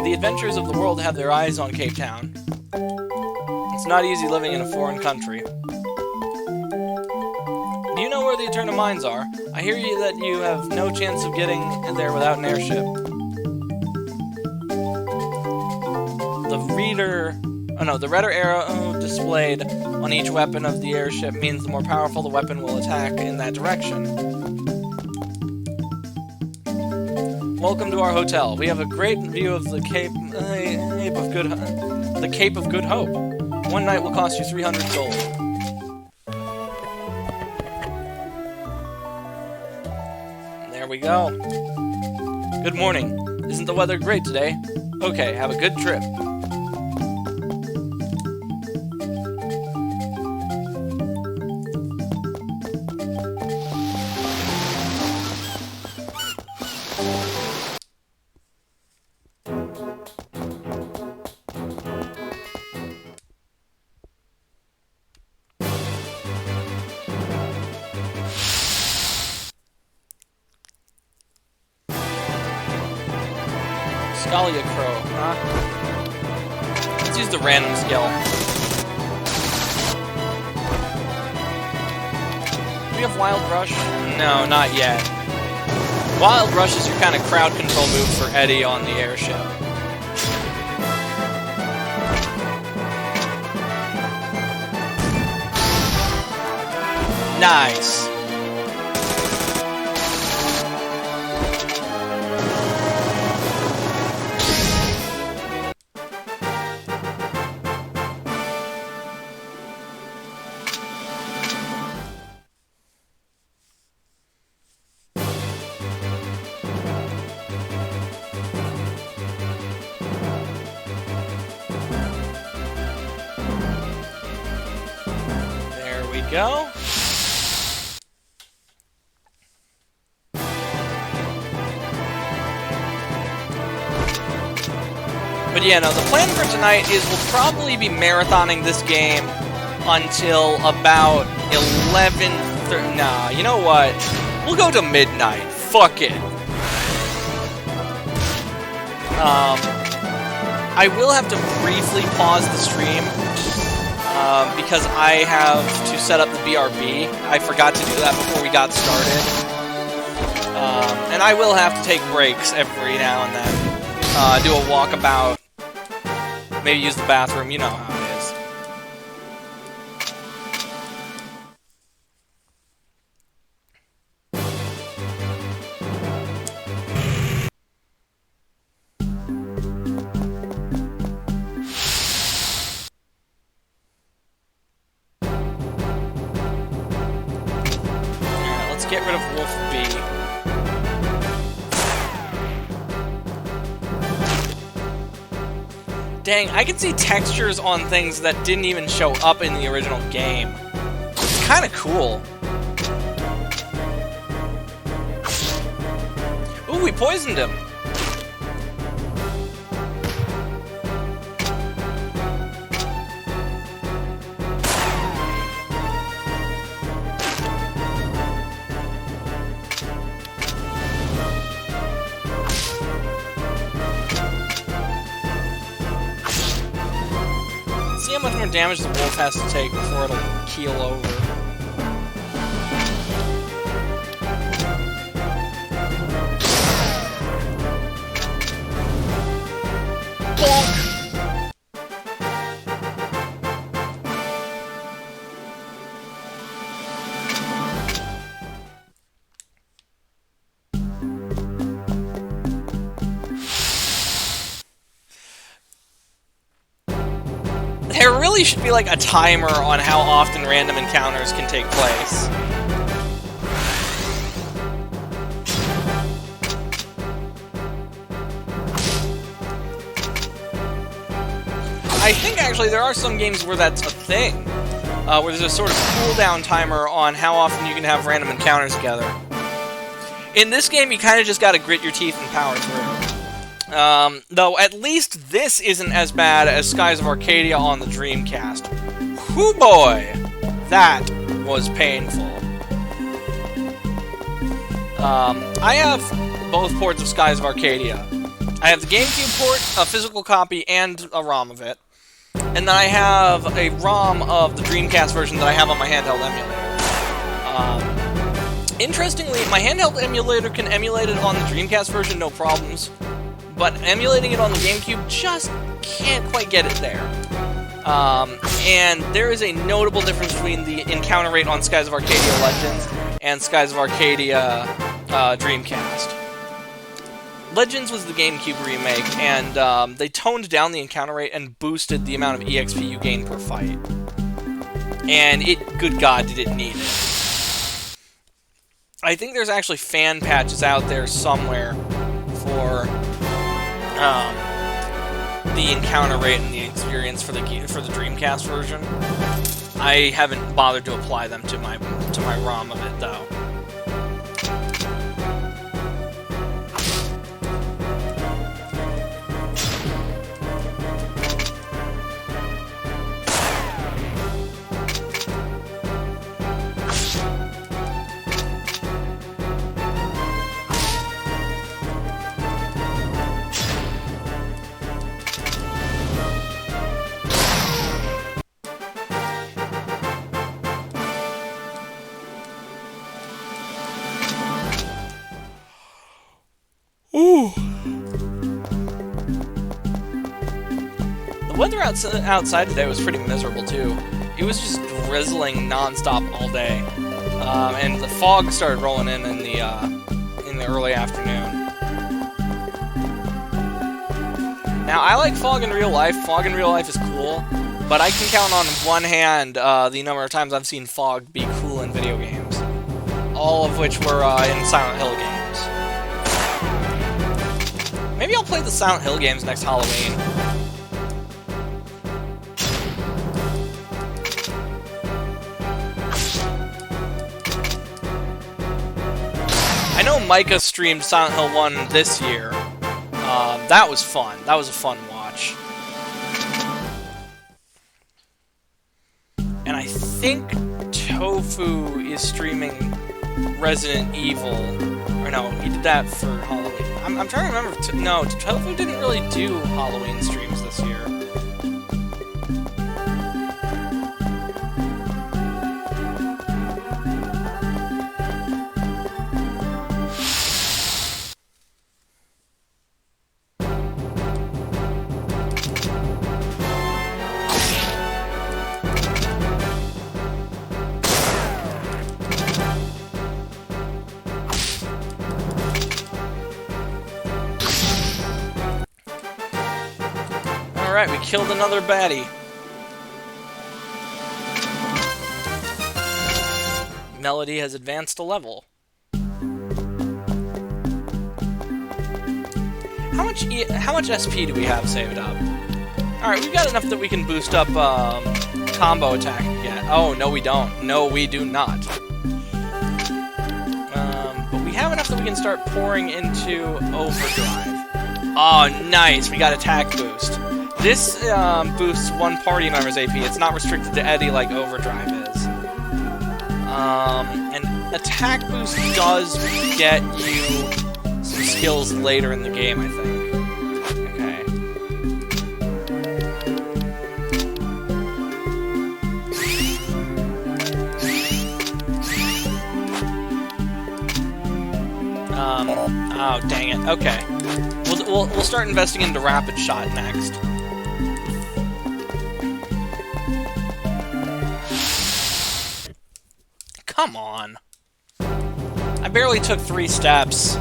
The adventurers of the world have their eyes on Cape Town. It's not easy living in a foreign country. Do you know where the Eterna mines are? I hear you that you have no chance of getting there without an airship. The redder arrow displayed on each weapon of the airship means the more powerful the weapon will attack in that direction. Welcome to our hotel. We have a great view of the Cape of Good Hope. One night will cost you 300 gold. There we go. Good morning. Isn't the weather great today? Okay, have a good trip. Scalia Crow, huh? Let's use the random skill. Do we have Wild Rush? No, not yet. Wild Rush is your kind of crowd control move for Eddie on the airship. Nice. Go. But yeah, no, the plan for tonight is we'll probably be marathoning this game until about 11:30. Nah, you know what? We'll go to midnight. Fuck it. I will have to briefly pause the stream. Because I have to set up the BRB. I forgot to do that before we got started. And I will have to take breaks every now and then. Do a walkabout. Maybe use the bathroom. You know how it is. Get rid of Wolf B. Dang, I can see textures on things that didn't even show up in the original game. It's kind of cool. Ooh, we poisoned him. See how much more damage the wolf has to take before it'll keel over. Bonk! There really should be like a timer on how often random encounters can take place. I think actually there are some games where that's a thing, where there's a sort of cooldown timer on how often you can have random encounters together. In this game, you kind of just gotta grit your teeth and power through. Though at least this isn't as bad as Skies of Arcadia on the Dreamcast. Whoo boy! That was painful. I have both ports of Skies of Arcadia. I have the GameCube port, a physical copy, and a ROM of it. And then I have a ROM of the Dreamcast version that I have on my handheld emulator. Interestingly, my handheld emulator can emulate it on the Dreamcast version, no problems, but emulating it on the GameCube just can't quite get it there. And there is a notable difference between the encounter rate on Skies of Arcadia Legends and Skies of Arcadia Dreamcast. Legends was the GameCube remake, and they toned down the encounter rate and boosted the amount of EXP you gain per fight. And good God, did it need it. I think there's actually fan patches out there somewhere for the encounter rate and the experience for the Dreamcast version. I haven't bothered to apply them to my ROM of it though. Ooh. The weather outside today was pretty miserable too. It was just drizzling nonstop all day, and the fog started rolling in the early afternoon. Now I like fog in real life. Fog in real life is cool, but I can count on one hand the number of times I've seen fog be cool in video games, all of which were in Silent Hill games. Maybe I'll play the Silent Hill games next Halloween. I know Micah streamed Silent Hill 1 this year. That was fun. That was a fun watch. And I think Tofu is streaming Resident Evil. Or no, he did that for Halloween. I'm trying to remember. No, Tofu didn't really do Halloween streams this year. Alright, we killed another baddie. Melody has advanced a level. How much SP do we have saved up? Alright, we've got enough that we can boost up combo attack again. Oh, no we don't. No, we do not. But we have enough that we can start pouring into overdrive. Oh, nice! We got attack boost. This boosts one party member's AP. It's not restricted to Eddie like Overdrive is. And attack boost does get you some skills later in the game, I think. Okay. Oh, dang it. Okay. We'll start investing into Rapid Shot next. Come on. I barely took 3 steps.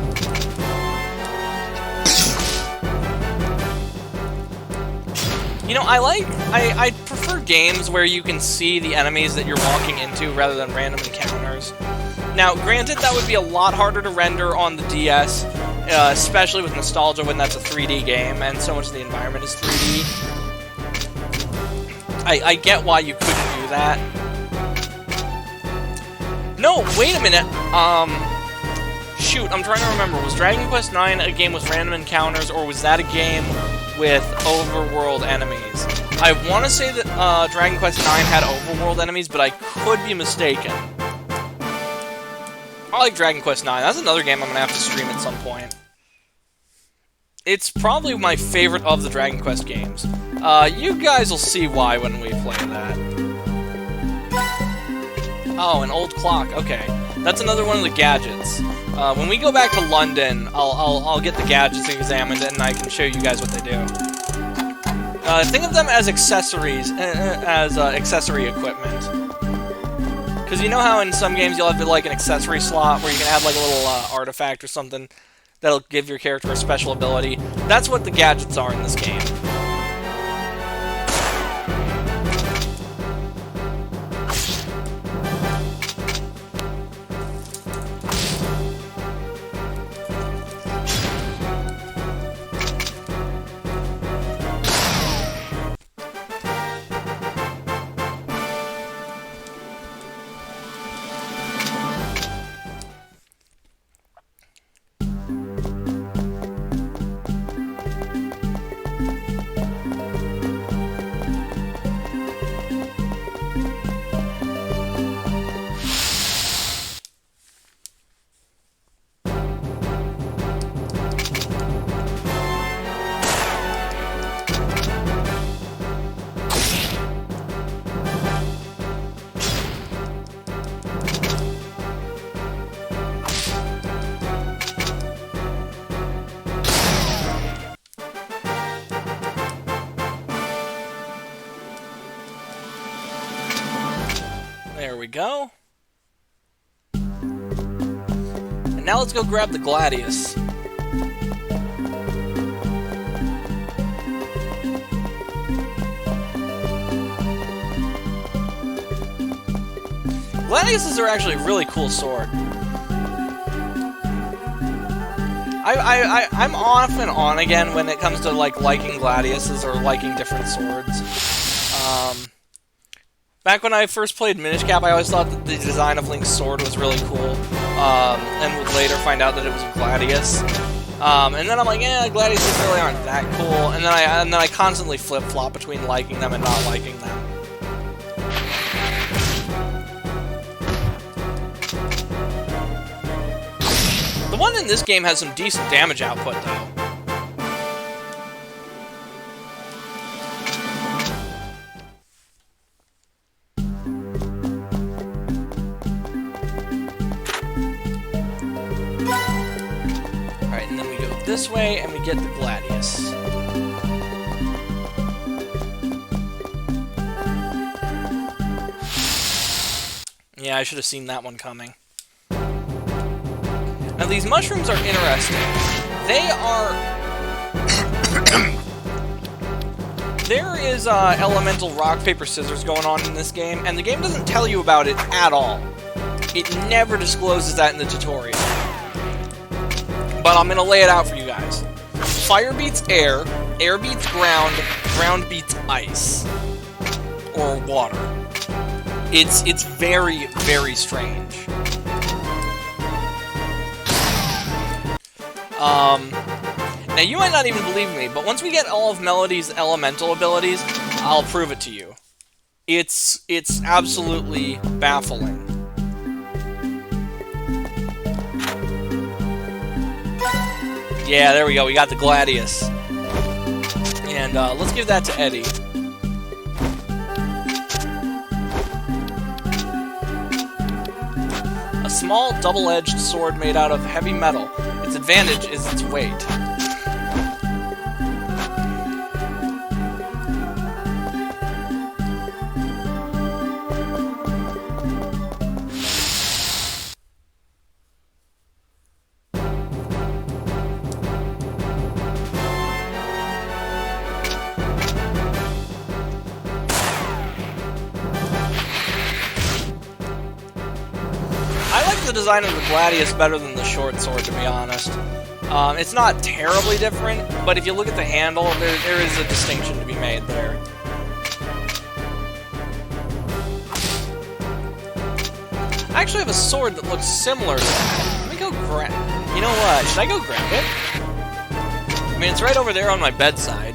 You know, I prefer games where you can see the enemies that you're walking into rather than random encounters. Now, granted, that would be a lot harder to render on the DS, especially with Nostalgia when that's a 3D game and so much of the environment is 3D. I get why you couldn't do that. No, wait a minute. Shoot, I'm trying to remember. Was Dragon Quest IX a game with random encounters, or was that a game with overworld enemies? I want to say that Dragon Quest IX had overworld enemies, but I could be mistaken. I like Dragon Quest IX. That's another game I'm going to have to stream at some point. It's probably my favorite of the Dragon Quest games. You guys will see why when we play that. Oh, an old clock. Okay. That's another one of the gadgets. When we go back to London, I'll get the gadgets examined and I can show you guys what they do. Think of them as accessories, accessory equipment. Because you know how in some games you'll have like an accessory slot where you can add like a little artifact or something that'll give your character a special ability? That's what the gadgets are in this game. There we go. And now let's go grab the Gladius. Gladiuses are actually a really cool sword. I'm off and on again when it comes to like liking Gladiuses or liking different swords. Back when I first played Minish Cap, I always thought that the design of Link's sword was really cool, and would later find out that it was a Gladius. And then I'm like, Gladiuses really aren't that cool. And then I constantly flip-flop between liking them and not liking them. The one in this game has some decent damage output, though. This way, and we get the Gladius. Yeah, I should have seen that one coming. Now, these mushrooms are interesting. They are... There is elemental rock, paper, scissors going on in this game, and the game doesn't tell you about it at all. It never discloses that in the tutorial. But I'm going to lay it out for you guys. Fire beats air, air beats ground, ground beats ice. Or water. It's very, very strange. Now you might not even believe me, but once we get all of Melody's elemental abilities, I'll prove it to you. It's absolutely baffling. Yeah, there we go. We got the Gladius. And let's give that to Eddie. A small, double-edged sword made out of heavy metal. Its advantage is its weight. The design of the Gladius better than the short sword, to be honest. It's not terribly different, but if you look at the handle, there is a distinction to be made there. I actually have a sword that looks similar to that. Let me go grab... You know what? Should I go grab it? I mean, it's right over there on my bedside.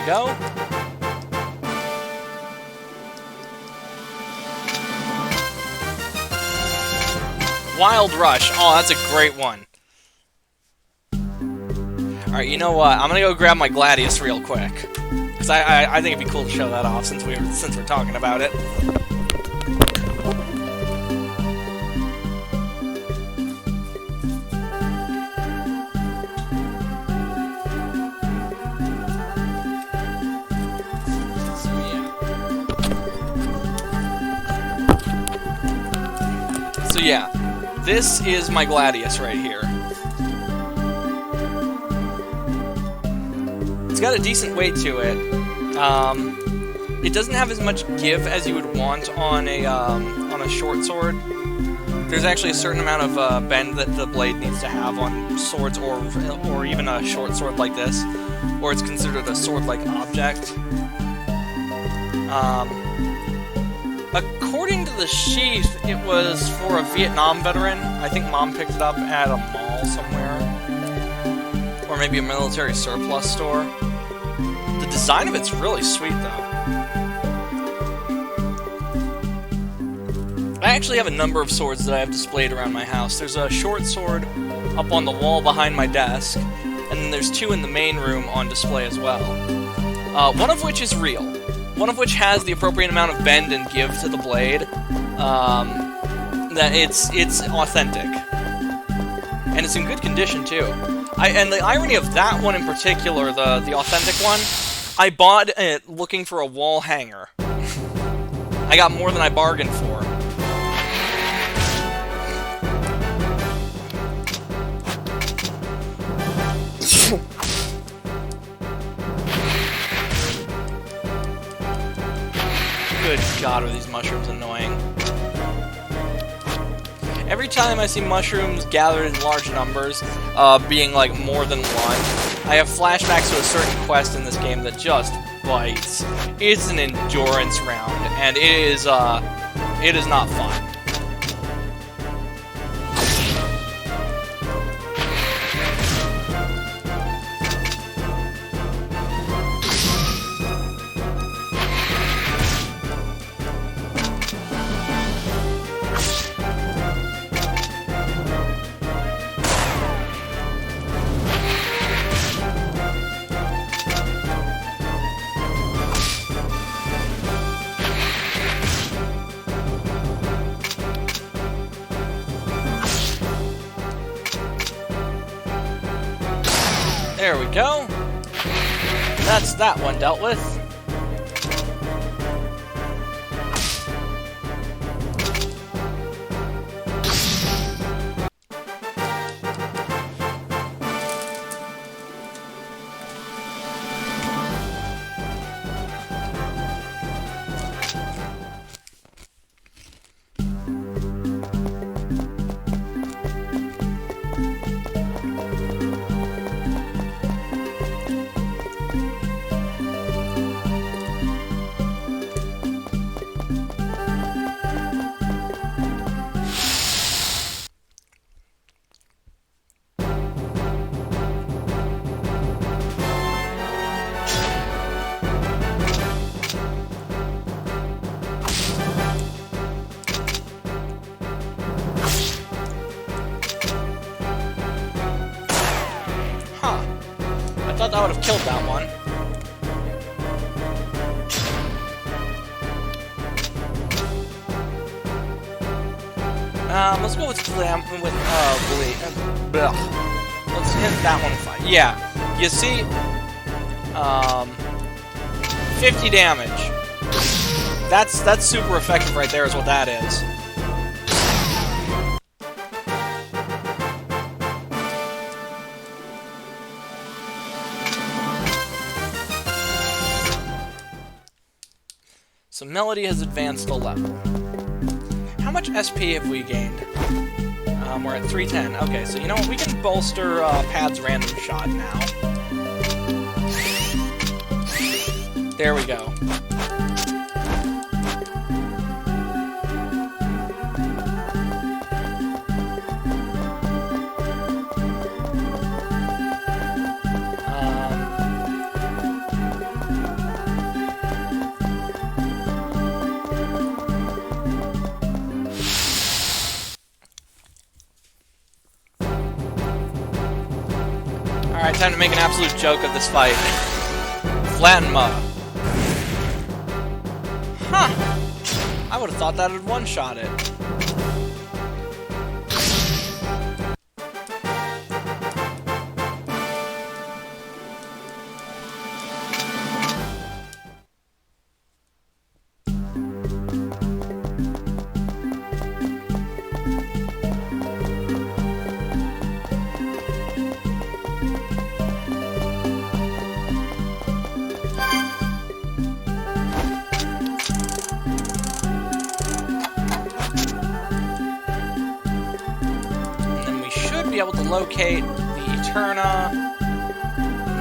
we go. Wild Rush. Oh, that's a great one. Alright, you know what? I'm gonna go grab my Gladius real quick. Because I think it'd be cool to show that off since we're talking about it. So yeah, this is my Gladius right here. It's got a decent weight to it. It doesn't have as much give as you would want on a short sword. There's actually a certain amount of bend that the blade needs to have on swords or even a short sword like this, or it's considered a sword-like object. According to the sheath, it was for a Vietnam veteran. I think Mom picked it up at a mall somewhere. Or maybe a military surplus store. The design of it's really sweet, though. I actually have a number of swords that I have displayed around my house. There's a short sword up on the wall behind my desk, and then there's two in the main room on display as well. One of which is real. One of which has the appropriate amount of bend and give to the blade. That it's authentic. And it's in good condition, too. And the irony of that one in particular, the authentic one, I bought it looking for a wall hanger. I got more than I bargained for. Good God, are these mushrooms annoying. Every time I see mushrooms gathered in large numbers, being like more than one, I have flashbacks to a certain quest in this game that just bites. It's an endurance round, and it is not fun. There we go. That's that one dealt with. I thought that would have killed that one. Let's go with let's hit that one fine. Yeah, you see, 50 damage. That's super effective right there is what that is. So Melody has advanced a level. How much SP have we gained? We're at 310. Okay, so you know what? We can bolster Pad's random shot now. There we go. Alright, time to make an absolute joke of this fight. Flatma. Huh. I would have thought that would one-shot it. Be able to locate the Eterna.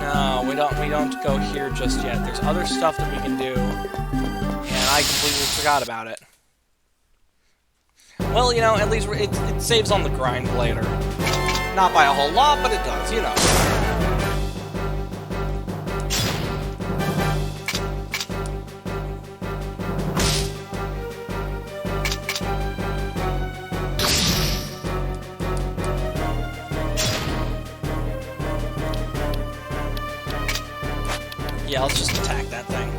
No, we don't go here just yet. There's other stuff that we can do, and I completely forgot about it. Well, you know, at least it saves on the grind later. Not by a whole lot, but it does, you know. Yeah, let's just attack that thing.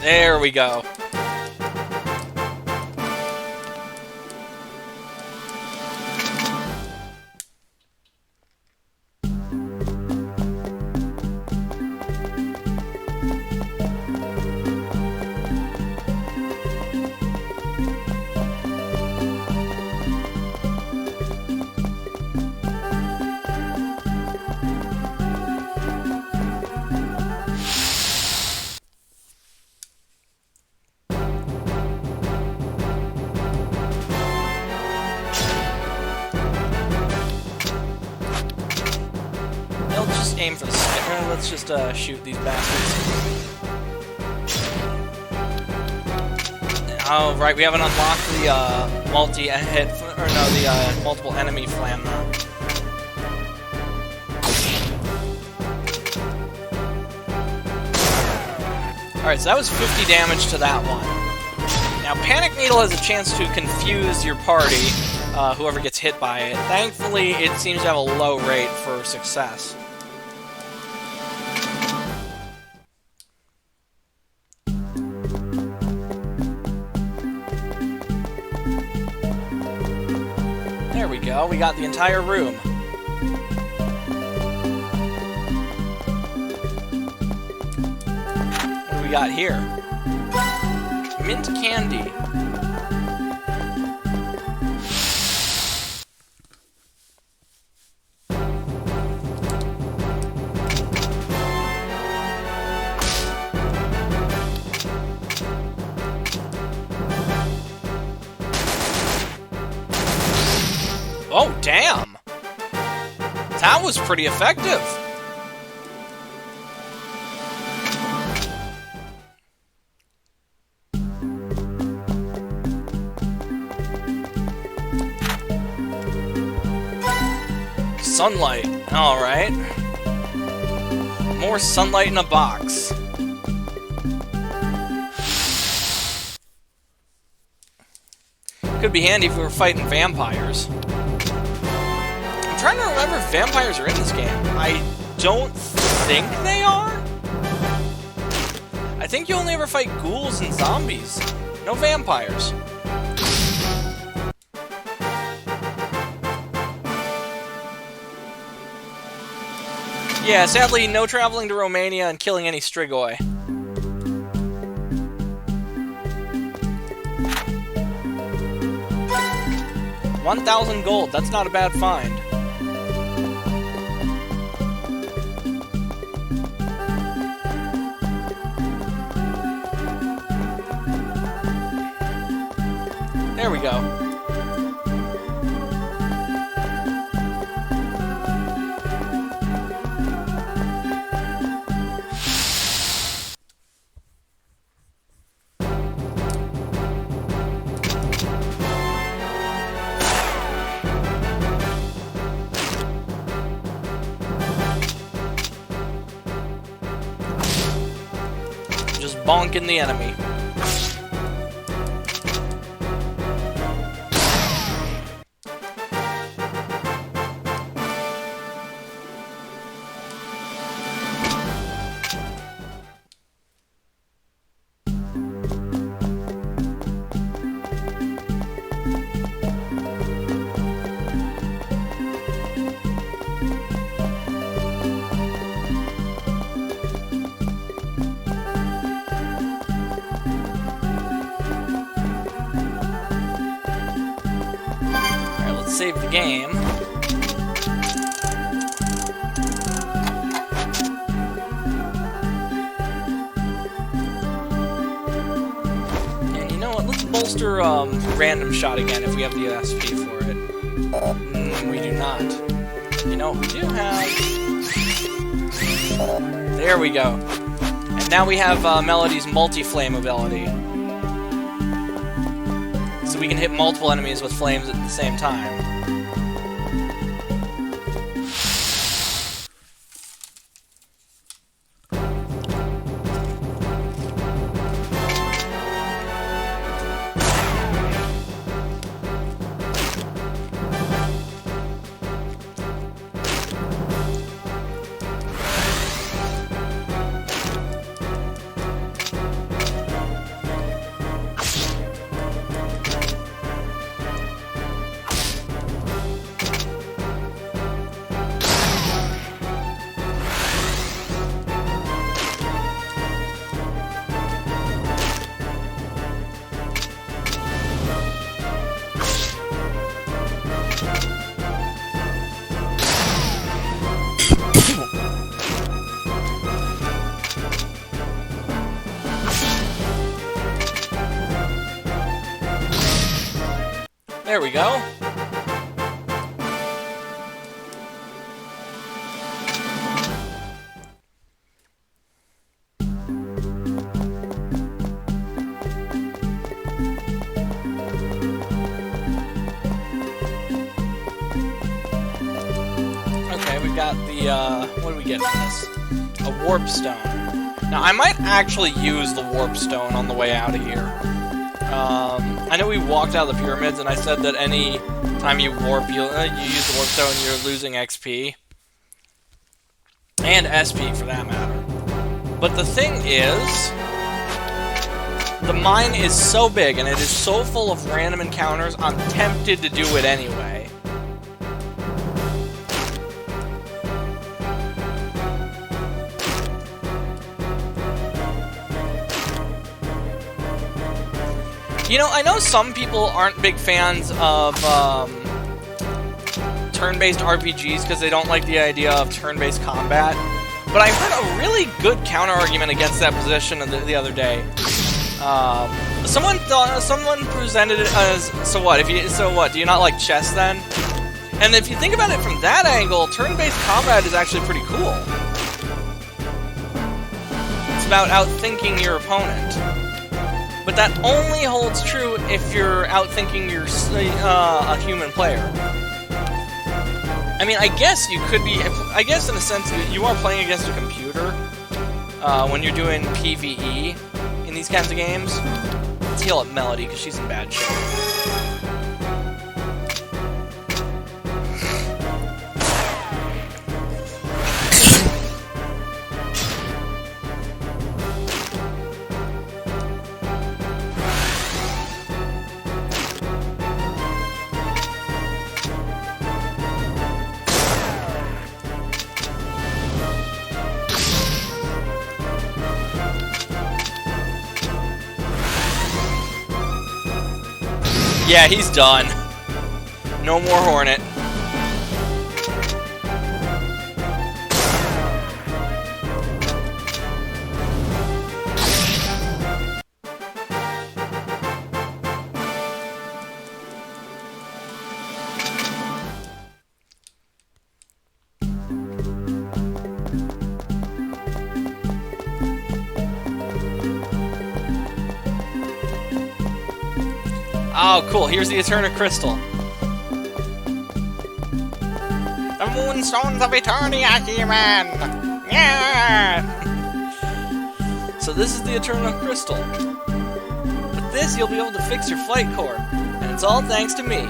There we go. Aim for the center. Let's just shoot these bastards. Oh, right, we haven't unlocked the multi-hit, or no, the multiple enemy flam now. Alright, so that was 50 damage to that one. Now, Panic Needle has a chance to confuse your party, whoever gets hit by it. Thankfully, it seems to have a low rate for success. There we go, we got the entire room. What do we got here? Mint candy. Oh, damn! That was pretty effective! Sunlight. Alright. More sunlight in a box. Could be handy if we were fighting vampires. I'm trying to remember if vampires are in this game. I don't think they are. I think you only ever fight ghouls and zombies. No vampires. Yeah, sadly, no traveling to Romania and killing any Strigoi. 1,000 gold, that's not a bad find. There we go. Just bonking the enemy. save the game. And you know what? Let's bolster random shot again if we have the SP for it. We do not. You know what we do have? There we go. And now we have Melody's multi-flame ability. So we can hit multiple enemies with flames at the same time. There we go. Okay, we've got the, what do we get from this? A warp stone. Now, I might actually use the warp stone on the way out of here. I know we walked out of the pyramids, and I said that any time you warp, you use the warp stone, you're losing XP. And SP, for that matter. But the thing is, the mine is so big, and it is so full of random encounters, I'm tempted to do it anyway. You know, I know some people aren't big fans of turn-based RPGs because they don't like the idea of turn-based combat, but I heard a really good counter-argument against that position the other day. Someone presented it as, so what, do you not like chess then? And if you think about it from that angle, turn-based combat is actually pretty cool. It's about outthinking your opponent. But that only holds true if you're outthinking your a human player. I mean, I guess you could be. I guess in a sense, you are playing against a computer when you're doing PvE in these kinds of games. Let's heal up Melody because she's in bad shape. Yeah, he's done. No more Hornet. Oh, cool. Here's the Eterna crystal. The moonstones of Eternia, He-Man! Yeah! So this is the Eterna crystal. With this, you'll be able to fix your flight core. And it's all thanks to me.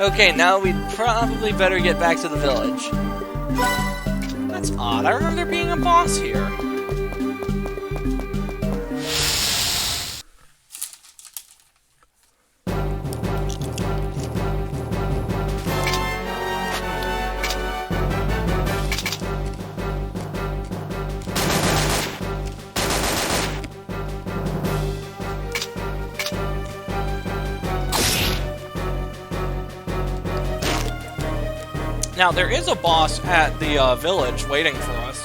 Okay, now we'd probably better get back to the village. That's odd. I remember there being a boss here. Now, there is a boss at the village waiting for us.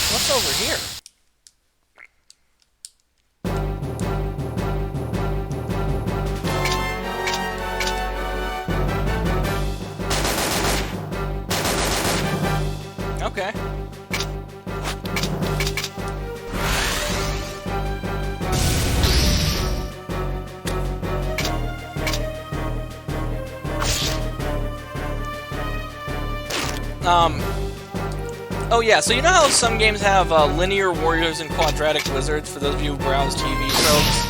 What's over here? Okay. Oh yeah, so you know how some games have linear warriors and quadratic wizards, for those of you who browse TV tropes,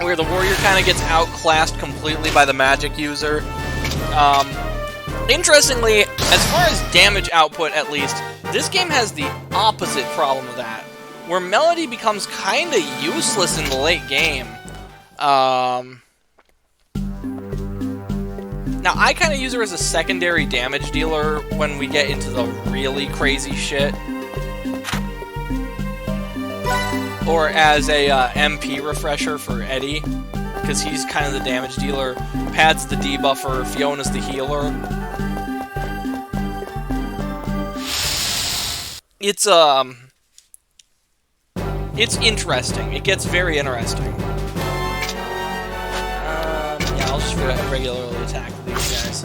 where the warrior kind of gets outclassed completely by the magic user? Interestingly, as far as damage output at least, this game has the opposite problem of that, where Melody becomes kinda useless in the late game. Now, I kind of use her as a secondary damage dealer when we get into the really crazy shit. Or as a MP refresher for Eddie, because he's kind of the damage dealer. Pad's the debuffer, Fiona's the healer. It's interesting. It gets very interesting. Yeah, I'll just regularly attack these guys.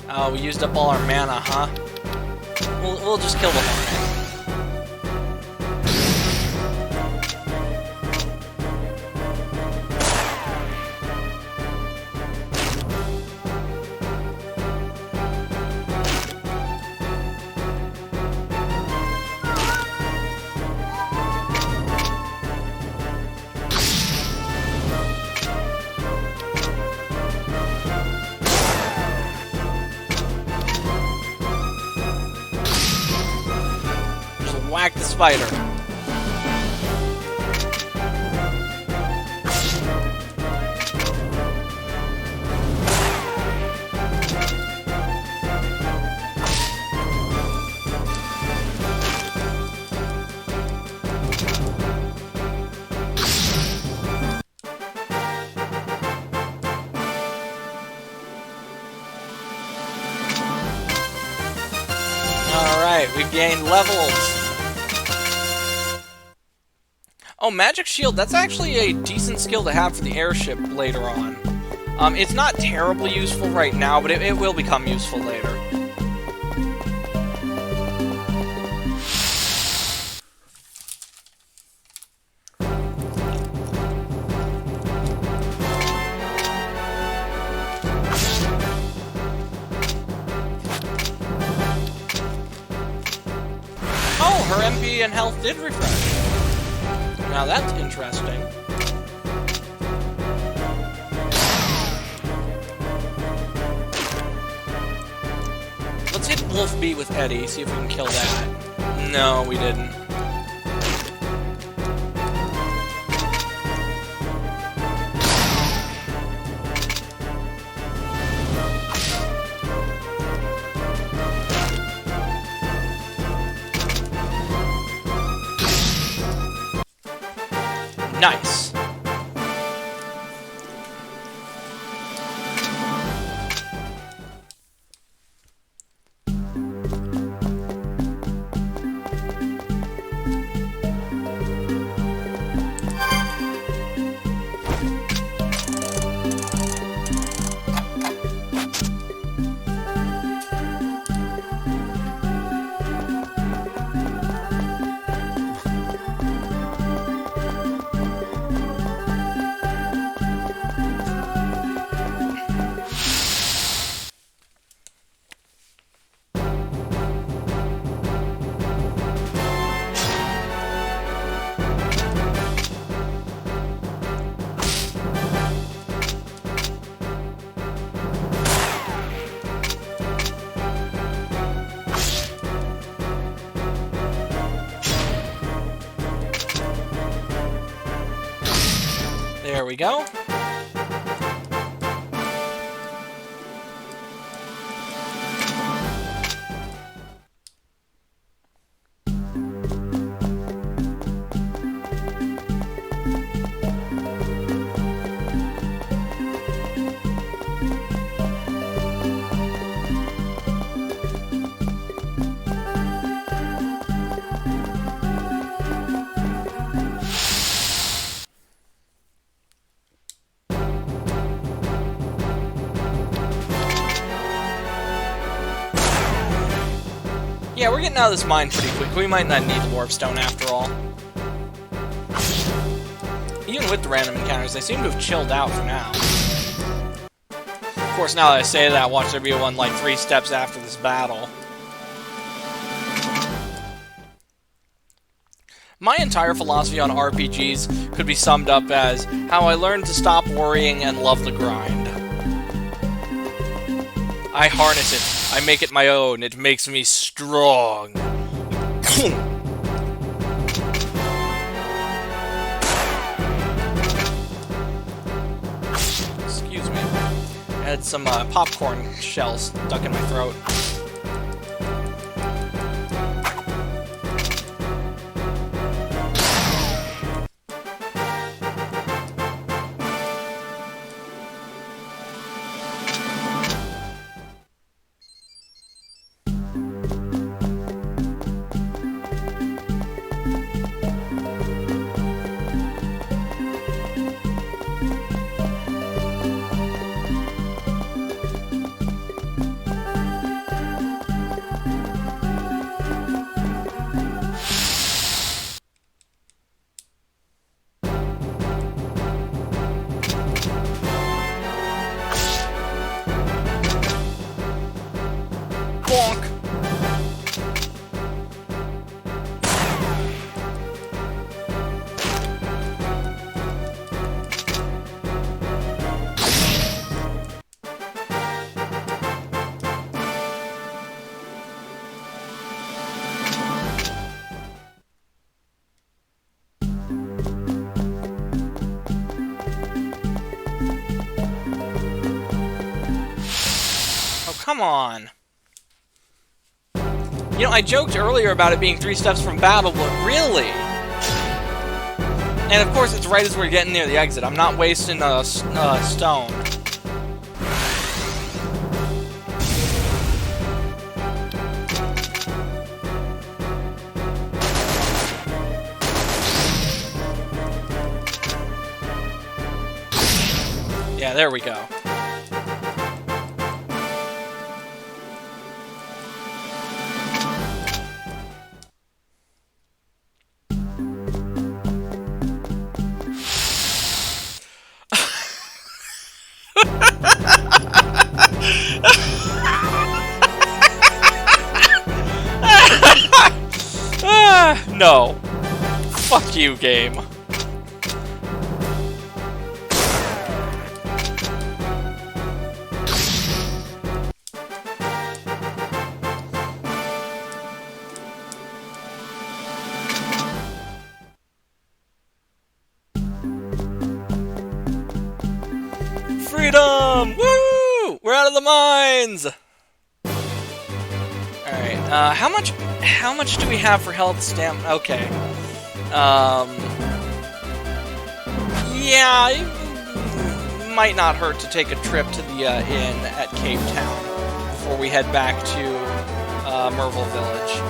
Oh, we used up all our mana, huh? We'll just kill them all. Whack the spider. Alright, we've gained levels. Oh, Magic Shield, that's actually a decent skill to have for the airship later on. It's not terribly useful right now, but it will become useful later. Oh, her MP and health did refresh. Now that's interesting. Let's hit Wolf B with Eddie, see if we can kill that. No, we didn't. Nice. There we go. Yeah, we're getting out of this mine pretty quick. We might not need the warp stone after all. Even with the random encounters, they seem to have chilled out for now. Of course, now that I say that, watch there be one like 3 steps after this battle. My entire philosophy on RPGs could be summed up as how I learned to stop worrying and love the grind. I harness it. I make it my own. It makes me strong. Excuse me. I had some popcorn shells stuck in my throat. Come on. You know, I joked earlier about it being 3 steps from battle, but really? And of course, it's right as we're getting near the exit. I'm not wasting a stone. Yeah, there we go. No. Fuck you, game. Freedom! Woo! We're out of the mines! Alright, how much do we have for health stamina? Okay. Yeah, it might not hurt to take a trip to the inn at Cape Town before we head back to Merville Village.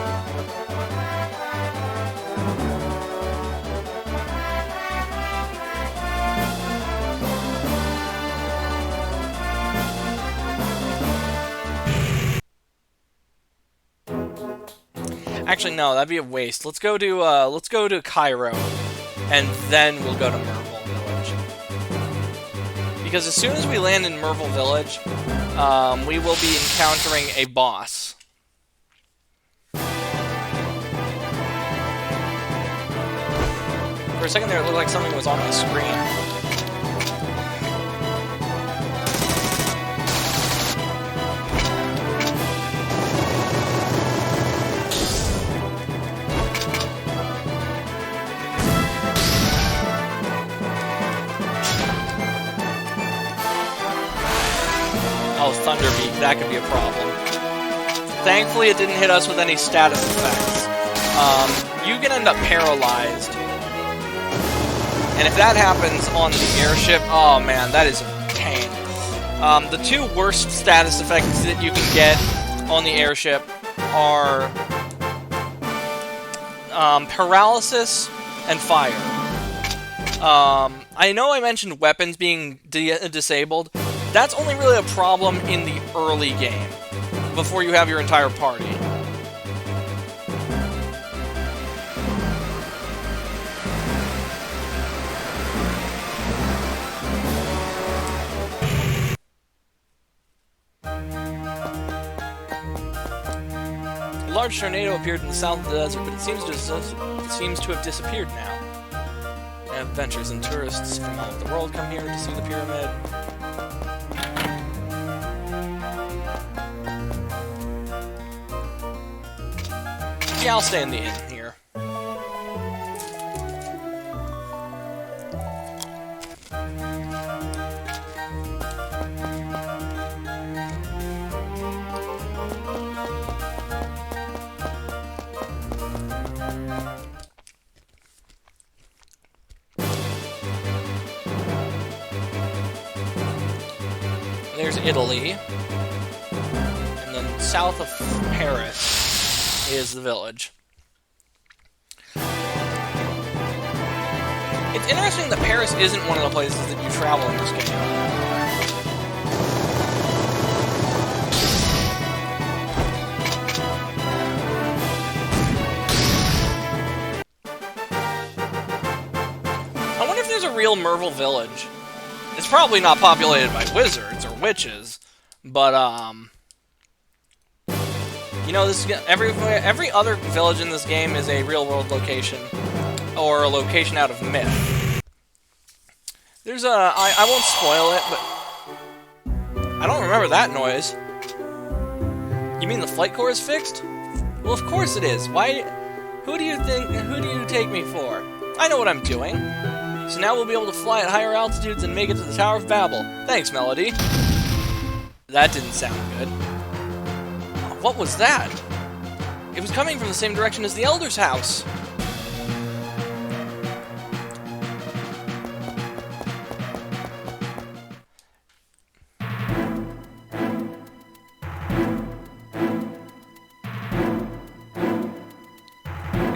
Actually, no, that'd be a waste. Let's go to Cairo, and then we'll go to Merville Village. Because as soon as we land in Merville Village, we will be encountering a boss. For a second there, it looked like something was on my screen. Thunderbeak, that could be a problem. Thankfully, it didn't hit us with any status effects. You can end up paralyzed. And if that happens on the airship, oh man, that is a pain. The two worst status effects that you can get on the airship are paralysis and fire. I know I mentioned weapons being disabled. That's only really a problem in the early game, before you have your entire party. A large tornado appeared in the south of the desert, but it seems to have disappeared now. Adventurers and tourists from all over the world come here to see the pyramid. Yeah, I'll stay in the inn here. There's Italy, and then south of Paris is the village. It's interesting that Paris isn't one of the places that you travel in this game. I wonder if there's a real Merville village. It's probably not populated by wizards or witches, but you know, this every other village in this game is a real-world location or a location out of myth. There's I won't spoil it, but I don't remember that noise. You mean the flight core is fixed? Well, of course it is. Why? Who do you take me for? I know what I'm doing. So now we'll be able to fly at higher altitudes and make it to the Tower of Babel. Thanks, Melody. That didn't sound good. What was that? It was coming from the same direction as the Elder's house.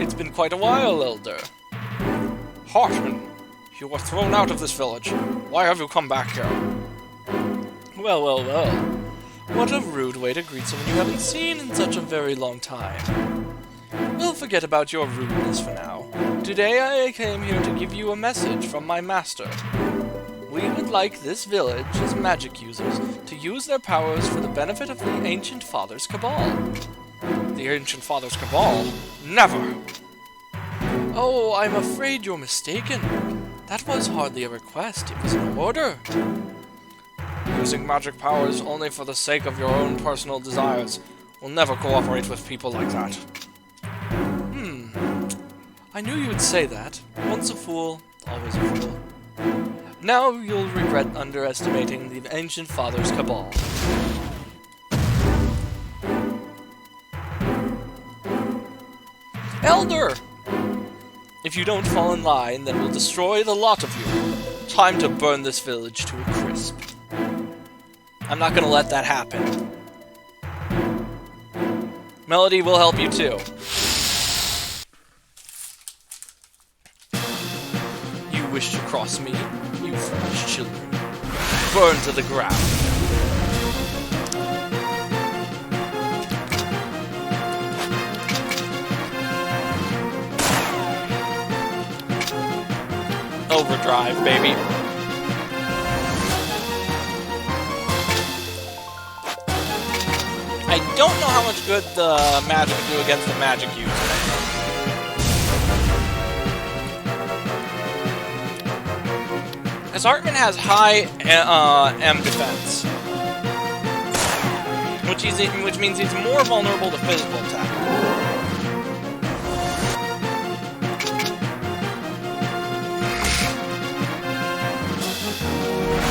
It's been quite a while, Elder. Hartman. You were thrown out of this village. Why have you come back here? Well, well, well. What a rude way to greet someone you haven't seen in such a very long time. We'll forget about your rudeness for now. Today I came here to give you a message from my master. We would like this village, as magic users, to use their powers for the benefit of the Ancient Father's Cabal. The Ancient Father's Cabal? Never! Oh, I'm afraid you're mistaken. That was hardly a request, it was an order. Using magic powers only for the sake of your own personal desires will never cooperate with people like that. I knew you would say that. Once a fool, always a fool. Now you'll regret underestimating the Ancient Father's Cabal. Elder! If you don't fall in line, then we'll destroy the lot of you. Time to burn this village to a crisp. I'm not gonna let that happen. Melody will help you too. You wish to cross me, you foolish children. Burn to the ground. Overdrive, baby. I don't know how much good the magic can do against the magic user. Because Hartman has high M defense, which means he's more vulnerable to physical attack.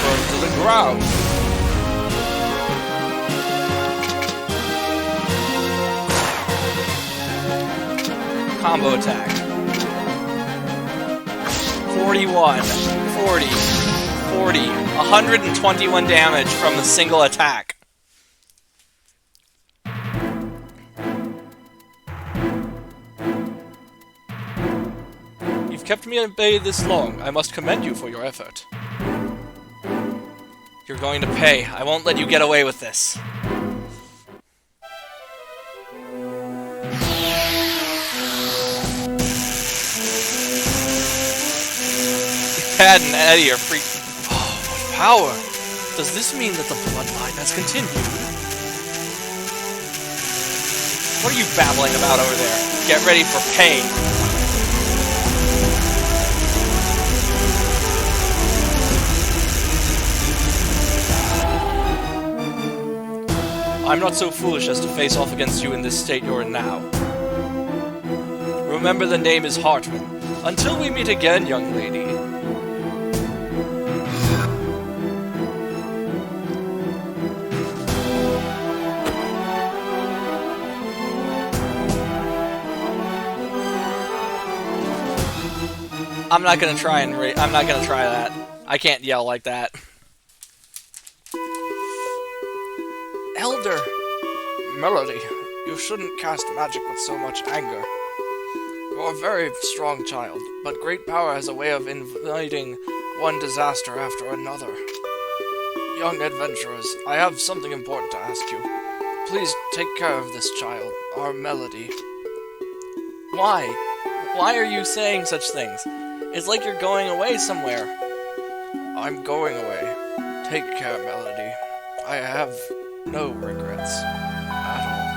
Burn to the ground. combo attack. 41, 40, 40, 121 damage from a single attack. You've kept me at bay this long. I must commend you for your effort. You're going to pay. I won't let you get away with this. Pat and Eddie are freaking. Oh, what power! Does this mean that the bloodline has continued? What are you babbling about over there? Get ready for pain. I'm not so foolish as to face off against you in this state you're in now. Remember, the name is Hartman. Until we meet again, young lady. I'm not gonna try that. I can't yell like that. Elder! Melody, you shouldn't cast magic with so much anger. You're a very strong child, but great power has a way of inviting one disaster after another. Young adventurers, I have something important to ask you. Please take care of this child, our Melody. Why? Why are you saying such things? It's like you're going away somewhere. I'm going away. Take care, Melody. I have no regrets at all.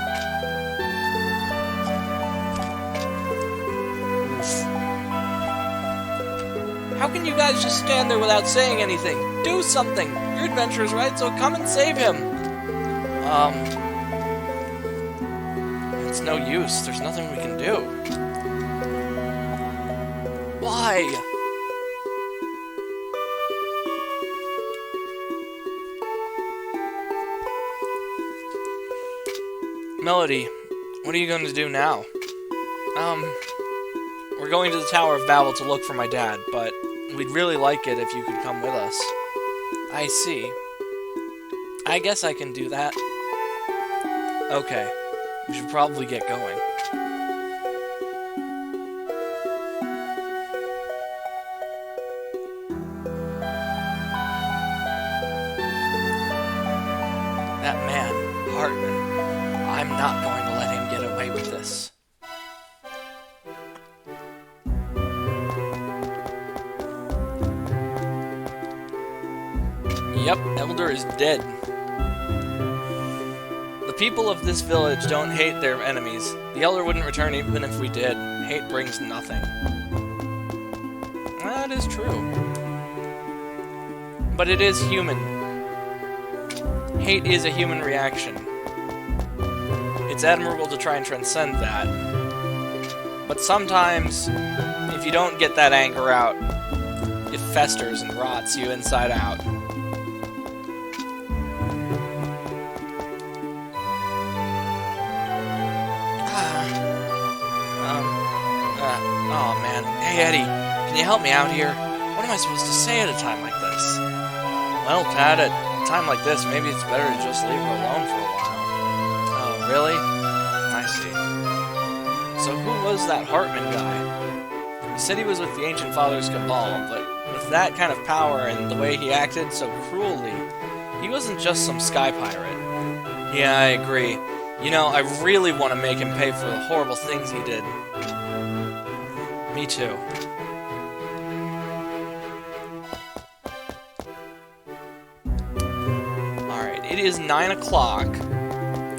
How can you guys just stand there without saying anything? Do something! Your adventurer's right, so come and save him! It's no use. There's nothing we can do. Why? Melody, what are you going to do now? We're going to the Tower of Babel to look for my dad, but we'd really like it if you could come with us. I see. I guess I can do that. Okay, we should probably get going. That man, Hartman. I'm not going to let him get away with this. Yep, Elder is dead. The people of this village don't hate their enemies. The Elder wouldn't return even if we did. Hate brings nothing. That is true. But it is human. Hate is a human reaction. It's admirable to try and transcend that. But sometimes, if you don't get that anger out, it festers and rots you inside out. Oh man. Hey Eddie, can you help me out here? What am I supposed to say at a time like this? Well, Pat, at a time like this, maybe it's better to just leave her alone for a while. Oh, really? I see. So who was that Hartman guy? He said he was with the Ancient Father's Cabal, but with that kind of power and the way he acted so cruelly, he wasn't just some sky pirate. Yeah, I agree. You know, I really want to make him pay for the horrible things he did. Me too. Alright, it is 9 o'clock.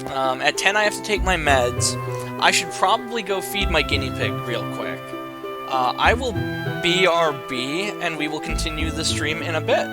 At 10 I have to take my meds. I should probably go feed my guinea pig real quick. I will BRB, and we will continue the stream in a bit.